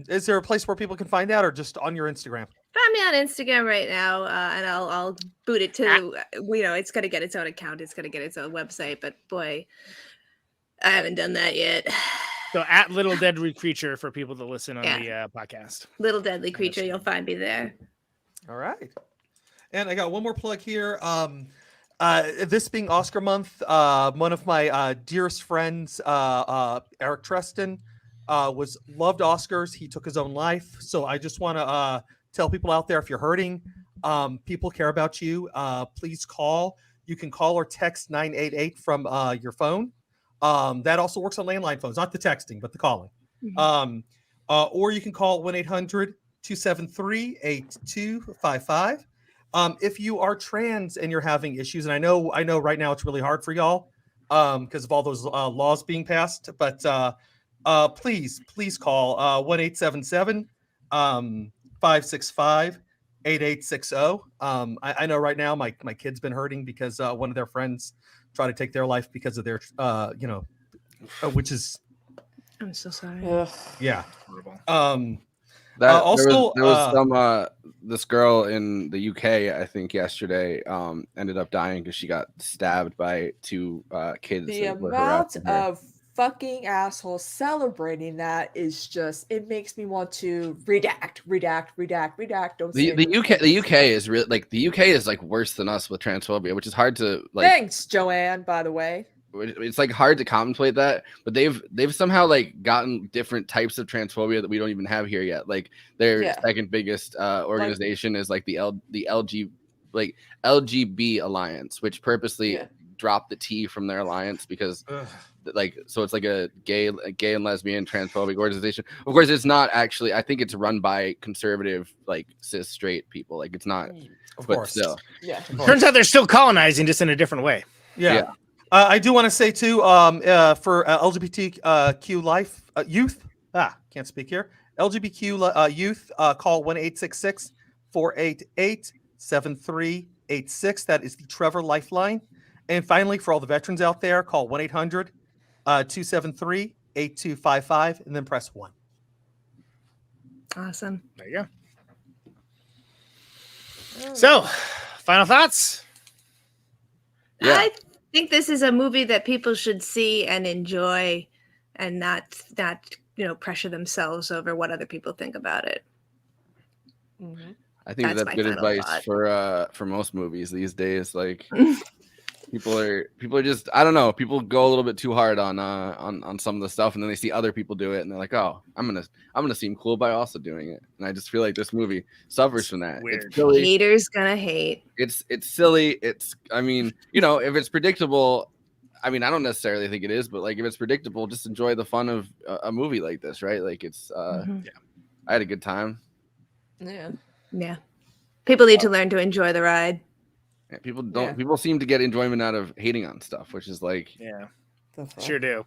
Is there a place where people can find out, or just on your Instagram? Find me on Instagram right now, and I'll boot it to. It's gonna get its own account. It's gonna get its own website. But boy, I haven't done that yet. So at Little Deadly Creature for people to listen on the podcast. Little Deadly Creature, you'll find me there. All right. And I got one more plug here. This being Oscar month, one of my dearest friends, Eric Treston, loved Oscars. He took his own life. So I just want to tell people out there, if you're hurting, people care about you. Please call. You can call or text 988 from your phone. That also works on landline phones, not the texting, but the calling. Or you can call 1-800-273-8255. If you are trans and you're having issues, and I know right now it's really hard for y'all because of all those laws being passed, but please call 1-877-565-8860. I know right now my kid's been hurting because one of their friends tried to take their life because of their which is, I'm so sorry. Yeah. Horrible. Also, there was some this girl in the UK, I think yesterday, ended up dying because she got stabbed by two kids. The amount of fucking assholes celebrating that is just, it makes me want to redact. Don't say the UK is really like, the UK is like worse than us with transphobia, which is hard to like. Thanks, Joanne, by the way. It's like hard to contemplate that, but they've somehow like gotten different types of transphobia that we don't even have here yet. Like their second biggest organization is like the LGB Alliance, which purposely dropped the T from their alliance because so it's like a gay and lesbian transphobic organization. Of course, it's not actually. I think it's run by conservative like cis straight people. Like it's not. Of but course. Still. Yeah. Turns out they're still colonizing, just in a different way. Yeah. I do want to say too, for LGBTQ life youth, can't speak here. LGBTQ youth, call 1-866-488-7386. That is the Trevor Lifeline. And finally, for all the veterans out there, call 1-800-273-8255, and then press 1. Awesome. There you go. So, final thoughts? Yeah. I think this is a movie that people should see and enjoy, and not pressure themselves over what other people think about it. I think that's my good final advice thought. for most movies these days. Like, People are just, I don't know. People go a little bit too hard on some of the stuff, and then they see other people do it, and they're like, "Oh, I'm gonna seem cool by also doing it." And I just feel like this movie suffers from that. Weird. It's silly. Haters gonna hate. It's silly. I mean, if it's predictable, I mean, I don't necessarily think it is, but like if it's predictable, just enjoy the fun of a movie like this, right? Like it's Mhm. yeah. I had a good time. Yeah. People need to learn to enjoy the ride. Yeah, people seem to get enjoyment out of hating on stuff, which is like Yeah, sure do.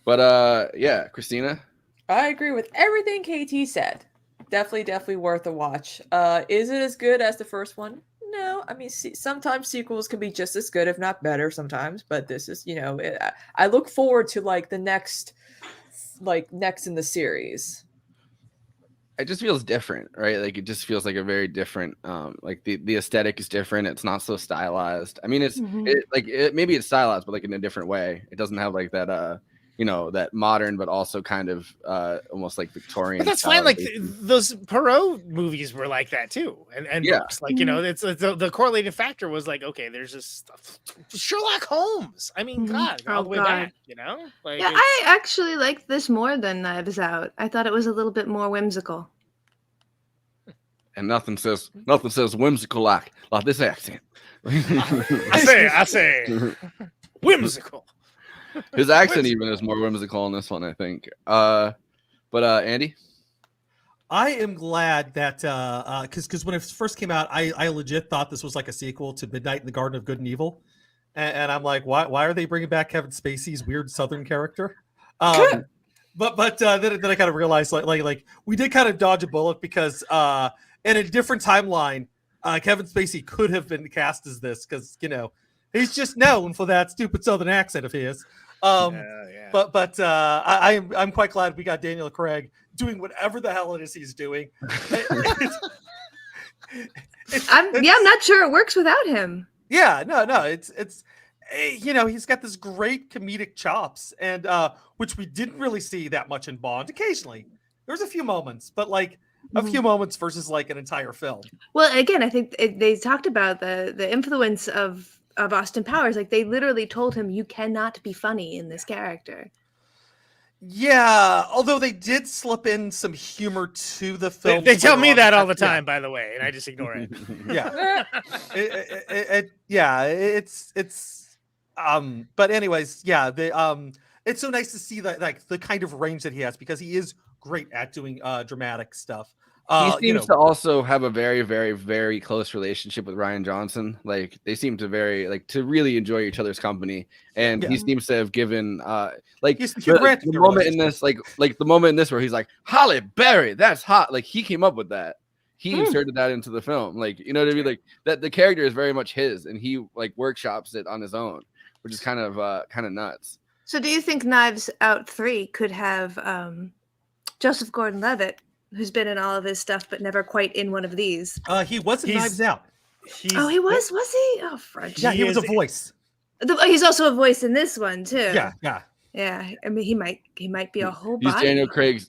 But yeah, Christina. I agree with everything KT said. Definitely worth a watch. Is it as good as the first one? No, I mean, sometimes sequels can be just as good, if not better, sometimes. But this is, I look forward to like the next in the series. It just feels different, right? Like it just feels like a very different. Like the aesthetic is different. It's not so stylized. I mean, maybe it's stylized, but like in a different way. It doesn't have like that that modern, but also kind of almost like Victorian. But that's fine. Like those Perot movies were like that too, and Yeah. books. Like it's the correlated factor was like, okay, there's this Sherlock Holmes. I mean, God, all the way back. Like Yeah, I actually liked this more than Knives Out. I thought it was a little bit more whimsical. And nothing says whimsical like this accent. I say whimsical. His accent even is more whimsical in this one, I think. But Andy? I am glad that because when it first came out, I legit thought this was like a sequel to Midnight in the Garden of Good and Evil, and I'm like, why are they bringing back Kevin Spacey's weird Southern character? But then I kind of realized like we did kind of dodge a bullet because in a different timeline, Kevin Spacey could have been cast as this because he's just known for that stupid Southern accent of his. But I'm quite glad we got Daniel Craig doing whatever the hell it is he's doing. I'm not sure it works without him. Yeah, no, it's he's got this great comedic chops, and which we didn't really see that much in Bond. Occasionally, there's a few moments, but like a few moments versus like an entire film. Well, again, I think they talked about the influence of Austin Powers. Like they literally told him, you cannot be funny in this character. Yeah, although they did slip in some humor to the film. They tell me that all the time, by the way, and I just ignore it. It's but anyways, it's so nice to see that like the kind of range that he has because he is great at doing dramatic stuff. He seems to also have a very, very, very close relationship with Rian Johnson. Like they seem to to really enjoy each other's company, and he seems to have given the moment in this, like the moment in this where he's like, Halle Berry, that's hot. Like he came up with that. He inserted that into the film. Like you know what I mean? Like that the character is very much his, and he like workshops it on his own, which is kind of nuts. So, do you think Knives Out 3 could have Joseph Gordon-Levitt, who's been in all of his stuff, but never quite in one of these? He was in Knives Out. He was he? Oh, French. Yeah, he was a voice. He's also a voice in this one too. Yeah. I mean, he might be a whole He's body.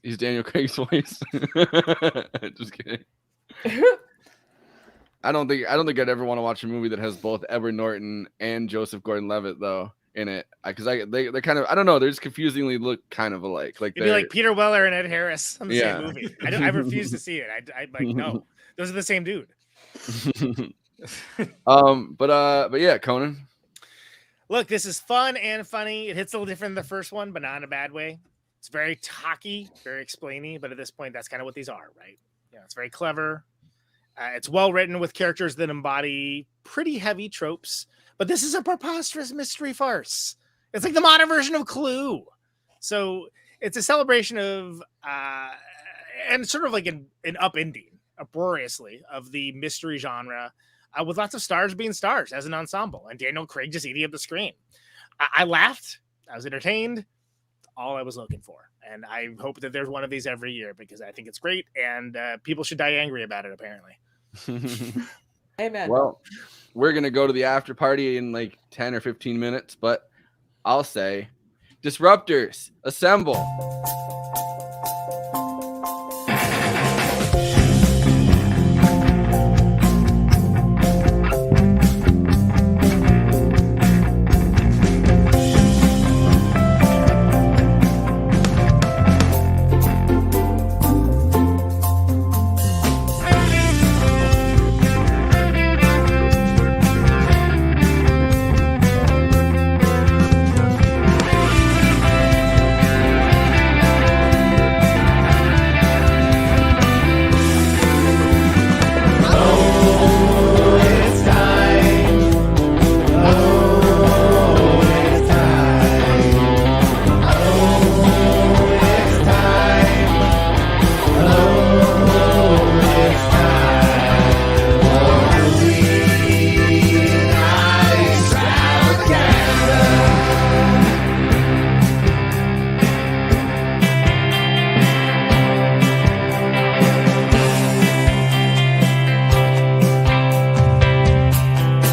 He's Daniel Craig's voice. Just kidding. I don't think I'd ever want to watch a movie that has both Edward Norton and Joseph Gordon-Levitt though in it, because they're kind of, I don't know, they're just confusingly look kind of alike. Like it'd be like Peter Weller and Ed Harris on the same movie. I refuse to see it. I like no, those are the same dude. But yeah, Conan. Look, this is fun and funny. It hits a little different than the first one, but not in a bad way. It's very talky, very explainy, but at this point, that's kind of what these are, right? Yeah, it's very clever. It's well written with characters that embody pretty heavy tropes, but this is a preposterous mystery farce. It's like the modern version of Clue. So it's a celebration of, and sort of like an upending, uproariously, of the mystery genre, with lots of stars being stars as an ensemble, and Daniel Craig just eating up the screen. I laughed. I was entertained. All I was looking for. And I hope that there's one of these every year because I think it's great, and people should die angry about it, apparently. Amen. Well, we're going to go to the after party in like 10 or 15 minutes, but I'll say, Disruptors, assemble.